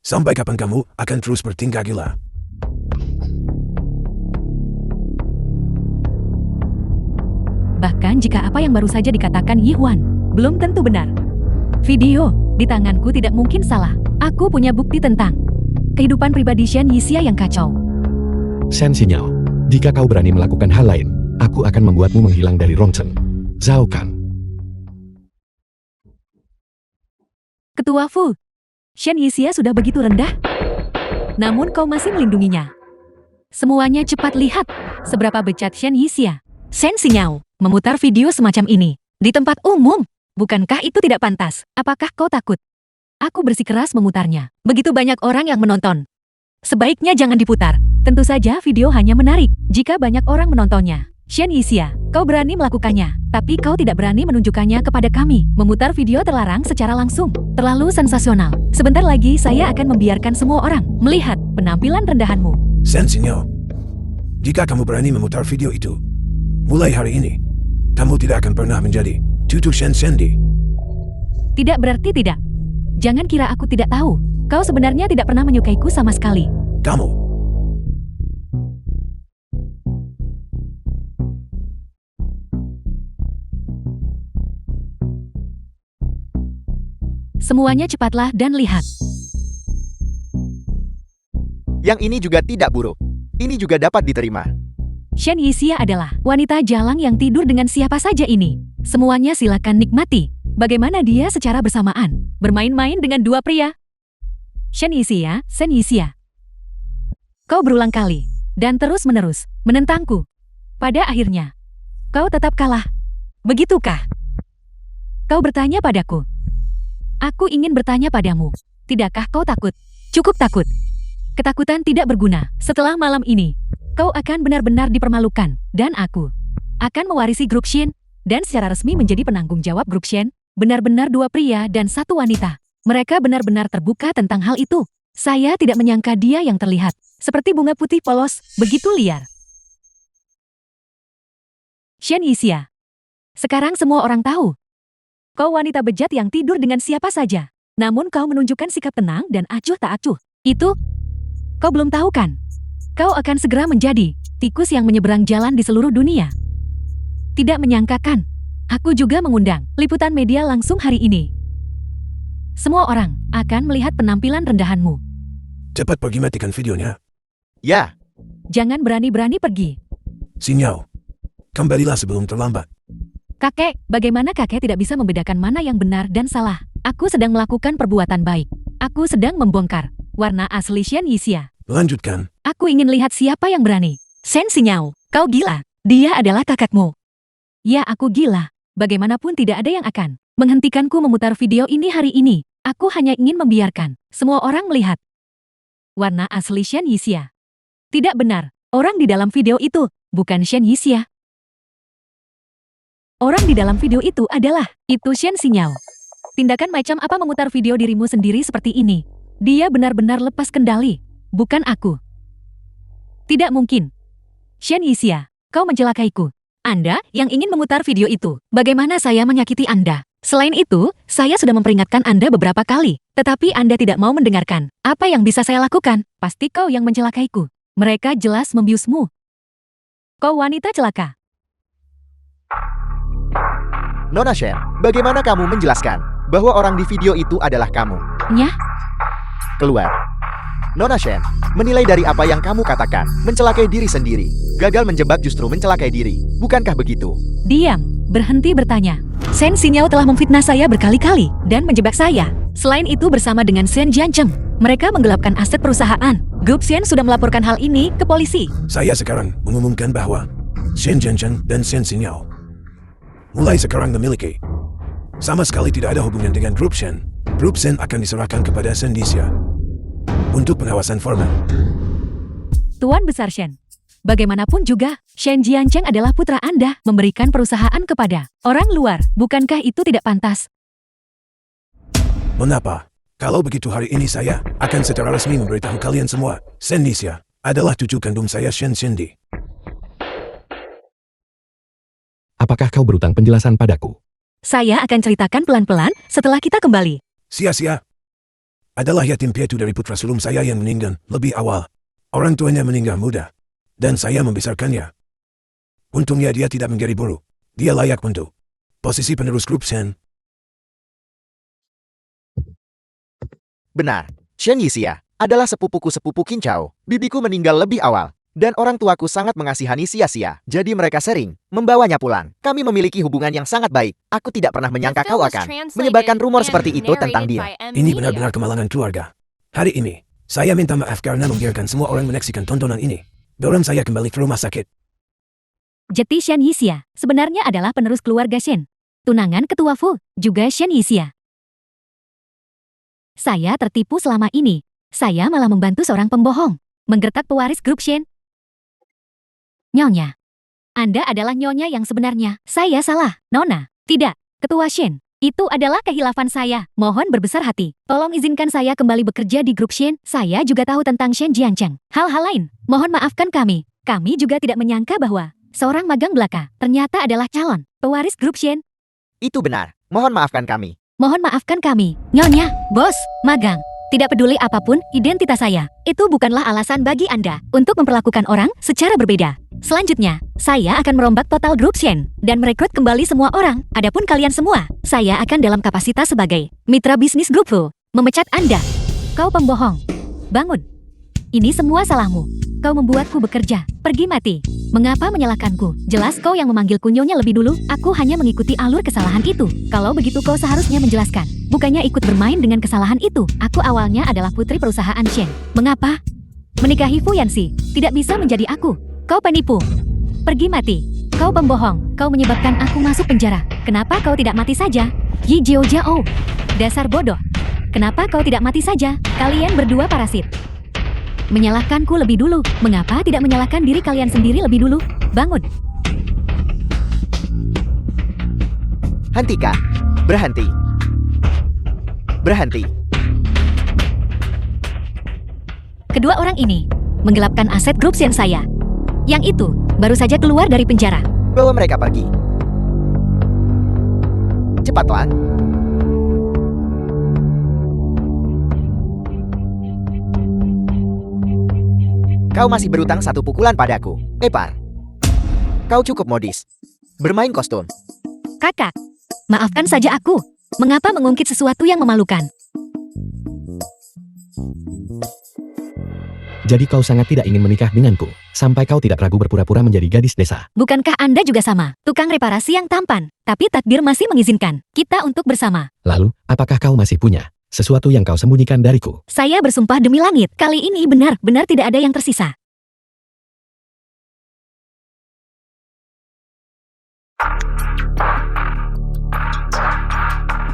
sampai kapan kamu akan terus bertingkah gila? Bahkan jika apa yang baru saja dikatakan Yi Huan belum tentu benar. Video di tanganku tidak mungkin salah. Aku punya bukti tentang kehidupan pribadi Shen Yixia yang kacau. Shen Xinyo, jika kau berani melakukan hal lain, aku akan membuatmu menghilang dari Rongchen. Zhao Kan. Ketua Fu, Shen Yixia sudah begitu rendah. Namun kau masih melindunginya. Semuanya cepat lihat seberapa becat Shen Yixia. Shen Xinyo memutar video semacam ini di tempat umum. Bukankah itu tidak pantas? Apakah kau takut? Aku bersikeras memutarnya. Begitu banyak orang yang menonton. Sebaiknya jangan diputar. Tentu saja video hanya menarik jika banyak orang menontonnya. Shen Yixia, kau berani melakukannya, tapi kau tidak berani menunjukkannya kepada kami. Memutar video terlarang secara langsung. Terlalu sensasional. Sebentar lagi saya akan membiarkan semua orang melihat penampilan rendahanmu. Shen Xinyo, jika kamu berani memutar video itu, mulai hari ini, kamu tidak akan pernah menjadi Tutu Shen Shendi. Tidak berarti tidak. Jangan kira aku tidak tahu. Kau sebenarnya tidak pernah menyukaiku sama sekali. Kamu. Semuanya cepatlah dan lihat. yang ini juga tidak buruk. Ini juga dapat diterima. Shen Yixia adalah wanita jalang yang tidur dengan siapa saja ini. Semuanya silakan nikmati. Bagaimana dia secara bersamaan bermain-main dengan dua pria. Shen Yixia. Kau berulang kali dan terus-menerus menentangku. Pada akhirnya, kau tetap kalah. begitukah? Kau bertanya padaku. Aku ingin bertanya padamu. Tidakkah kau takut? Cukup takut. Ketakutan tidak berguna. Setelah malam ini, kau akan benar-benar dipermalukan. Dan aku akan mewarisi grup Shen. Dan secara resmi menjadi penanggung jawab grup Shen. Benar-benar 2 pria dan 1 wanita. Mereka benar-benar terbuka tentang hal itu. Saya tidak menyangka dia yang terlihat seperti bunga putih polos, begitu liar. Shen Yixia. Sekarang semua orang tahu. Kau wanita bejat yang tidur dengan siapa saja. Namun kau menunjukkan sikap tenang dan acuh tak acuh. Itu, kau belum tahu kan? Kau akan segera menjadi tikus yang menyeberang jalan di seluruh dunia. Tidak menyangkakan. Aku juga mengundang liputan media langsung hari ini. Semua orang akan melihat penampilan rendahanmu. Cepat pergi matikan videonya. Ya, Jangan berani-berani pergi. Sinyal. Kembalilah sebelum terlambat. Kakek, bagaimana kakek tidak bisa membedakan mana yang benar dan salah? Aku sedang melakukan perbuatan baik. Aku sedang membongkar warna asli Shen Yixia. Lanjutkan. Aku ingin lihat siapa yang berani. Shen Xinyao, kau gila. Dia adalah kakakmu. Ya, aku gila. Bagaimanapun tidak ada yang akan menghentikanku memutar video ini hari ini. Aku hanya ingin membiarkan semua orang melihat warna asli Shen Yixia. Tidak benar. Orang di dalam video itu bukan Shen Yixia. Orang di dalam video itu adalah itu Shen Xinyao. Tindakan macam apa memutar video dirimu sendiri seperti ini? Dia benar-benar lepas kendali. Bukan aku. Tidak mungkin. Shen Yixia, kau mencelakaiku. Anda yang ingin memutar video itu. Bagaimana saya menyakiti Anda? Selain itu, saya sudah memperingatkan Anda beberapa kali. Tetapi Anda tidak mau mendengarkan. Apa yang bisa saya lakukan? Pasti kau yang mencelakaiku. Mereka jelas membiusmu. Kau wanita celaka. Nona Shen, bagaimana kamu menjelaskan bahwa orang di video itu adalah kamu? Nyah? Keluar. Nona Shen, menilai dari apa yang kamu katakan, mencelakai diri sendiri. Gagal menjebak justru mencelakai diri. Bukankah begitu? Diam, berhenti bertanya. Shen Xinyao telah memfitnah saya berkali-kali dan menjebak saya. Selain itu bersama dengan Shen Jiancheng, mereka menggelapkan aset perusahaan. Grup Shen sudah melaporkan hal ini ke polisi. Saya sekarang mengumumkan bahwa Shen Jiancheng dan Shen Xinyao mulai sekarang memiliki sama sekali tidak ada hubungan dengan grup Shen. Grup Shen akan diserahkan kepada Shen Yixia untuk pengawasan formal. Tuan Besar Shen, bagaimanapun juga, Shen Jiancheng adalah putra Anda memberikan perusahaan kepada orang luar. Bukankah itu tidak pantas? Mengapa? Kalau begitu hari ini saya akan secara resmi memberitahu kalian semua, Shen Yixia adalah cucu kandung saya Shen Xindi. Apakah kau berutang penjelasan padaku? Saya akan ceritakan pelan-pelan setelah kita kembali. Sia-sia. Adalah yatim piatu dari putra sulung saya yang meninggal lebih awal. Orang tuanya meninggal muda. Dan saya membesarkannya. Untungnya dia tidak menjadi buruk. Dia layak untuk posisi penerus grup Shen. Benar, Shen Yixia adalah sepupuku Kincao. Bibiku meninggal lebih awal. Dan orang tuaku sangat mengasihani Sia-Sia. Jadi mereka sering membawanya pulang. Kami memiliki hubungan yang sangat baik. Aku tidak pernah menyangka kau akan menyebarkan rumor seperti itu tentang dia. Ini benar-benar kemalangan keluarga. Hari ini, saya minta maaf karena membiarkan semua orang menyaksikan tontonan ini. Dorong saya kembali ke rumah sakit. Jeti Shen Yixia sebenarnya adalah penerus keluarga Shen. Tunangan ketua Fu, juga Shen Yixia. Saya tertipu selama ini. Saya malah membantu seorang pembohong. Menggertak pewaris grup Shen. Nyonya. Anda adalah nyonya yang sebenarnya. Saya salah, Nona. Tidak, Ketua Shen. Itu adalah kehilafan saya. Mohon berbesar hati. Tolong izinkan saya kembali bekerja di grup Shen. Saya juga tahu tentang Shen Jiancheng. Hal-hal lain, mohon maafkan kami. Kami juga tidak menyangka bahwa seorang magang belaka ternyata adalah calon pewaris grup Shen. Itu benar. Mohon maafkan kami. Mohon maafkan kami. Nyonya, bos, magang. Tidak peduli apapun identitas saya. Itu bukanlah alasan bagi Anda untuk memperlakukan orang secara berbeda. Selanjutnya, saya akan merombak total grup Shen dan merekrut kembali semua orang. Adapun kalian semua, saya akan dalam kapasitas sebagai mitra bisnis grup Fu memecat Anda. Kau pembohong. Bangun. Ini semua salahmu. Kau membuatku bekerja. Pergi mati. Mengapa menyalahkanku? Jelas kau yang memanggilku nyonya lebih dulu. Aku hanya mengikuti alur kesalahan itu. Kalau begitu kau seharusnya menjelaskan. Bukannya ikut bermain dengan kesalahan itu. Aku awalnya adalah putri perusahaan Shen. Mengapa? Menikahi Fu Yanxi tidak bisa menjadi aku. Kau penipu. Pergi mati. Kau pembohong, kau menyebabkan aku masuk penjara. Kenapa kau tidak mati saja? Yi Jiao Jiao. Dasar bodoh. Kenapa kau tidak mati saja? Kalian berdua parasit. Menyalahkanku lebih dulu. Mengapa tidak menyalahkan diri kalian sendiri lebih dulu? Bangun. Hentikan. Berhenti. Berhenti. Kedua orang ini menggelapkan aset grup Shen saya. Yang itu baru saja keluar dari penjara. Bawa mereka pergi. Cepatlah. Kau masih berutang satu pukulan padaku, Epar. Kau cukup modis. Bermain kostum. Kakak, maafkan saja aku. Mengapa mengungkit sesuatu yang memalukan? Jadi kau sangat tidak ingin menikah denganku, sampai kau tidak ragu berpura-pura menjadi gadis desa. Bukankah Anda juga sama, tukang reparasi yang tampan? Tapi takdir masih mengizinkan kita untuk bersama. Lalu, apakah kau masih punya sesuatu yang kau sembunyikan dariku? Saya bersumpah demi langit, kali ini benar-benar tidak ada yang tersisa.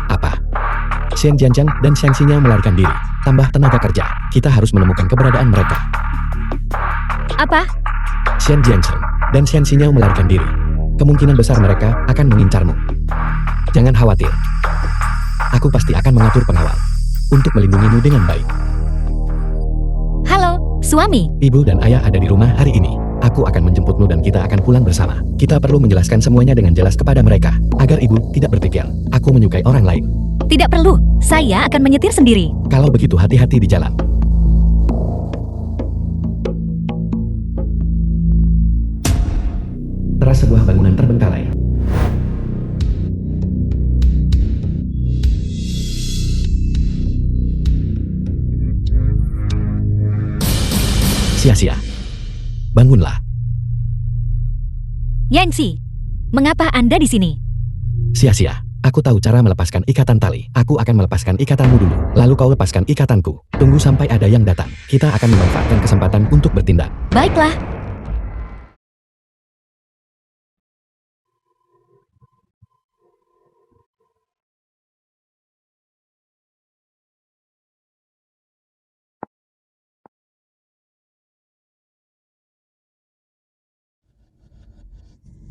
Apa? Shen Jianjiang dan Shen Xinyao melarikan diri. Tambah tenaga kerja, kita harus menemukan keberadaan mereka. Apa? Shen Jianjiang dan Shen Xinyao melarikan diri. Kemungkinan besar mereka akan mengincarmu. Jangan khawatir. Aku pasti akan mengatur pengawal untuk melindungimu dengan baik. Halo, suami. Ibu dan ayah ada di rumah hari ini. Aku akan menjemputmu dan kita akan pulang bersama. Kita perlu menjelaskan semuanya dengan jelas kepada mereka, agar ibu tidak berpikir aku menyukai orang lain. Tidak perlu, saya akan menyetir sendiri. Kalau begitu hati-hati di jalan. Teras sebuah bangunan terbengkalai. Sia-sia. Bangunlah. Yanxi, mengapa Anda di sini? Sia-sia. Aku tahu cara melepaskan ikatan tali. Aku akan melepaskan ikatanmu dulu. Lalu kau lepaskan ikatanku. Tunggu sampai ada yang datang. Kita akan memanfaatkan kesempatan untuk bertindak. Baiklah.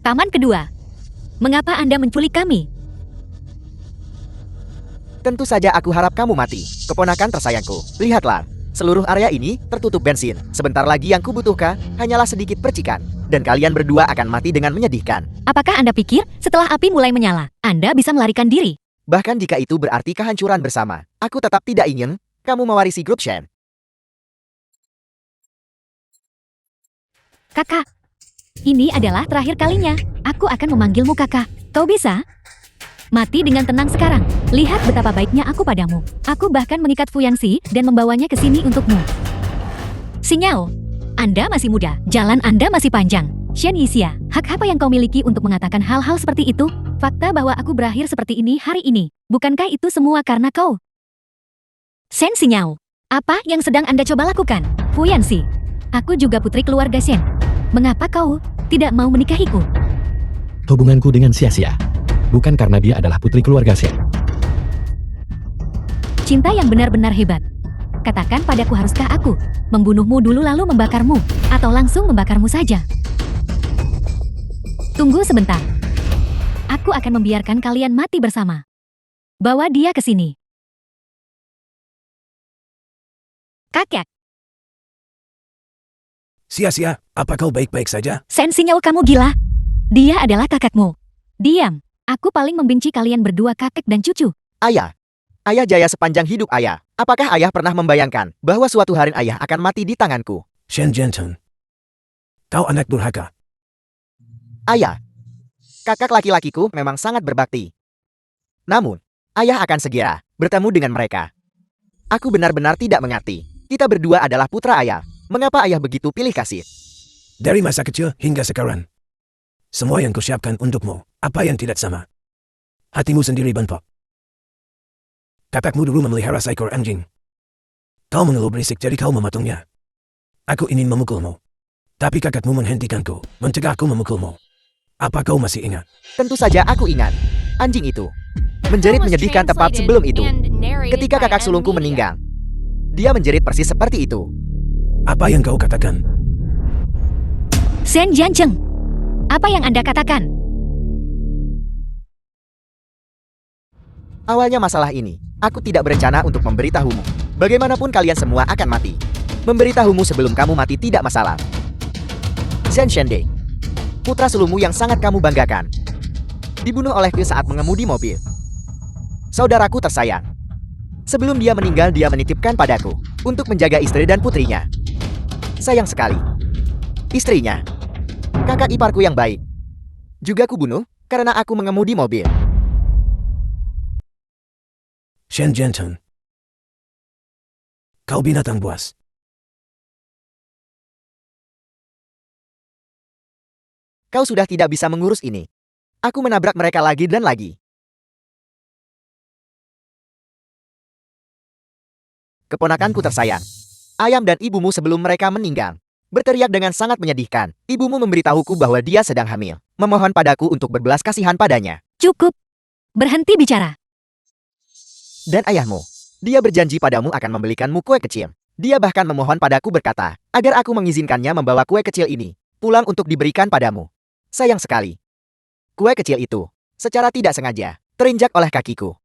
Taman kedua. Mengapa Anda menculik kami? Tentu saja aku harap kamu mati, keponakan tersayangku. Lihatlah, seluruh area ini tertutup bensin. Sebentar lagi yang kubutuhkan hanyalah sedikit percikan. Dan kalian berdua akan mati dengan menyedihkan. Apakah Anda pikir setelah api mulai menyala, Anda bisa melarikan diri? Bahkan jika itu berarti kehancuran bersama, aku tetap tidak ingin kamu mewarisi grup Shen. Kakak, ini adalah terakhir kalinya. Aku akan memanggilmu kakak. Kau bisa? Mati dengan tenang sekarang. Lihat betapa baiknya aku padamu. Aku bahkan mengikat Fuyanxi dan membawanya ke sini untukmu. Xinyao, Anda masih muda. Jalan Anda masih panjang. Shen Yixia, hak apa yang kau miliki untuk mengatakan hal-hal seperti itu? Fakta bahwa aku berakhir seperti ini hari ini. Bukankah itu semua karena kau? Shen Xinyao, apa yang sedang Anda coba lakukan? Fuyanxi, aku juga putri keluarga Shen. Mengapa kau tidak mau menikahiku? Hubunganku dengan Sia-sia bukan karena dia adalah putri keluarga Shen. Cinta yang benar-benar hebat. Katakan padaku, haruskah aku membunuhmu dulu lalu membakarmu, atau langsung membakarmu saja? Tunggu sebentar. Aku akan membiarkan kalian mati bersama. Bawa dia ke sini. Kakek, Sia-sia, apa kau baik-baik saja? Shen Xinyao, kamu gila? Dia adalah kakakmu. Diam. Aku paling membenci kalian berdua, kakek dan cucu. Ayah. Ayah jaya sepanjang hidup ayah. Apakah ayah pernah membayangkan bahwa suatu hari ayah akan mati di tanganku? Shen Jianjiang. Kau anak durhaka. Ayah. Kakak laki-lakiku memang sangat berbakti. Namun, ayah akan segera bertemu dengan mereka. Aku benar-benar tidak mengerti. Kita berdua adalah putra ayah. Mengapa ayah begitu pilih kasih? Dari masa kecil hingga sekarang. Semua yang kusiapkan untukmu, apa yang tidak sama? Hatimu sendiri bentuk. Kakakmu dulu memelihara seekor anjing. Kau mengeluh berisik jadi kau mematungnya. Aku ingin memukulmu. Tapi kakakmu menghentikanku, mencegahku memukulmu. Apa kau masih ingat? Tentu saja aku ingat. Anjing itu The menjerit film was menyedihkan tepat translated sebelum itu. and narrated Ketika by kakak M. sulungku Media. meninggal, dia menjerit persis seperti itu. Apa yang kau katakan? Sen Jiancheng, apa yang Anda katakan? Awalnya masalah ini, aku tidak berencana untuk memberitahumu. Bagaimanapun kalian semua akan mati. Memberitahumu sebelum kamu mati tidak masalah. Zhen Shende, putra sulungmu yang sangat kamu banggakan, dibunuh olehku saat mengemudi mobil. Saudaraku tersayang. Sebelum dia meninggal, dia menitipkan padaku untuk menjaga istri dan putrinya. Sayang sekali. Istrinya, kakak iparku yang baik, juga kubunuh karena aku mengemudi mobil. Shen Jiancheng. Kau binatang buas. Kau sudah tidak bisa mengurus ini. Aku menabrak mereka lagi dan lagi. Keponakanku tersayang, ayam dan ibumu sebelum mereka meninggal berteriak dengan sangat menyedihkan. Ibumu memberitahuku bahwa dia sedang hamil, memohon padaku untuk berbelas kasihan padanya. Cukup. Berhenti bicara. Dan ayahmu, dia berjanji padamu akan membelikanmu kue kecil. Dia bahkan memohon padaku berkata, agar aku mengizinkannya membawa kue kecil ini pulang untuk diberikan padamu. Sayang sekali. Kue kecil itu, secara tidak sengaja, terinjak oleh kakiku.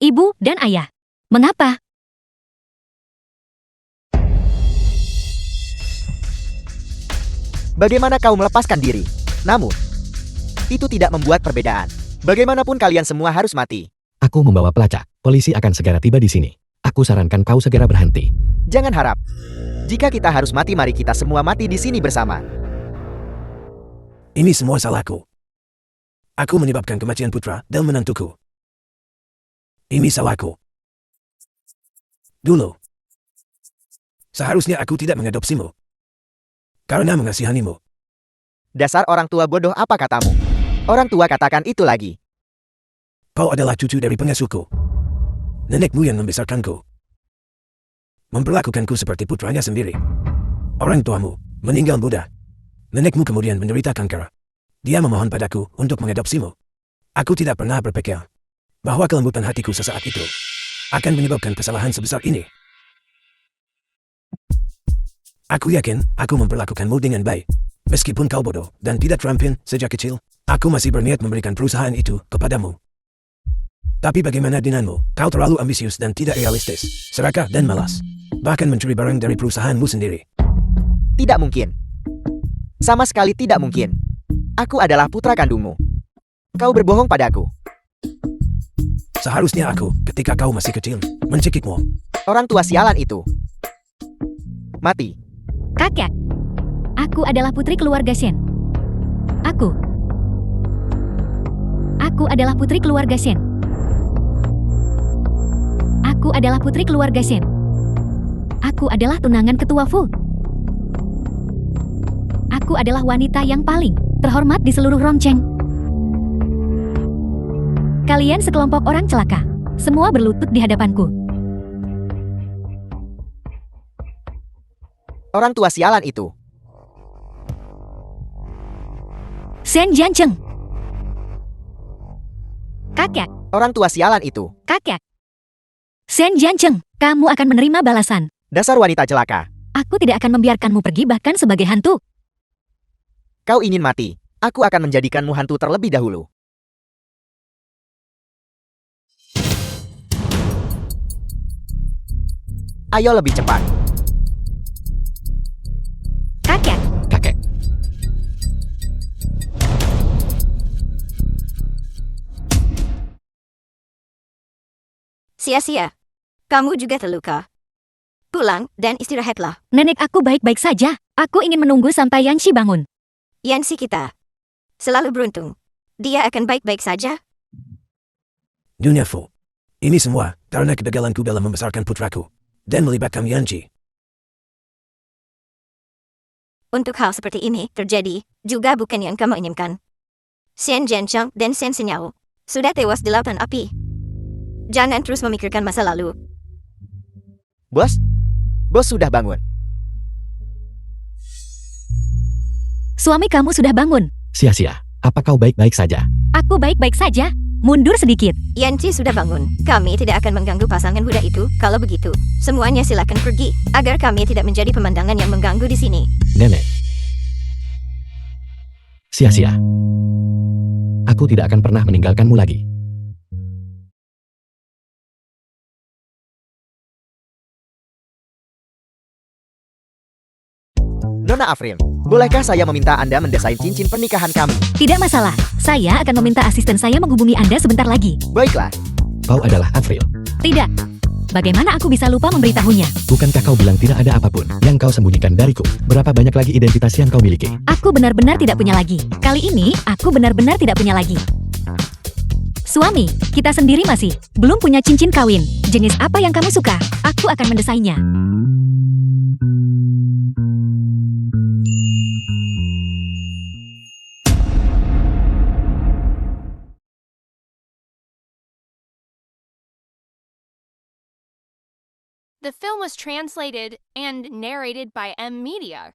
Ibu dan ayah. Mengapa? Bagaimana kau melepaskan diri? Namun, itu tidak membuat perbedaan. Bagaimanapun kalian semua harus mati. Aku membawa pelacak. Polisi akan segera tiba di sini. Aku sarankan kau segera berhenti. Jangan harap. Jika kita harus mati, mari kita semua mati di sini bersama. Ini semua salahku. Aku menyebabkan kematian putra dan menantuku. Ini salahku. Dulu, seharusnya aku tidak mengadopsimu. Karena mengasihanimu. Dasar orang tua bodoh, apa katamu? Orang tua katakan itu lagi. Kau adalah cucu dari pengasuhku. Nenekmu yang membesarkanku. Memperlakukanku seperti putranya sendiri. Orang tuamu meninggal muda. Nenekmu kemudian menderita kanker. Dia memohon padaku untuk mengadopsimu. Aku tidak pernah berpikir bahwa kelembutan hatiku sesaat itu akan menyebabkan kesalahan sebesar ini. Aku yakin aku memperlakukanmu dengan baik. Meskipun kau bodoh dan tidak terampil sejak kecil, aku masih berniat memberikan perusahaan itu kepadamu. Tapi bagaimana denganmu? Kau terlalu ambisius dan tidak realistis, serakah dan malas. Bahkan mencuri barang dari perusahaanmu sendiri. Tidak mungkin. Sama sekali tidak mungkin. Aku adalah putra kandungmu. Kau berbohong padaku. Seharusnya aku, ketika kau masih kecil, mencekikmu. Orang tua sialan itu mati. Kakek. Aku adalah putri keluarga Shen. Aku adalah putri keluarga Shen. Aku adalah putri keluarga Shen. Aku adalah tunangan ketua Fu. Aku adalah wanita yang paling terhormat di seluruh Rongcheng. Kalian sekelompok orang celaka. Semua berlutut di hadapanku. Orang tua sialan itu. Sen Jiancheng. Kakek. Orang tua sialan itu. Kakek. Sen Jiancheng, kamu akan menerima balasan. Dasar wanita celaka. Aku tidak akan membiarkanmu pergi bahkan sebagai hantu. Kau ingin mati. Aku akan menjadikanmu hantu terlebih dahulu. Ayo lebih cepat. Kakek. Kakek. Sia-sia. Kamu juga terluka. Pulang dan istirahatlah. Nenek aku baik-baik saja. Aku ingin menunggu sampai Yanxi bangun. Yanxi kita selalu beruntung. Dia akan baik-baik saja. Nyonya Fu. Ini semua karena kegagalanku dalam membesarkan putraku dan melibatkan Yanxi. Untuk hal seperti ini terjadi juga bukan yang kamu inginkan. Shen Jiancheng dan Shen Xinyao sudah tewas di lautan api. Jangan terus memikirkan masa lalu. Bos? Bos sudah bangun. Suami kamu sudah bangun. Sia-sia, apa kau baik-baik saja? Aku baik-baik saja. Mundur sedikit. Yanti sudah bangun. Kami tidak akan mengganggu pasangan muda itu. Kalau begitu, semuanya silakan pergi, agar kami tidak menjadi pemandangan yang mengganggu di sini. Nenek. Sia-sia. Aku tidak akan pernah meninggalkanmu lagi. Nona Afril, bolehkah saya meminta Anda mendesain cincin pernikahan kami? Tidak masalah. Saya akan meminta asisten saya menghubungi Anda sebentar lagi. Baiklah, Kau adalah Afril. Tidak. Bagaimana aku bisa lupa memberitahunya? Bukankah kau bilang tidak ada apapun yang kau sembunyikan dariku? Berapa banyak lagi identitas yang kau miliki? Aku benar-benar tidak punya lagi. Kali ini, aku benar-benar tidak punya lagi. Suami, kita sendiri masih belum punya cincin kawin. Jenis apa yang kamu suka? Aku akan mendesainnya. The film was translated and narrated by M Media.